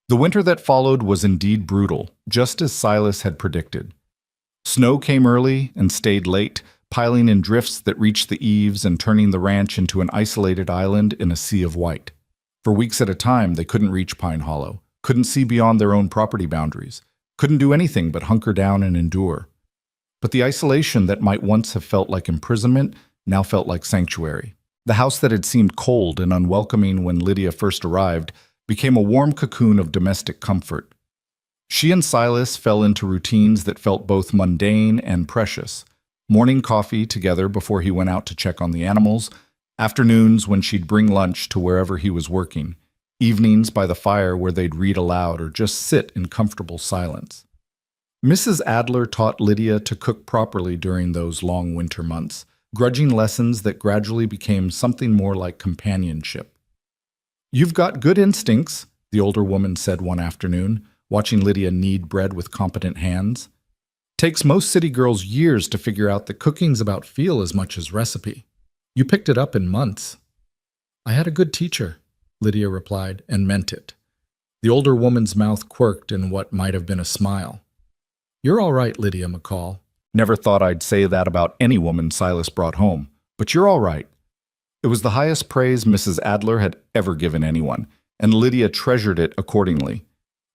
The winter that followed was indeed brutal, just as Silas had predicted. Snow came early and stayed late, piling in drifts that reached the eaves and turning the ranch into an isolated island in a sea of white. For weeks at a time, they couldn't reach Pine Hollow, couldn't see beyond their own property boundaries, couldn't do anything but hunker down and endure. But the isolation that might once have felt like imprisonment now felt like sanctuary. The house that had seemed cold and unwelcoming when Lydia first arrived became a warm cocoon of domestic comfort. She and Silas fell into routines that felt both mundane and precious. Morning coffee together before he went out to check on the animals, afternoons when she'd bring lunch to wherever he was working, evenings by the fire where they'd read aloud or just sit in comfortable silence. Mrs. Adler taught Lydia to cook properly during those long winter months, grudging lessons that gradually became something more like companionship. "You've got good instincts," the older woman said one afternoon, watching Lydia knead bread with competent hands. "Takes most city girls years to figure out that cooking's about feel as much as recipe. You picked it up in months. I had a good teacher, Lydia replied, and meant it. The older woman's mouth quirked in what might have been a smile. You're all right, Lydia McCall. Never thought I'd say that about any woman Silas brought home, but you're all right. It was the highest praise Mrs. Adler had ever given anyone, and Lydia treasured it accordingly.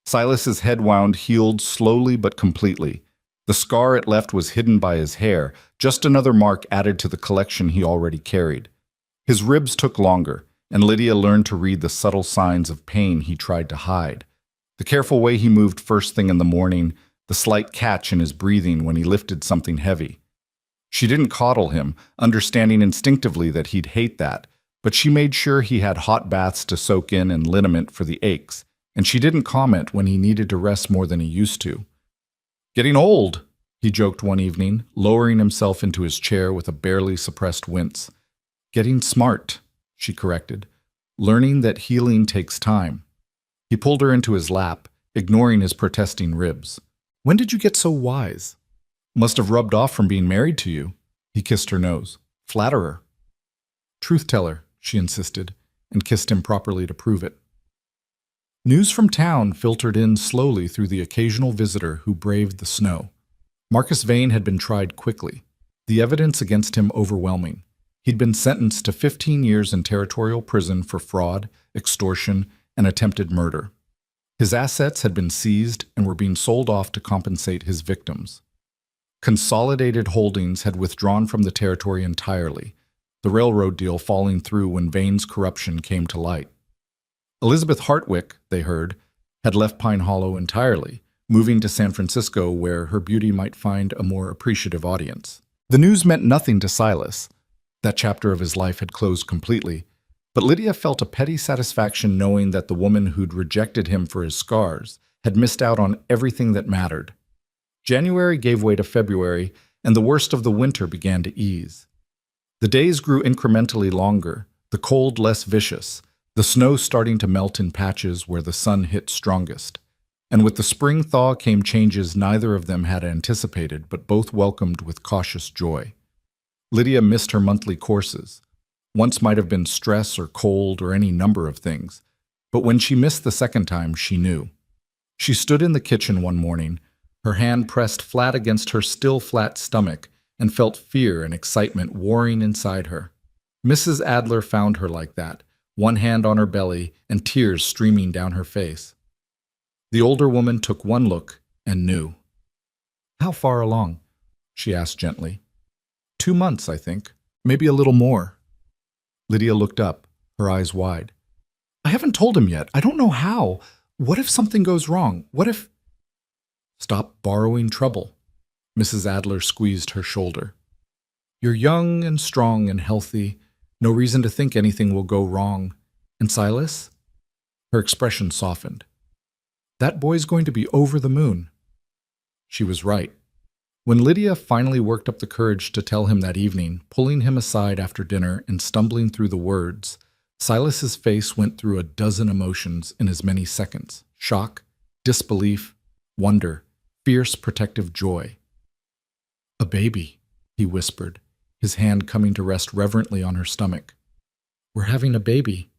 Silas's head wound healed slowly but completely. The scar it left was hidden by his hair, just another mark added to the collection he already carried. His ribs took longer, and Lydia learned to read the subtle signs of pain he tried to hide. The careful way he moved first thing in the morning, the slight catch in his breathing when he lifted something heavy. She didn't coddle him, understanding instinctively that he'd hate that, but she made sure he had hot baths to soak in and liniment for the aches, and she didn't comment when he needed to rest more than he used to. Getting old, he joked one evening, lowering himself into his chair with a barely suppressed wince. Getting smart, she corrected, learning that healing takes time. He pulled her into his lap, ignoring his protesting ribs. When did you get so wise? Must have rubbed off from being married to you. He kissed her nose. Flatterer. Truth-teller, she insisted, and kissed him properly to prove it. News from town filtered in slowly through the occasional visitor who braved the snow. Marcus Vane had been tried quickly, the evidence against him overwhelming. He'd been sentenced to 15 years in territorial prison for fraud, extortion, and attempted murder. His assets had been seized and were being sold off to compensate his victims. Consolidated Holdings had withdrawn from the territory entirely, the railroad deal falling through when Vane's corruption came to light. Elizabeth Hartwick, they heard, had left Pine Hollow entirely, moving to San Francisco where her beauty might find a more appreciative audience. The news meant nothing to Silas. That chapter of his life had closed completely, but Lydia felt a petty satisfaction knowing that the woman who'd rejected him for his scars had missed out on everything that mattered. January gave way to February, and the worst of the winter began to ease. The days grew incrementally longer, the cold less vicious, the snow starting to melt in patches where the sun hit strongest. And with the spring thaw came changes neither of them had anticipated, but both welcomed with cautious joy. Lydia missed her monthly courses. Once might have been stress or cold or any number of things, but when she missed the second time, she knew. She stood in the kitchen one morning, her hand pressed flat against her still flat stomach, and felt fear and excitement warring inside her. Mrs. Adler found her like that, one hand on her belly and tears streaming down her face. The older woman took one look and knew. How far along? She asked gently. 2 months, I think. Maybe a little more. Lydia looked up, her eyes wide. I haven't told him yet. I don't know how. What if something goes wrong? What if... Stop borrowing trouble. Mrs. Adler squeezed her shoulder. You're young and strong and healthy. No reason to think anything will go wrong. And Silas? Her expression softened. That boy's going to be over the moon. She was right. When Lydia finally worked up the courage to tell him that evening, pulling him aside after dinner and stumbling through the words, Silas's face went through a dozen emotions in as many seconds. Shock, disbelief, wonder, fierce protective joy. A baby, he whispered, his hand coming to rest reverently on her stomach. We're having a baby.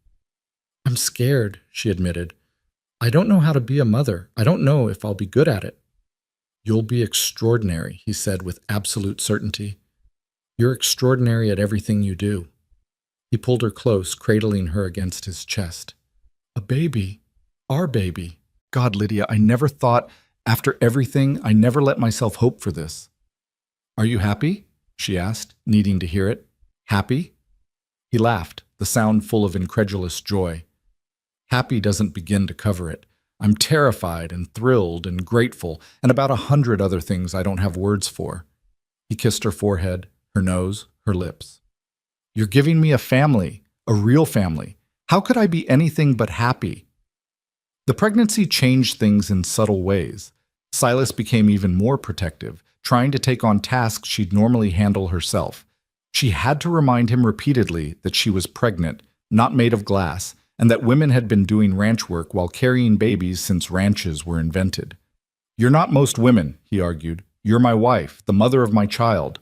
I'm scared, she admitted. I don't know how to be a mother. I don't know if I'll be good at it. You'll be extraordinary, he said with absolute certainty. You're extraordinary at everything you do. He pulled her close, cradling her against his chest. A baby. Our baby. God, Lydia, I never thought, after everything, I never let myself hope for this. Are you happy? She asked, needing to hear it. Happy? He laughed, the sound full of incredulous joy. Happy doesn't begin to cover it. I'm terrified and thrilled and grateful and about 100 other things I don't have words for. He kissed her forehead, her nose, her lips. You're giving me a family, a real family. How could I be anything but happy? The pregnancy changed things in subtle ways. Silas became even more protective, trying to take on tasks she'd normally handle herself. She had to remind him repeatedly that she was pregnant, not made of glass, and that women had been doing ranch work while carrying babies since ranches were invented. You're not most women, he argued. You're my wife, the mother of my child.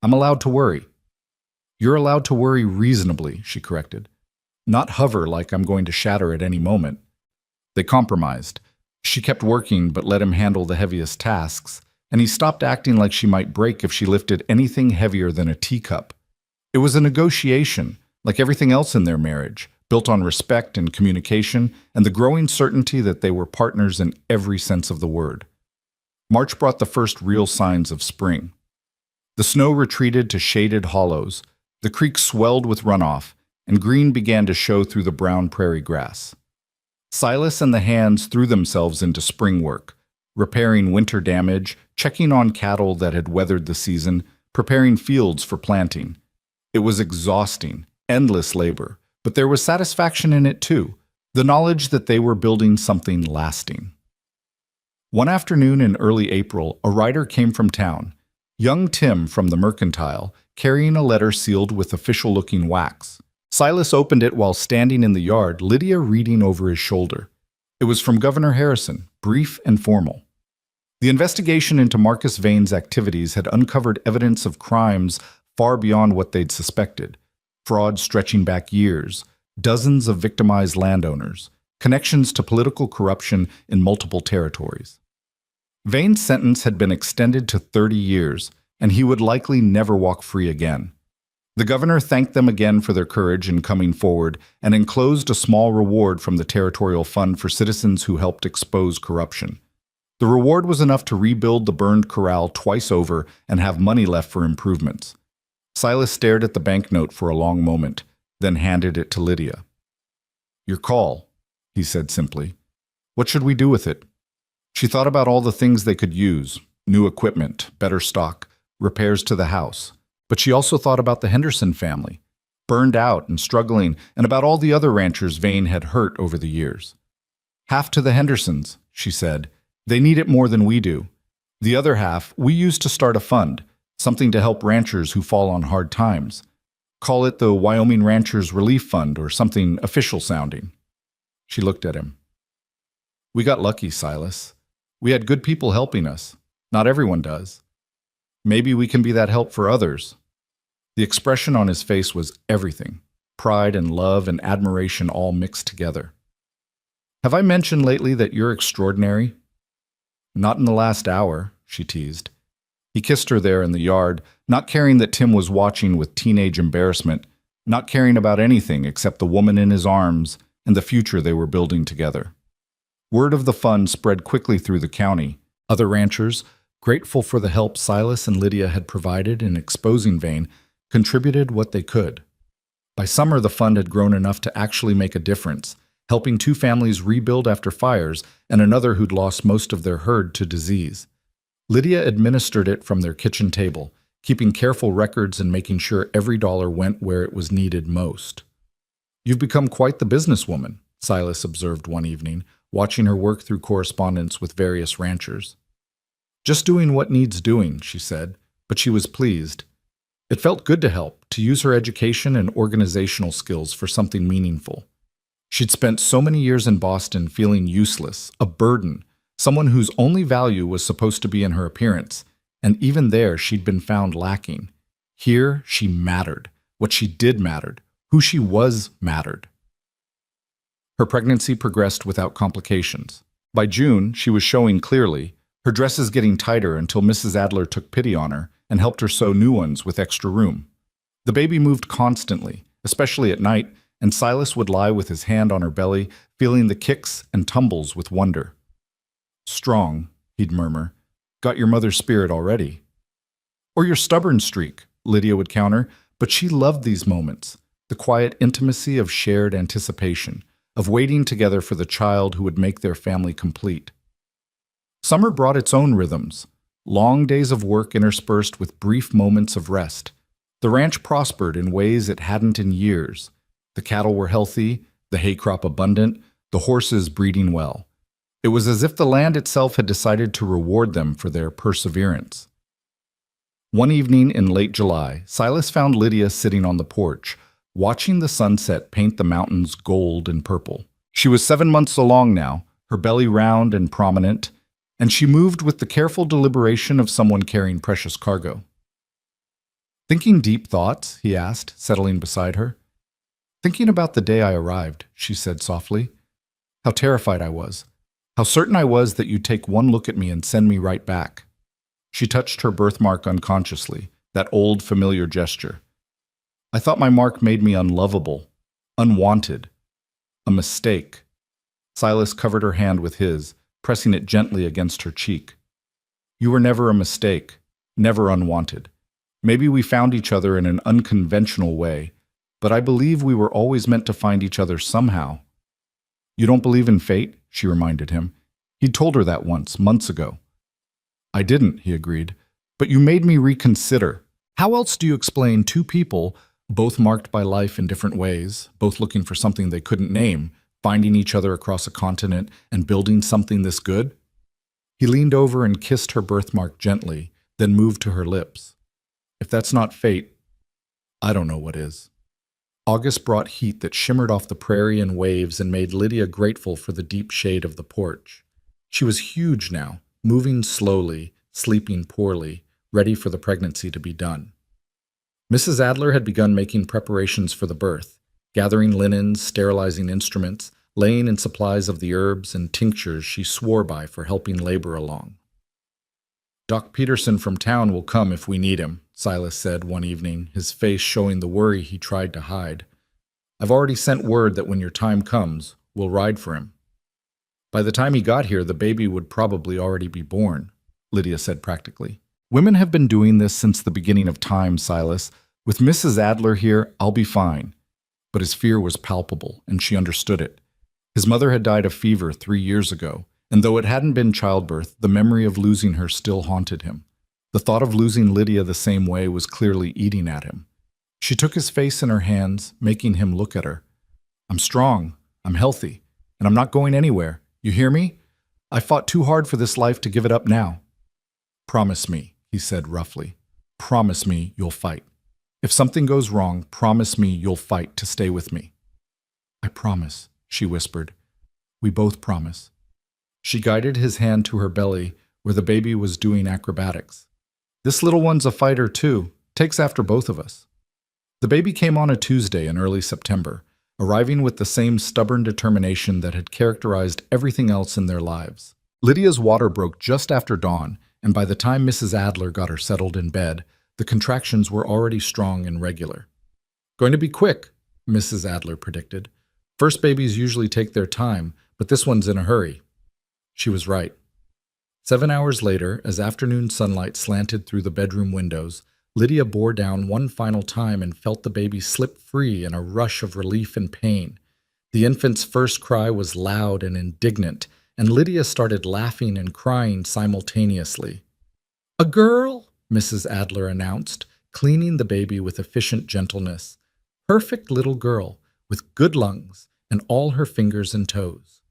I'm allowed to worry. You're allowed to worry reasonably, she corrected. Not hover like I'm going to shatter at any moment. They compromised. She kept working but let him handle the heaviest tasks, and he stopped acting like she might break if she lifted anything heavier than a teacup. It was a negotiation, like everything else in their marriage, built on respect and communication and the growing certainty that they were partners in every sense of the word. March brought the first real signs of spring. The snow retreated to shaded hollows, the creek swelled with runoff, and green began to show through the brown prairie grass. Silas and the hands threw themselves into spring work, repairing winter damage, checking on cattle that had weathered the season, preparing fields for planting. It was exhausting, endless labor, but there was satisfaction in it too, the knowledge that they were building something lasting. One afternoon in early April, a rider came from town, young Tim from the Mercantile, carrying a letter sealed with official-looking wax. Silas opened it while standing in the yard, Lydia reading over his shoulder. It was from Governor Harrison, brief and formal. The investigation into Marcus Vane's activities had uncovered evidence of crimes far beyond what they'd suspected. Fraud stretching back years, dozens of victimized landowners, connections to political corruption in multiple territories. Vane's sentence had been extended to 30 years, and he would likely never walk free again. The governor thanked them again for their courage in coming forward and enclosed a small reward from the territorial fund for citizens who helped expose corruption. The reward was enough to rebuild the burned corral twice over and have money left for improvements. Silas stared at the banknote for a long moment, then handed it to Lydia. "Your call," he said simply. "What should we do with it?" She thought about all the things they could use: new equipment, better stock, repairs to the house. But she also thought about the Henderson family, burned out and struggling, and about all the other ranchers Vane had hurt over the years. "Half to the Hendersons," she said. "They need it more than we do. The other half we use to start a fund, something to help ranchers who fall on hard times. Call it the Wyoming Ranchers Relief Fund or something official sounding." She looked at him. "We got lucky, Silas. We had good people helping us. Not everyone does. Maybe we can be that help for others." The expression on his face was everything: pride and love and admiration all mixed together. "Have I mentioned lately that you're extraordinary?" "Not in the last hour," she teased. He kissed her there in the yard, not caring that Tim was watching with teenage embarrassment, not caring about anything except the woman in his arms and the future they were building together. Word of the fund spread quickly through the county. Other ranchers, grateful for the help Silas and Lydia had provided in exposing Vane, contributed what they could. By summer, the fund had grown enough to actually make a difference, helping 2 families rebuild after fires and another who'd lost most of their herd to disease. Lydia administered it from their kitchen table, keeping careful records and making sure every dollar went where it was needed most. "You've become quite the businesswoman," Silas observed one evening, watching her work through correspondence with various ranchers. "Just doing what needs doing," she said, but she was pleased. It felt good to help, to use her education and organizational skills for something meaningful. She'd spent so many years in Boston feeling useless, a burden, someone whose only value was supposed to be in her appearance, and even there she'd been found lacking. Here she mattered. What she did mattered. Who she was mattered. Her pregnancy progressed without complications. By June, she was showing clearly, her dresses getting tighter until Mrs. Adler took pity on her and helped her sew new ones with extra room. The baby moved constantly, especially at night, and Silas would lie with his hand on her belly, feeling the kicks and tumbles with wonder. "Strong," he'd murmur. "Got your mother's spirit already." "Or your stubborn streak," Lydia would counter, but she loved these moments, the quiet intimacy of shared anticipation, of waiting together for the child who would make their family complete. Summer brought its own rhythms, long days of work interspersed with brief moments of rest. The ranch prospered in ways it hadn't in years. The cattle were healthy, the hay crop abundant, the horses breeding well. It was as if the land itself had decided to reward them for their perseverance. One evening in late July, Silas found Lydia sitting on the porch, watching the sunset paint the mountains gold and purple. She was 7 months along now, her belly round and prominent, and she moved with the careful deliberation of someone carrying precious cargo. Thinking deep thoughts? He asked, settling beside her. Thinking about the day I arrived, she said softly. How terrified I was. How certain I was that you'd take one look at me and send me right back. She touched her birthmark unconsciously, that old familiar gesture. I thought my mark made me unlovable, unwanted, a mistake. Silas covered her hand with his, pressing it gently against her cheek. You were never a mistake, never unwanted. Maybe we found each other in an unconventional way, but I believe we were always meant to find each other somehow. You don't believe in fate? She reminded him. He'd told her that once, months ago. I didn't, he agreed, but you made me reconsider. How else do you explain two people, both marked by life in different ways, both looking for something they couldn't name, finding each other across a continent and building something this good? He leaned over and kissed her birthmark gently, then moved to her lips. If that's not fate, I don't know what is. August brought heat that shimmered off the prairie and waves and made Lydia grateful for the deep shade of the porch. She was huge now, moving slowly, sleeping poorly, ready for the pregnancy to be done. Mrs. Adler had begun making preparations for the birth, gathering linens, sterilizing instruments, laying in supplies of the herbs and tinctures she swore by for helping labor along. Doc Peterson from town will come if we need him, Silas said one evening, his face showing the worry he tried to hide. I've already sent word that when your time comes, we'll ride for him. By the time he got here, the baby would probably already be born, Lydia said practically. Women have been doing this since the beginning of time, Silas. With Mrs. Adler here, I'll be fine. But his fear was palpable, and she understood it. His mother had died of fever 3 years ago, and though it hadn't been childbirth, the memory of losing her still haunted him. The thought of losing Lydia the same way was clearly eating at him. She took his face in her hands, making him look at her. I'm strong, I'm healthy, and I'm not going anywhere. You hear me? I fought too hard for this life to give it up now. Promise me, he said roughly. Promise me you'll fight. If something goes wrong, promise me you'll fight to stay with me. I promise, she whispered. We both promise. She guided his hand to her belly, where the baby was doing acrobatics. This little one's a fighter too, takes after both of us. The baby came on a Tuesday in early September, arriving with the same stubborn determination that had characterized everything else in their lives. Lydia's water broke just after dawn, and by the time Mrs. Adler got her settled in bed, the contractions were already strong and regular. Going to be quick, Mrs. Adler predicted. First babies usually take their time, but this one's in a hurry. She was right. 7 hours later, as afternoon sunlight slanted through the bedroom windows, Lydia bore down one final time and felt the baby slip free in a rush of relief and pain. The infant's first cry was loud and indignant, and Lydia started laughing and crying simultaneously. A girl, Mrs. Adler announced, cleaning the baby with efficient gentleness. Perfect little girl, with good lungs, and all her fingers and toes.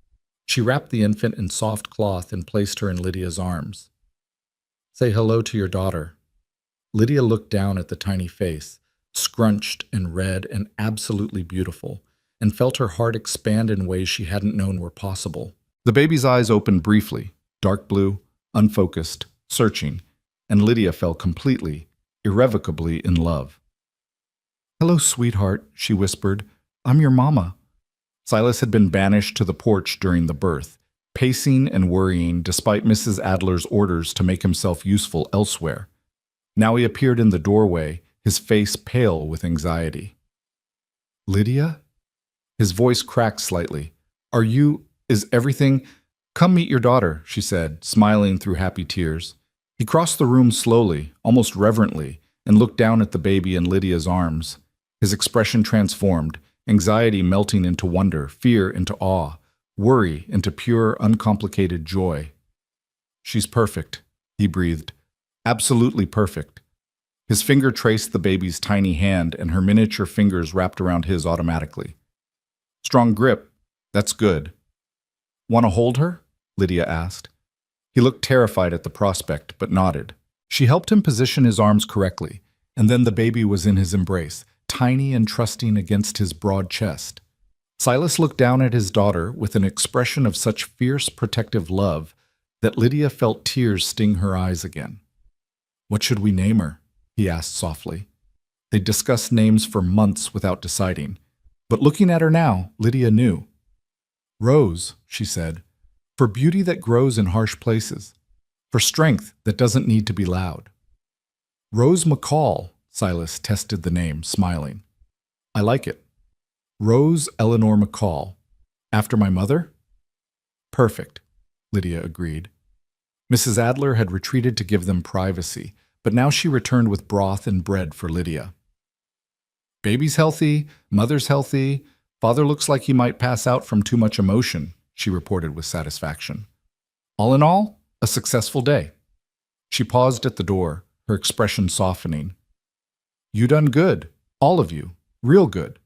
She wrapped the infant in soft cloth and placed her in Lydia's arms. Say hello to your daughter. Lydia looked down at the tiny face, scrunched and red and absolutely beautiful, and felt her heart expand in ways she hadn't known were possible. The baby's eyes opened briefly, dark blue, unfocused, searching, and Lydia fell completely, irrevocably in love. Hello, sweetheart, she whispered. I'm your mama. Silas had been banished to the porch during the birth, pacing and worrying despite Mrs. Adler's orders to make himself useful elsewhere. Now he appeared in the doorway, his face pale with anxiety. Lydia? His voice cracked slightly. Is everything? Come meet your daughter, she said, smiling through happy tears. He crossed the room slowly, almost reverently, and looked down at the baby in Lydia's arms. His expression transformed, anxiety melting into wonder, fear into awe, worry into pure, uncomplicated joy. She's perfect, he breathed. Absolutely perfect. His finger traced the baby's tiny hand, and her miniature fingers wrapped around his automatically. Strong grip. That's good. Want to hold her? Lydia asked. He looked terrified at the prospect, but nodded. She helped him position his arms correctly, and then the baby was in his embrace, tiny and trusting against his broad chest. Silas looked down at his daughter with an expression of such fierce, protective love that Lydia felt tears sting her eyes again. What should we name her? He asked softly. They discussed names for months without deciding. But looking at her now, Lydia knew. Rose, she said, for beauty that grows in harsh places, for strength that doesn't need to be loud. Rose McCall, Silas tested the name, smiling. I like it. Rose Eleanor McCall. After my mother? Perfect, Lydia agreed. Mrs. Adler had retreated to give them privacy, but now she returned with broth and bread for Lydia. Baby's healthy, mother's healthy, father looks like he might pass out from too much emotion, she reported with satisfaction. All in all, a successful day. She paused at the door, her expression softening. You done good, all of you, real good.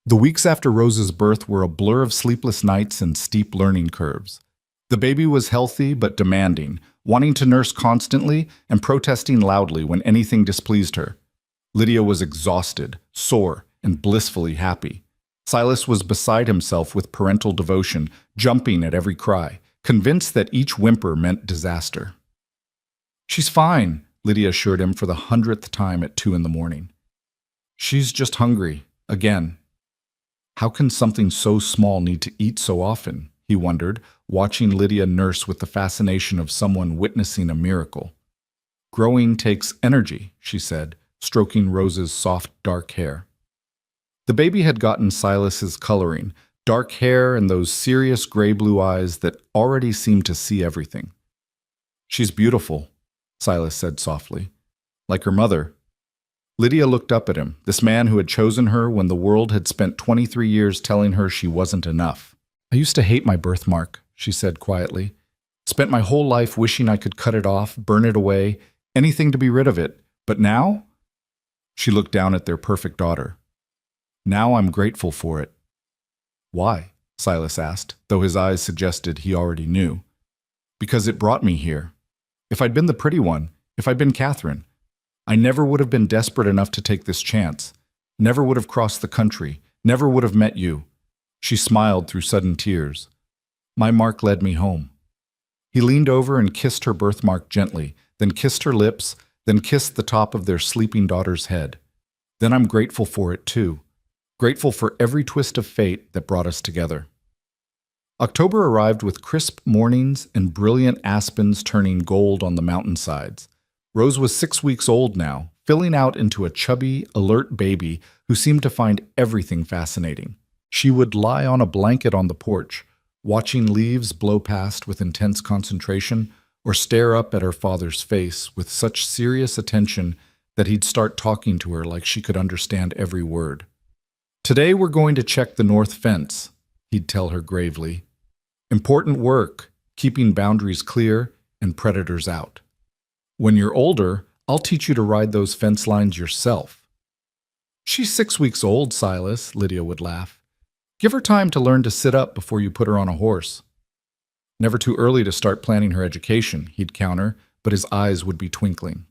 The weeks after Rose's birth were a blur of sleepless nights and steep learning curves. The baby was healthy but demanding, wanting to nurse constantly and protesting loudly when anything displeased her. Lydia was exhausted, sore, and blissfully happy. Silas was beside himself with parental devotion, jumping at every cry, convinced that each whimper meant disaster. She's fine, Lydia assured him for the 100th time at 2 a.m. She's just hungry, again. How can something so small need to eat so often? He wondered, watching Lydia nurse with the fascination of someone witnessing a miracle. Growing takes energy, she said, stroking Rose's soft, dark hair. The baby had gotten Silas's coloring, dark hair and those serious gray-blue eyes that already seemed to see everything. She's beautiful, Silas said softly. Like her mother. Lydia looked up at him, this man who had chosen her when the world had spent 23 years telling her she wasn't enough. I used to hate my birthmark, she said quietly. Spent my whole life wishing I could cut it off, burn it away, anything to be rid of it. But now? She looked down at their perfect daughter. Now I'm grateful for it. Why? Silas asked, though his eyes suggested he already knew. Because it brought me here. If I'd been the pretty one, if I'd been Catherine, I never would have been desperate enough to take this chance, never would have crossed the country, never would have met you. She smiled through sudden tears. My mark led me home. He leaned over and kissed her birthmark gently, then kissed her lips, then kissed the top of their sleeping daughter's head. Then I'm grateful for it too. Grateful for every twist of fate that brought us together. October arrived with crisp mornings and brilliant aspens turning gold on the mountainsides. Rose was 6 weeks old now, filling out into a chubby, alert baby who seemed to find everything fascinating. She would lie on a blanket on the porch, watching leaves blow past with intense concentration, or stare up at her father's face with such serious attention that he'd start talking to her like she could understand every word. Today we're going to check the north fence, he'd tell her gravely. Important work, keeping boundaries clear and predators out. When you're older, I'll teach you to ride those fence lines yourself. She's 6 weeks old, Silas, Lydia would laugh. Give her time to learn to sit up before you put her on a horse. Never too early to start planning her education, he'd counter, but his eyes would be twinkling.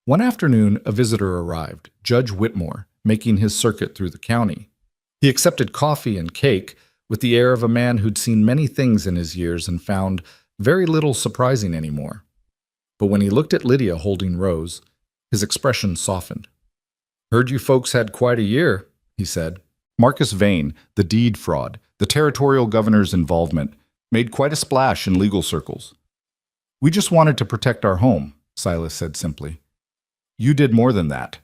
One afternoon, a visitor arrived, Judge Whitmore, making his circuit through the county. He accepted coffee and cake with the air of a man who'd seen many things in his years and found very little surprising anymore. But when he looked at Lydia holding Rose, his expression softened. Heard you folks had quite a year, he said. Marcus Vane, the deed fraud, the territorial governor's involvement, made quite a splash in legal circles. We just wanted to protect our home, Silas said simply. You did more than that.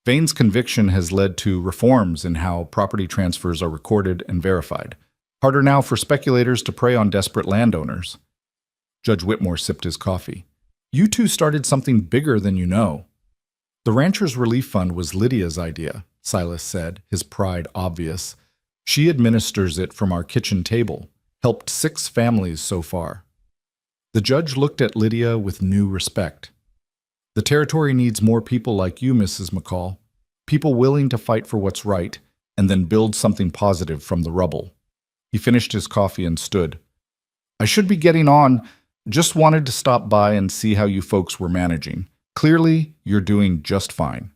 Vane's conviction has led to reforms in how property transfers are recorded and verified. Harder now for speculators to prey on desperate landowners. Judge Whitmore sipped his coffee. You two started something bigger than you know. The Ranchers' Relief Fund was Lydia's idea, Silas said, his pride obvious. She administers it from our kitchen table, helped 6 families so far. The judge looked at Lydia with new respect. The territory needs more people like you, Mrs. McCall, people willing to fight for what's right and then build something positive from the rubble. He finished his coffee and stood. I should be getting on. Just wanted to stop by and see how you folks were managing. Clearly, you're doing just fine.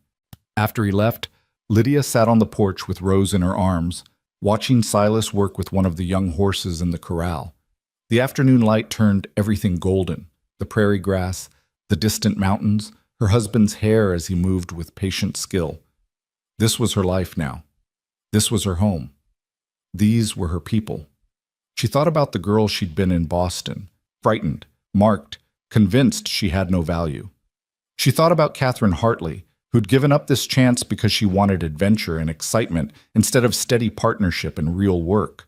After he left, Lydia sat on the porch with Rose in her arms, watching Silas work with one of the young horses in the corral. The afternoon light turned everything golden, the prairie grass, the distant mountains, her husband's hair as he moved with patient skill. This was her life now. This was her home. These were her people. She thought about the girl she'd been in Boston, frightened, marked, convinced she had no value. She thought about Catherine Hartley, who'd given up this chance because she wanted adventure and excitement instead of steady partnership and real work.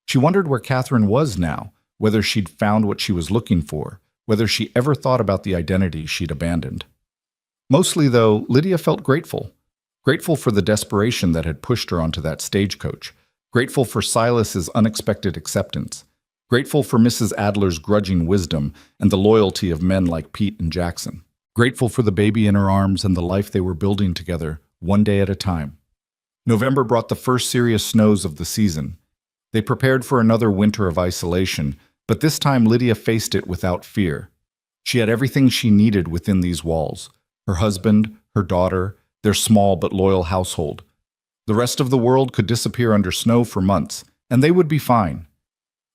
She wondered where Catherine was now, whether she'd found what she was looking for, whether she ever thought about the identity she'd abandoned. Mostly, though, Lydia felt grateful. Grateful for the desperation that had pushed her onto that stagecoach. Grateful for Silas's unexpected acceptance. Grateful for Mrs. Adler's grudging wisdom and the loyalty of men like Pete and Jackson. Grateful for the baby in her arms and the life they were building together, one day at a time. November brought the first serious snows of the season. They prepared for another winter of isolation, but this time Lydia faced it without fear. She had everything she needed within these walls: her husband, her daughter, their small but loyal household. The rest of the world could disappear under snow for months, and they would be fine.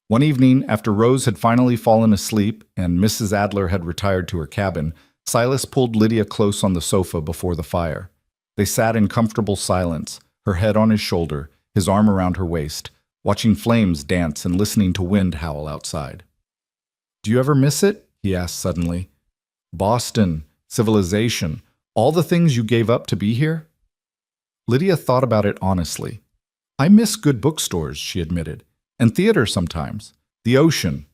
One evening, after Rose had finally fallen asleep and Mrs. Adler had retired to her cabin, Silas pulled Lydia close on the sofa before the fire. They sat in comfortable silence, her head on his shoulder, his arm around her waist, watching flames dance and listening to wind howl outside. "Do you ever miss it?" he asked suddenly. "Boston, civilization, all the things you gave up to be here?" Lydia thought about it honestly. "I miss good bookstores," she admitted, "and theater sometimes. The ocean."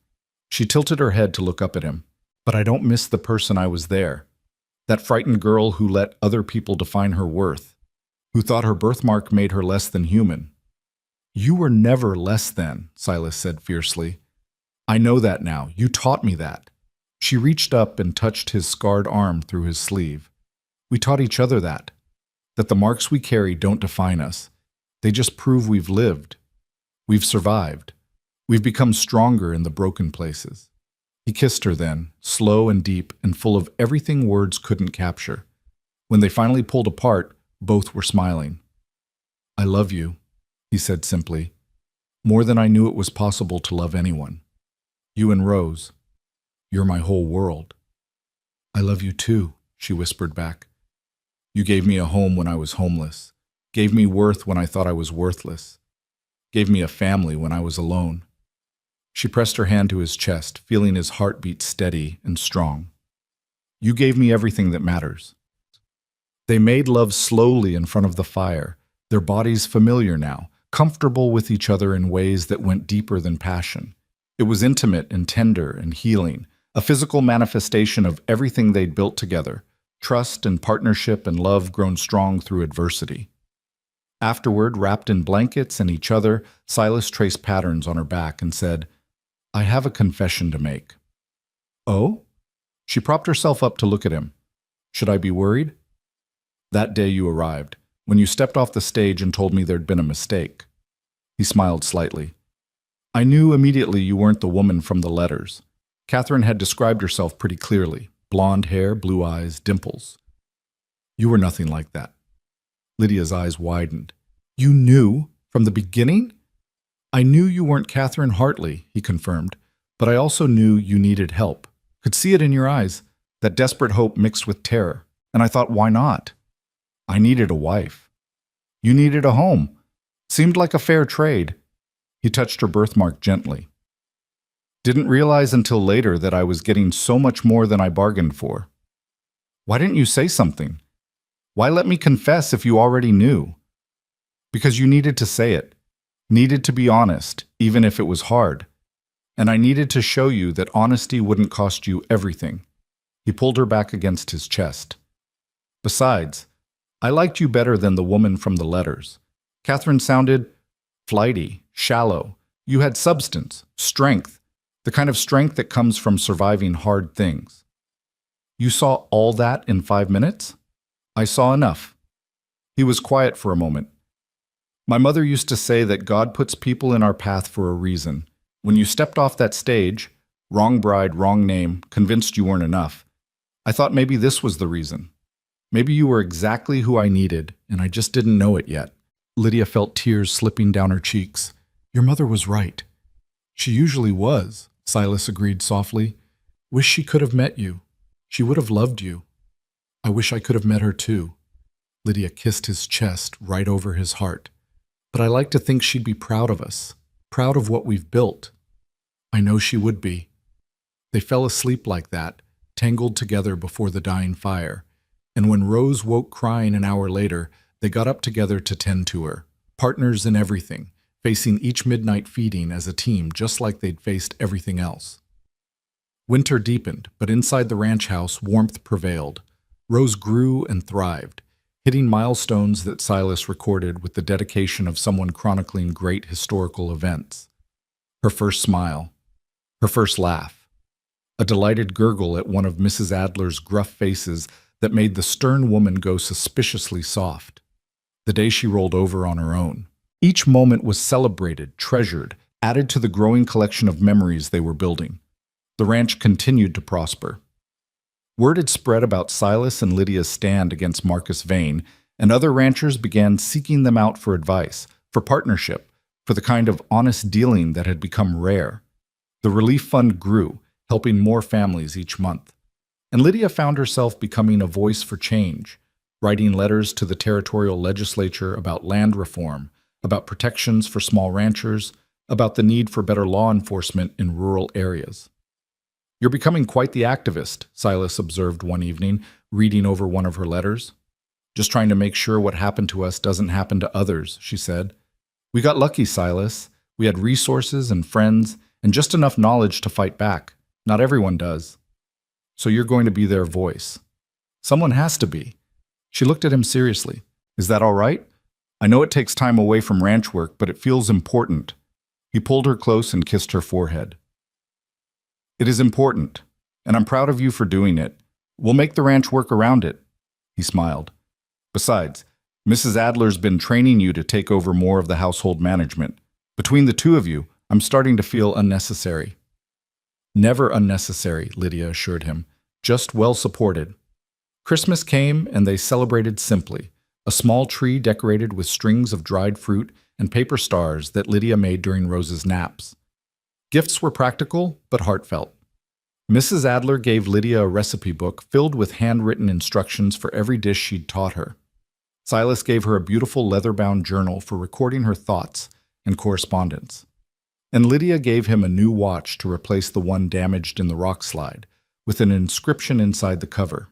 She tilted her head to look up at him. "But I don't miss the person I was there. That frightened girl who let other people define her worth, who thought her birthmark made her less than human." "You were never less than," Silas said fiercely. "I know that now. You taught me that." She reached up and touched his scarred arm through his sleeve. "We taught each other that the marks we carry don't define us. They just prove we've lived. We've survived. We've become stronger in the broken places." He kissed her then, slow and deep and full of everything words couldn't capture. When they finally pulled apart, both were smiling. "I love you," he said simply, "more than I knew it was possible to love anyone. You and Rose, you're my whole world." "I love you too," she whispered back. "You gave me a home when I was homeless, gave me worth when I thought I was worthless, gave me a family when I was alone." She pressed her hand to his chest, feeling his heartbeat steady and strong. "You gave me everything that matters." They made love slowly in front of the fire, their bodies familiar now, comfortable with each other in ways that went deeper than passion. It was intimate and tender and healing, a physical manifestation of everything they'd built together, trust and partnership and love grown strong through adversity. Afterward, wrapped in blankets and each other, Silas traced patterns on her back and said, "I have a confession to make." "Oh?" She propped herself up to look at him. "Should I be worried?" "That day you arrived, when you stepped off the stage and told me there'd been a mistake." He smiled slightly. "I knew immediately you weren't the woman from the letters. Catherine had described herself pretty clearly. Blonde hair, blue eyes, dimples. You were nothing like that." Lydia's eyes widened. "You knew from the beginning?" "I knew you weren't Catherine Hartley," he confirmed, "but I also knew you needed help. Could see it in your eyes, that desperate hope mixed with terror. And I thought, why not? I needed a wife. You needed a home. Seemed like a fair trade." He touched her birthmark gently. "Didn't realize until later that I was getting so much more than I bargained for." "Why didn't you say something? Why let me confess if you already knew?" "Because you needed to say it. Needed to be honest, even if it was hard. And I needed to show you that honesty wouldn't cost you everything." He pulled her back against his chest. "Besides, I liked you better than the woman from the letters. Catherine sounded flighty, shallow. You had substance, strength, the kind of strength that comes from surviving hard things." "You saw all that in 5 minutes?" "I saw enough." He was quiet for a moment. "My mother used to say that God puts people in our path for a reason. When you stepped off that stage, wrong bride, wrong name, convinced you weren't enough, I thought maybe this was the reason. Maybe you were exactly who I needed, and I just didn't know it yet." Lydia felt tears slipping down her cheeks. "Your mother was right." "She usually was," Silas agreed softly. "Wish she could have met you. She would have loved you." I wish I could have met her too. Lydia kissed his chest right over his heart. But I like to think she'd be proud of us, proud of what we've built. I know she would be. They fell asleep like that, tangled together before the dying fire. And when Rose woke crying an hour later, they got up together to tend to her, partners in everything, facing each midnight feeding as a team just like they'd faced everything else. Winter deepened, but inside the ranch house, warmth prevailed. Rose grew and thrived, hitting milestones that Silas recorded with the dedication of someone chronicling great historical events. Her first smile, her first laugh, a delighted gurgle at one of Mrs. Adler's gruff faces that made the stern woman go suspiciously soft. The day she rolled over on her own. Each moment was celebrated, treasured, added to the growing collection of memories they were building. The ranch continued to prosper. Word had spread about Silas and Lydia's stand against Marcus Vane, and other ranchers began seeking them out for advice, for partnership, for the kind of honest dealing that had become rare. The relief fund grew, helping more families each month. And Lydia found herself becoming a voice for change, writing letters to the territorial legislature about land reform, about protections for small ranchers, about the need for better law enforcement in rural areas. You're becoming quite the activist, Silas observed one evening, reading over one of her letters. Just trying to make sure what happened to us doesn't happen to others, she said. We got lucky, Silas. We had resources and friends and just enough knowledge to fight back. Not everyone does. So you're going to be their voice. Someone has to be. She looked at him seriously. Is that all right? I know it takes time away from ranch work, but it feels important. He pulled her close and kissed her forehead. It is important, and I'm proud of you for doing it. We'll make the ranch work around it. He smiled. Besides, Mrs. Adler's been training you to take over more of the household management. Between the two of you, I'm starting to feel unnecessary. Never unnecessary, Lydia assured him. Just well supported. Christmas came, and they celebrated simply. A small tree decorated with strings of dried fruit and paper stars that Lydia made during Rose's naps. Gifts were practical, but heartfelt. Mrs. Adler gave Lydia a recipe book filled with handwritten instructions for every dish she'd taught her. Silas gave her a beautiful leather-bound journal for recording her thoughts and correspondence. And Lydia gave him a new watch to replace the one damaged in the rock slide, with an inscription inside the cover.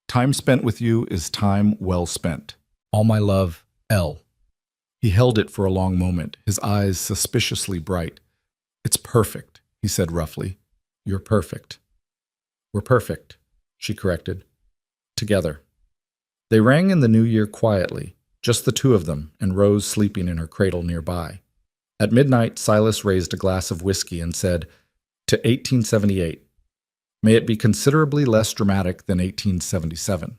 Time spent with you is time well spent. All my love, L. He held it for a long moment, his eyes suspiciously bright. It's perfect, he said roughly. You're perfect. We're perfect, she corrected. Together. They rang in the new year quietly, just the two of them, and Rose sleeping in her cradle nearby. At midnight, Silas raised a glass of whiskey and said, To 1878. May it be considerably less dramatic than 1877.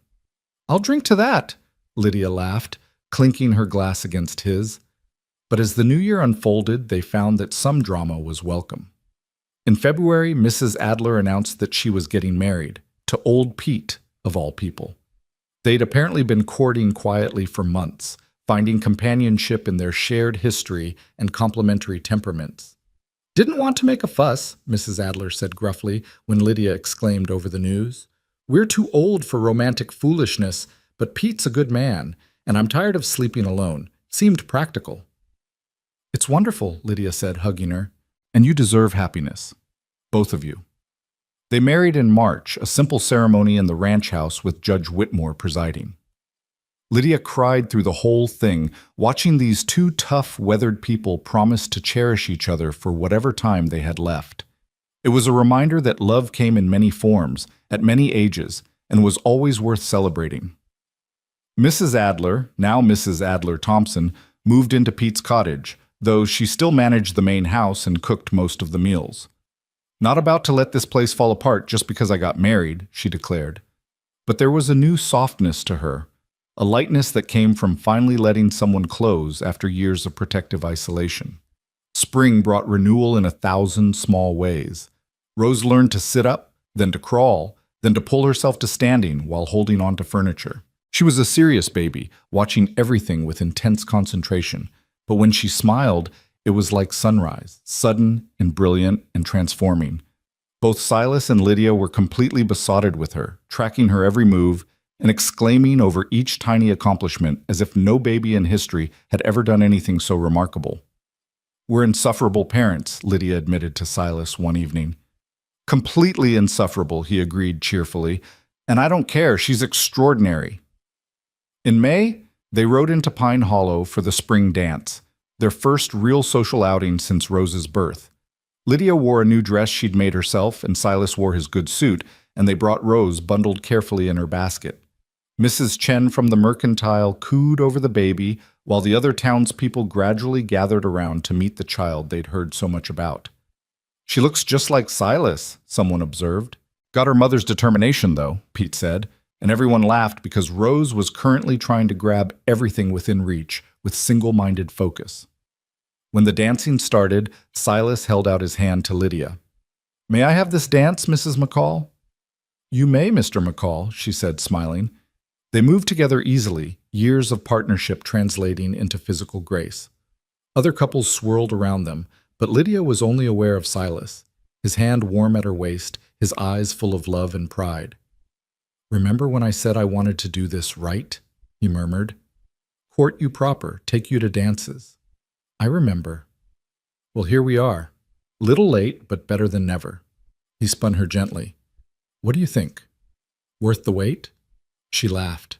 I'll drink to that, Lydia laughed, clinking her glass against his. But as the new year unfolded, they found that some drama was welcome. In February, Mrs. Adler announced that she was getting married, to old Pete, of all people. They'd apparently been courting quietly for months, finding companionship in their shared history and complementary temperaments. Didn't want to make a fuss, Mrs. Adler said gruffly when Lydia exclaimed over the news. We're too old for romantic foolishness, but Pete's a good man, and I'm tired of sleeping alone. Seemed practical. It's wonderful, Lydia said, hugging her, and you deserve happiness. Both of you. They married in March, a simple ceremony in the ranch house with Judge Whitmore presiding. Lydia cried through the whole thing, watching these two tough, weathered people promise to cherish each other for whatever time they had left. It was a reminder that love came in many forms, at many ages, and was always worth celebrating. Mrs. Adler, now Mrs. Adler Thompson, moved into Pete's cottage, though she still managed the main house and cooked most of the meals. Not about to let this place fall apart just because I got married, she declared. But there was a new softness to her, a lightness that came from finally letting someone close after years of protective isolation. Spring brought renewal in 1,000 small ways. Rose learned to sit up, then to crawl, then to pull herself to standing while holding on to furniture. She was a serious baby, watching everything with intense concentration. But when she smiled, it was like sunrise, sudden and brilliant and transforming. Both Silas and Lydia were completely besotted with her, tracking her every move and exclaiming over each tiny accomplishment as if no baby in history had ever done anything so remarkable. "We're insufferable parents," Lydia admitted to Silas one evening. "Completely insufferable," he agreed cheerfully. "And I don't care, she's extraordinary." In May, they rode into Pine Hollow for the spring dance, their first real social outing since Rose's birth. Lydia wore a new dress she'd made herself, and Silas wore his good suit, and they brought Rose bundled carefully in her basket. Mrs. Chen from the Mercantile cooed over the baby, while the other townspeople gradually gathered around to meet the child they'd heard so much about. "She looks just like Silas," someone observed. "Got her mother's determination, though," Pete said, and everyone laughed because Rose was currently trying to grab everything within reach with single-minded focus. When the dancing started, Silas held out his hand to Lydia. "May I have this dance, Mrs. McCall?" "You may, Mr. McCall," she said, smiling. They moved together easily, years of partnership translating into physical grace. Other couples swirled around them, but Lydia was only aware of Silas, his hand warm at her waist, his eyes full of love and pride. "Remember when I said I wanted to do this right?" he murmured. "Court you proper, take you to dances." "I remember." "Well, here we are. Little late, but better than never." He spun her gently. "What do you think? Worth the wait?" She laughed.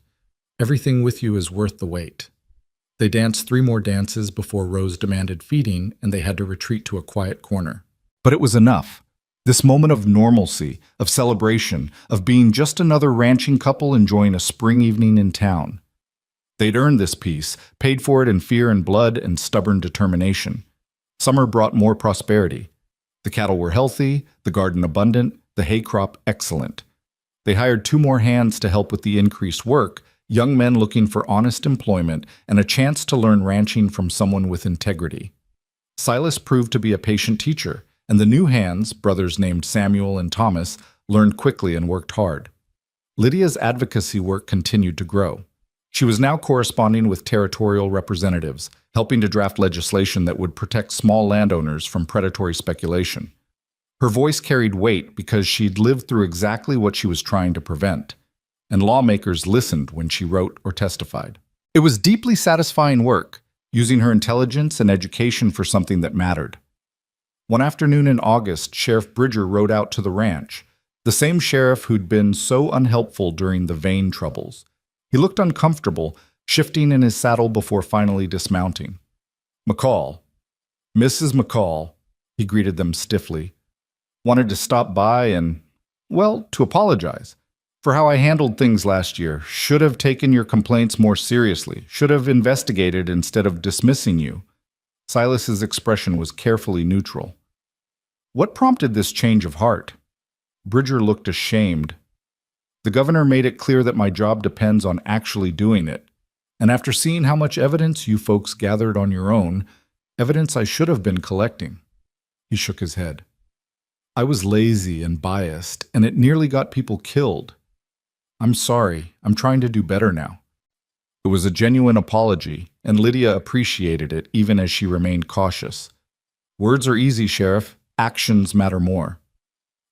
"Everything with you is worth the wait." They danced 3 more dances before Rose demanded feeding, and they had to retreat to a quiet corner. But it was enough. This moment of normalcy, of celebration, of being just another ranching couple enjoying a spring evening in town. They'd earned this peace, paid for it in fear and blood and stubborn determination. Summer brought more prosperity. The cattle were healthy, the garden abundant, the hay crop excellent. They hired 2 more hands to help with the increased work, young men looking for honest employment and a chance to learn ranching from someone with integrity. Silas proved to be a patient teacher, and the new hands, brothers named Samuel and Thomas, learned quickly and worked hard. Lydia's advocacy work continued to grow. She was now corresponding with territorial representatives, helping to draft legislation that would protect small landowners from predatory speculation. Her voice carried weight because she'd lived through exactly what she was trying to prevent, and lawmakers listened when she wrote or testified. It was deeply satisfying work, using her intelligence and education for something that mattered. One afternoon in August, Sheriff Bridger rode out to the ranch, the same sheriff who'd been so unhelpful during the vein troubles. He looked uncomfortable, shifting in his saddle before finally dismounting. "McCall, Mrs. McCall," he greeted them stiffly. "Wanted to stop by and, well, to apologize for how I handled things last year. Should have taken your complaints more seriously. Should have investigated instead of dismissing you." Silas's expression was carefully neutral. "What prompted this change of heart?" Bridger looked ashamed. "The governor made it clear that my job depends on actually doing it. And after seeing how much evidence you folks gathered on your own, evidence I should have been collecting." He shook his head. "I was lazy and biased, and it nearly got people killed. I'm sorry. I'm trying to do better now." It was a genuine apology, and Lydia appreciated it even as she remained cautious. "Words are easy, Sheriff. Actions matter more."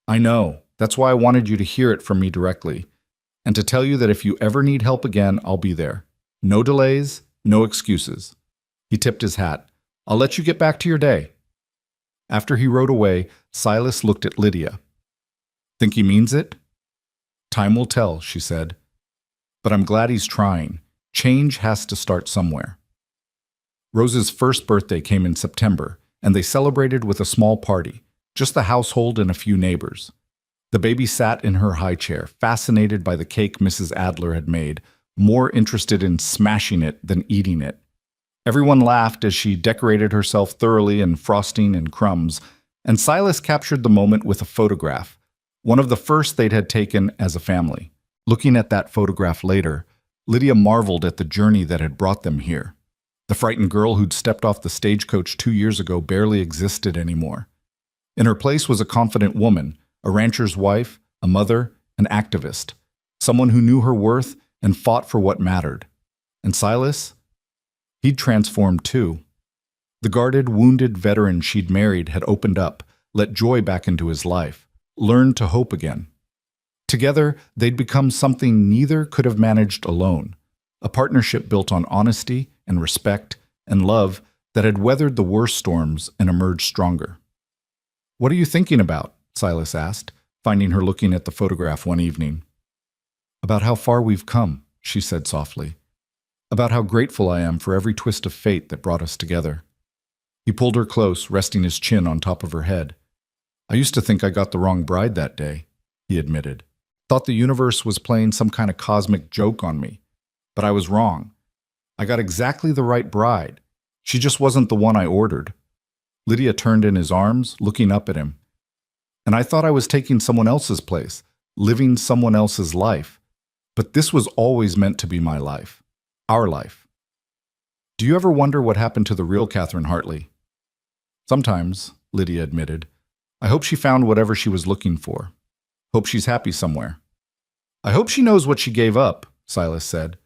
"I know. That's why I wanted you to hear it from me directly, and to tell you that if you ever need help again, I'll be there. No delays, no excuses." He tipped his hat. "I'll let you get back to your day." After he rode away, Silas looked at Lydia. "Think he means it?" "Time will tell," she said. "But I'm glad he's trying. Change has to start somewhere." Rose's first birthday came in September, and they celebrated with a small party, just the household and a few neighbors. The baby sat in her high chair, fascinated by the cake Mrs. Adler had made, more interested in smashing it than eating it. Everyone laughed as she decorated herself thoroughly in frosting and crumbs, and Silas captured the moment with a photograph, one of the first they'd had taken as a family. Looking at that photograph later, Lydia marveled at the journey that had brought them here. The frightened girl who'd stepped off the stagecoach 2 years ago barely existed anymore. In her place was a confident woman, a rancher's wife, a mother, an activist, someone who knew her worth and fought for what mattered. And Silas? He'd transformed too. The guarded, wounded veteran she'd married had opened up, let joy back into his life, learned to hope again. Together, they'd become something neither could have managed alone, a partnership built on honesty and respect and love that had weathered the worst storms and emerged stronger. "What are you thinking about?" Silas asked, finding her looking at the photograph one evening. "About how far we've come," she said softly. "About how grateful I am for every twist of fate that brought us together." He pulled her close, resting his chin on top of her head. "I used to think I got the wrong bride that day," he admitted. "Thought the universe was playing some kind of cosmic joke on me. But I was wrong. I got exactly the right bride. She just wasn't the one I ordered." Lydia turned in his arms, looking up at him. "And I thought I was taking someone else's place, living someone else's life. But this was always meant to be my life. Our life." "Do you ever wonder what happened to the real Catherine Hartley?" "Sometimes," Lydia admitted. "I hope she found whatever she was looking for. Hope she's happy somewhere." "I hope she knows what she gave up," Silas said.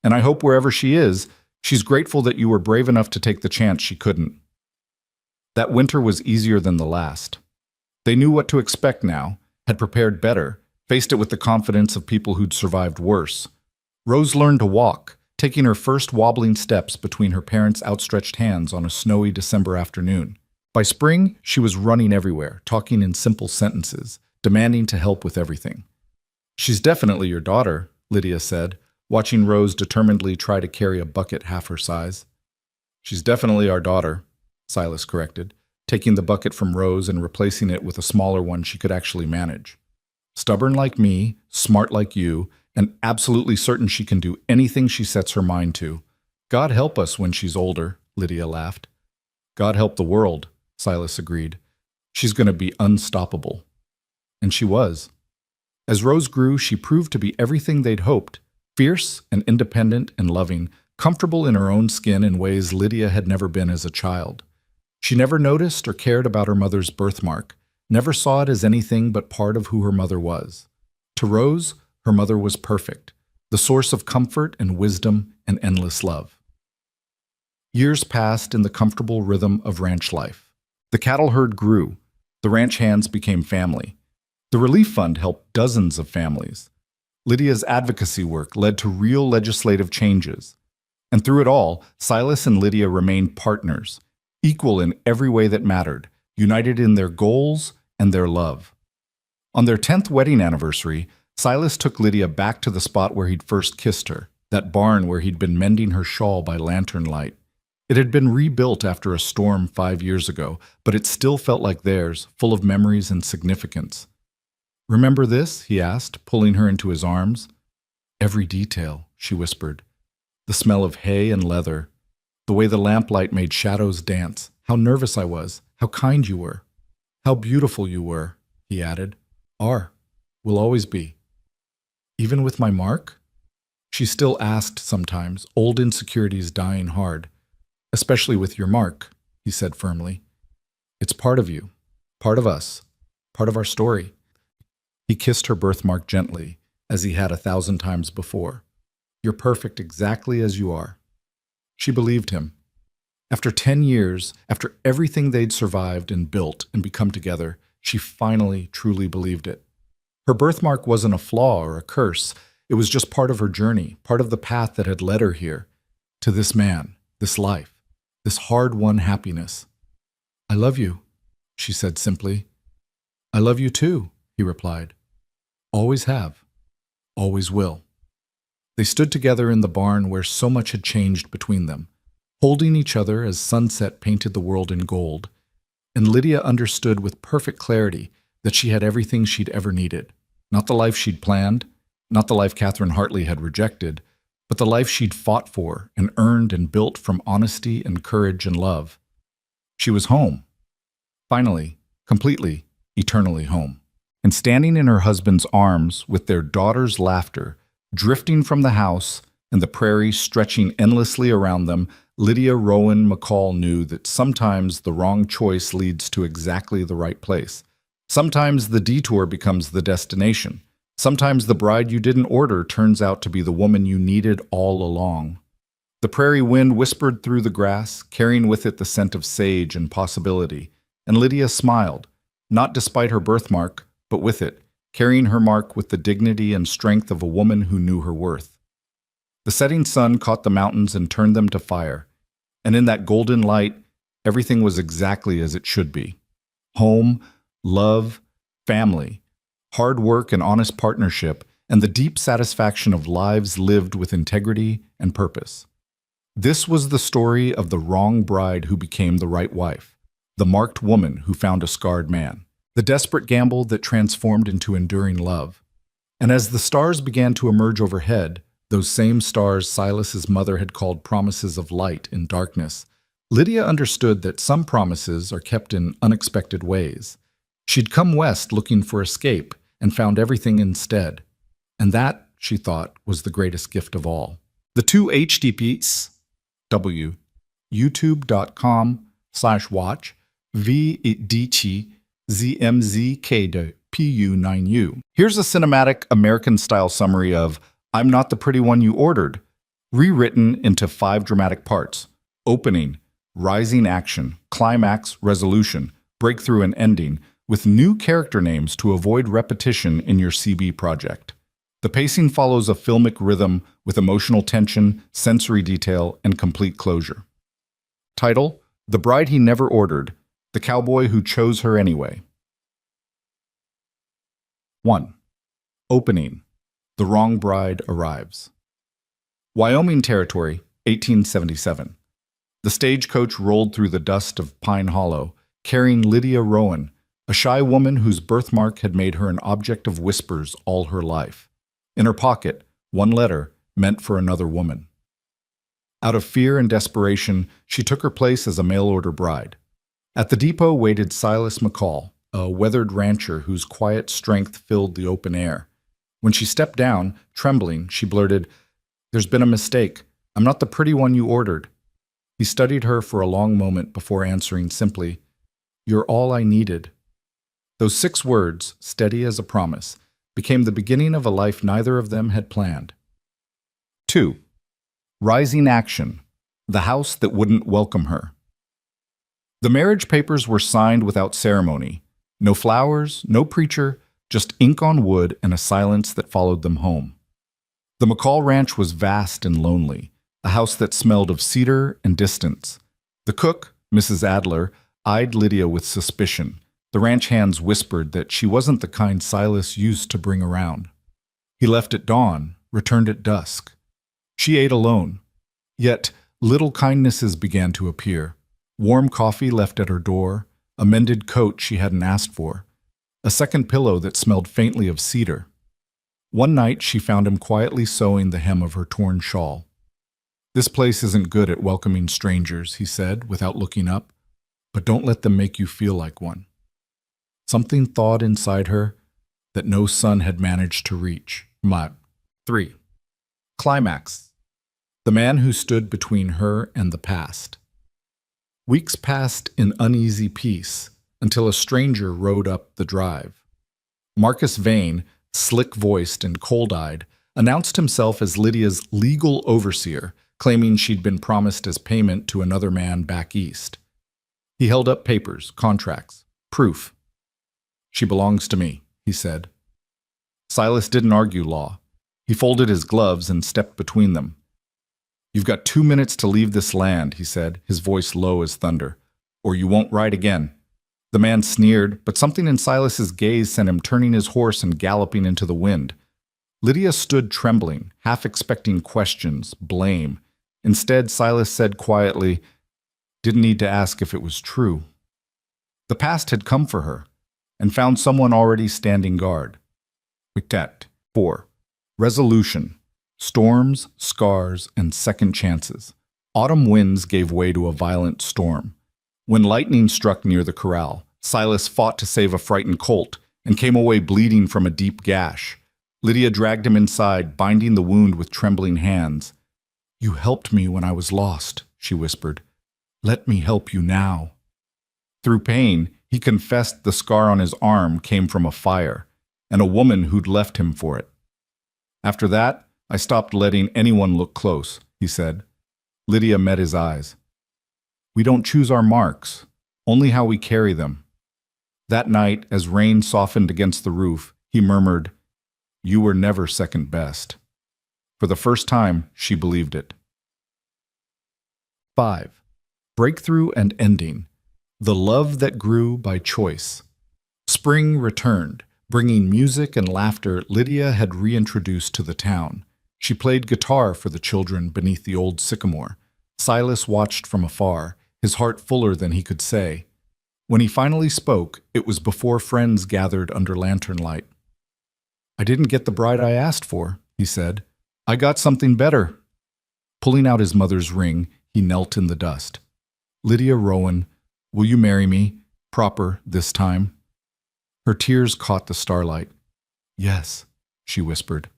"And I hope wherever she is, she's grateful that you were brave enough to take the chance she couldn't." That winter was easier than the last. They knew what to expect now, had prepared better, faced it with the confidence of people who'd survived worse. Rose learned to walk, taking her first wobbling steps between her parents' outstretched hands on a snowy December afternoon. By spring, she was running everywhere, talking in simple sentences, demanding to help with everything. "She's definitely your daughter," Lydia said, watching Rose determinedly try to carry a bucket half her size. "She's definitely our daughter," Silas corrected, taking the bucket from Rose and replacing it with a smaller one she could actually manage. "Stubborn like me, smart like you, and absolutely certain she can do anything she sets her mind to. God help us when she's older," Lydia laughed. "God help the world," Silas agreed. "She's going to be unstoppable." And she was. As Rose grew, she proved to be everything they'd hoped, fierce and independent and loving, comfortable in her own skin in ways Lydia had never been as a child. She never noticed or cared about her mother's birthmark, never saw it as anything but part of who her mother was. To Rose, her mother was perfect, the source of comfort and wisdom and endless love. Years passed in the comfortable rhythm of ranch life. The cattle herd grew. The ranch hands became family. The relief fund helped dozens of families. Lydia's advocacy work led to real legislative changes. And through it all, Silas and Lydia remained partners, equal in every way that mattered, united in their goals and their love. On their 10th wedding anniversary, Silas took Lydia back to the spot where he'd first kissed her, that barn where he'd been mending her shawl by lantern light. It had been rebuilt after a storm 5 years ago, but it still felt like theirs, full of memories and significance. "Remember this?" he asked, pulling her into his arms. "Every detail," she whispered. "The smell of hay and leather, the way the lamplight made shadows dance, how nervous I was, how kind you were. How beautiful you were," he added. "Are, will always be." "Even with my mark?" She still asked sometimes, old insecurities dying hard. "Especially with your mark," he said firmly. "It's part of you, part of us, part of our story." He kissed her birthmark gently, as he had 1,000 times before. "You're perfect exactly as you are." She believed him. After 10 years, after everything they'd survived and built and become together, she finally truly believed it. Her birthmark wasn't a flaw or a curse. It was just part of her journey, part of the path that had led her here, to this man, this life, this hard-won happiness. "I love you," she said simply. "I love you too," he replied. "Always have, always will." They stood together in the barn where so much had changed between them, holding each other as sunset painted the world in gold. And Lydia understood with perfect clarity that she had everything she'd ever needed. Not the life she'd planned, not the life Catherine Hartley had rejected, but the life she'd fought for and earned and built from honesty and courage and love. She was home. Finally, completely, eternally home. And standing in her husband's arms with their daughter's laughter drifting from the house and the prairie stretching endlessly around them, Lydia Rowan McCall knew that sometimes the wrong choice leads to exactly the right place. Sometimes the detour becomes the destination. Sometimes the bride you didn't order turns out to be the woman you needed all along. The prairie wind whispered through the grass, carrying with it the scent of sage and possibility, and Lydia smiled, not despite her birthmark, but with it, carrying her mark with the dignity and strength of a woman who knew her worth. The setting sun caught the mountains and turned them to fire, and in that golden light, everything was exactly as it should be. Home, love, family, hard work and honest partnership, and the deep satisfaction of lives lived with integrity and purpose. This was the story of the wrong bride who became the right wife, the marked woman who found a scarred man, the desperate gamble that transformed into enduring love. And as the stars began to emerge overhead, those same stars Silas's mother had called promises of light in darkness, Lydia understood that some promises are kept in unexpected ways. She'd come west looking for escape and found everything instead. And that, she thought, was the greatest gift of all. The two HTTPs, youtube.com/watch VDT ZMZK.PU9U. Here's a cinematic American-style summary of I'm Not the Pretty One You Ordered, rewritten into 5 dramatic parts: opening, rising action, climax, resolution, breakthrough, and ending, with new character names to avoid repetition in your CB project. The pacing follows a filmic rhythm with emotional tension, sensory detail, and complete closure. Title: The Bride He Never Ordered, The Cowboy Who Chose Her Anyway. 1. Opening. The Wrong Bride Arrives. Wyoming Territory, 1877. The stagecoach rolled through the dust of Pine Hollow, carrying Lydia Rowan, a shy woman whose birthmark had made her an object of whispers all her life. In her pocket, one letter meant for another woman. Out of fear and desperation, she took her place as a mail-order bride. At the depot waited Silas McCall, a weathered rancher whose quiet strength filled the open air. When she stepped down, trembling, she blurted, "There's been a mistake. I'm not the pretty one you ordered." He studied her for a long moment before answering simply, "You're all I needed." Those 6 words, steady as a promise, became the beginning of a life neither of them had planned. 2. Rising action. The house that wouldn't welcome her. The marriage papers were signed without ceremony. No flowers, no preacher, just ink on wood and a silence that followed them home. The McCall Ranch was vast and lonely, a house that smelled of cedar and distance. The cook, Mrs. Adler, eyed Lydia with suspicion. The ranch hands whispered that she wasn't the kind Silas used to bring around. He left at dawn, returned at dusk. She ate alone. Yet little kindnesses began to appear. Warm coffee left at her door, a mended coat she hadn't asked for, a second pillow that smelled faintly of cedar. One night she found him quietly sewing the hem of her torn shawl. "This place isn't good at welcoming strangers," he said without looking up, "but don't let them make you feel like one." Something thawed inside her that no sun had managed to reach. 3. Climax. The man who stood between her and the past. Weeks passed in uneasy peace until a stranger rode up the drive. Marcus Vane, slick-voiced and cold-eyed, announced himself as Lydia's legal overseer, claiming she'd been promised as payment to another man back east. He held up papers, contracts, proof. "She belongs to me," he said. Silas didn't argue law. He folded his gloves and stepped between them. "You've got 2 minutes to leave this land," he said, his voice low as thunder, "or you won't ride again." The man sneered, but something in Silas's gaze sent him turning his horse and galloping into the wind. Lydia stood trembling, half expecting questions, blame. Instead, Silas said quietly, "Didn't need to ask if it was true." The past had come for her, and found someone already standing guard. 4. Resolution. Storms, scars, and second chances. Autumn winds gave way to a violent storm. When lightning struck near the corral, Silas fought to save a frightened colt and came away bleeding from a deep gash. Lydia dragged him inside, binding the wound with trembling hands. "You helped me when I was lost," she whispered. "Let me help you now." Through pain, he confessed the scar on his arm came from a fire, and a woman who'd left him for it. "After that, I stopped letting anyone look close," he said. Lydia met his eyes. "We don't choose our marks, only how we carry them." That night, as rain softened against the roof, he murmured, "You were never second best." For the first time, she believed it. 5. Breakthrough and ending. The love that grew by choice. Spring returned, bringing music and laughter Lydia had reintroduced to the town. She played guitar for the children beneath the old sycamore. Silas watched from afar, his heart fuller than he could say. When he finally spoke, it was before friends gathered under lantern light. "I didn't get the bride I asked for," he said. "I got something better." Pulling out his mother's ring, he knelt in the dust. "Lydia Rowan, will you marry me, proper this time?" Her tears caught the starlight. "Yes," she whispered.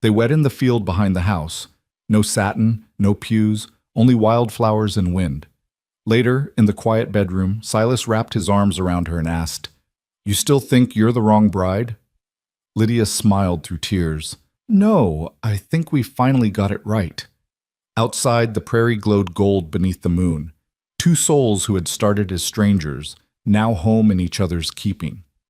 They wed in the field behind the house. No satin, no pews, only wildflowers and wind. Later, in the quiet bedroom, Silas wrapped his arms around her and asked, "You still think you're the wrong bride?" Lydia smiled through tears. "No, I think we finally got it right." Outside, the prairie glowed gold beneath the moon. Two souls who had started as strangers, now home in each other's keeping.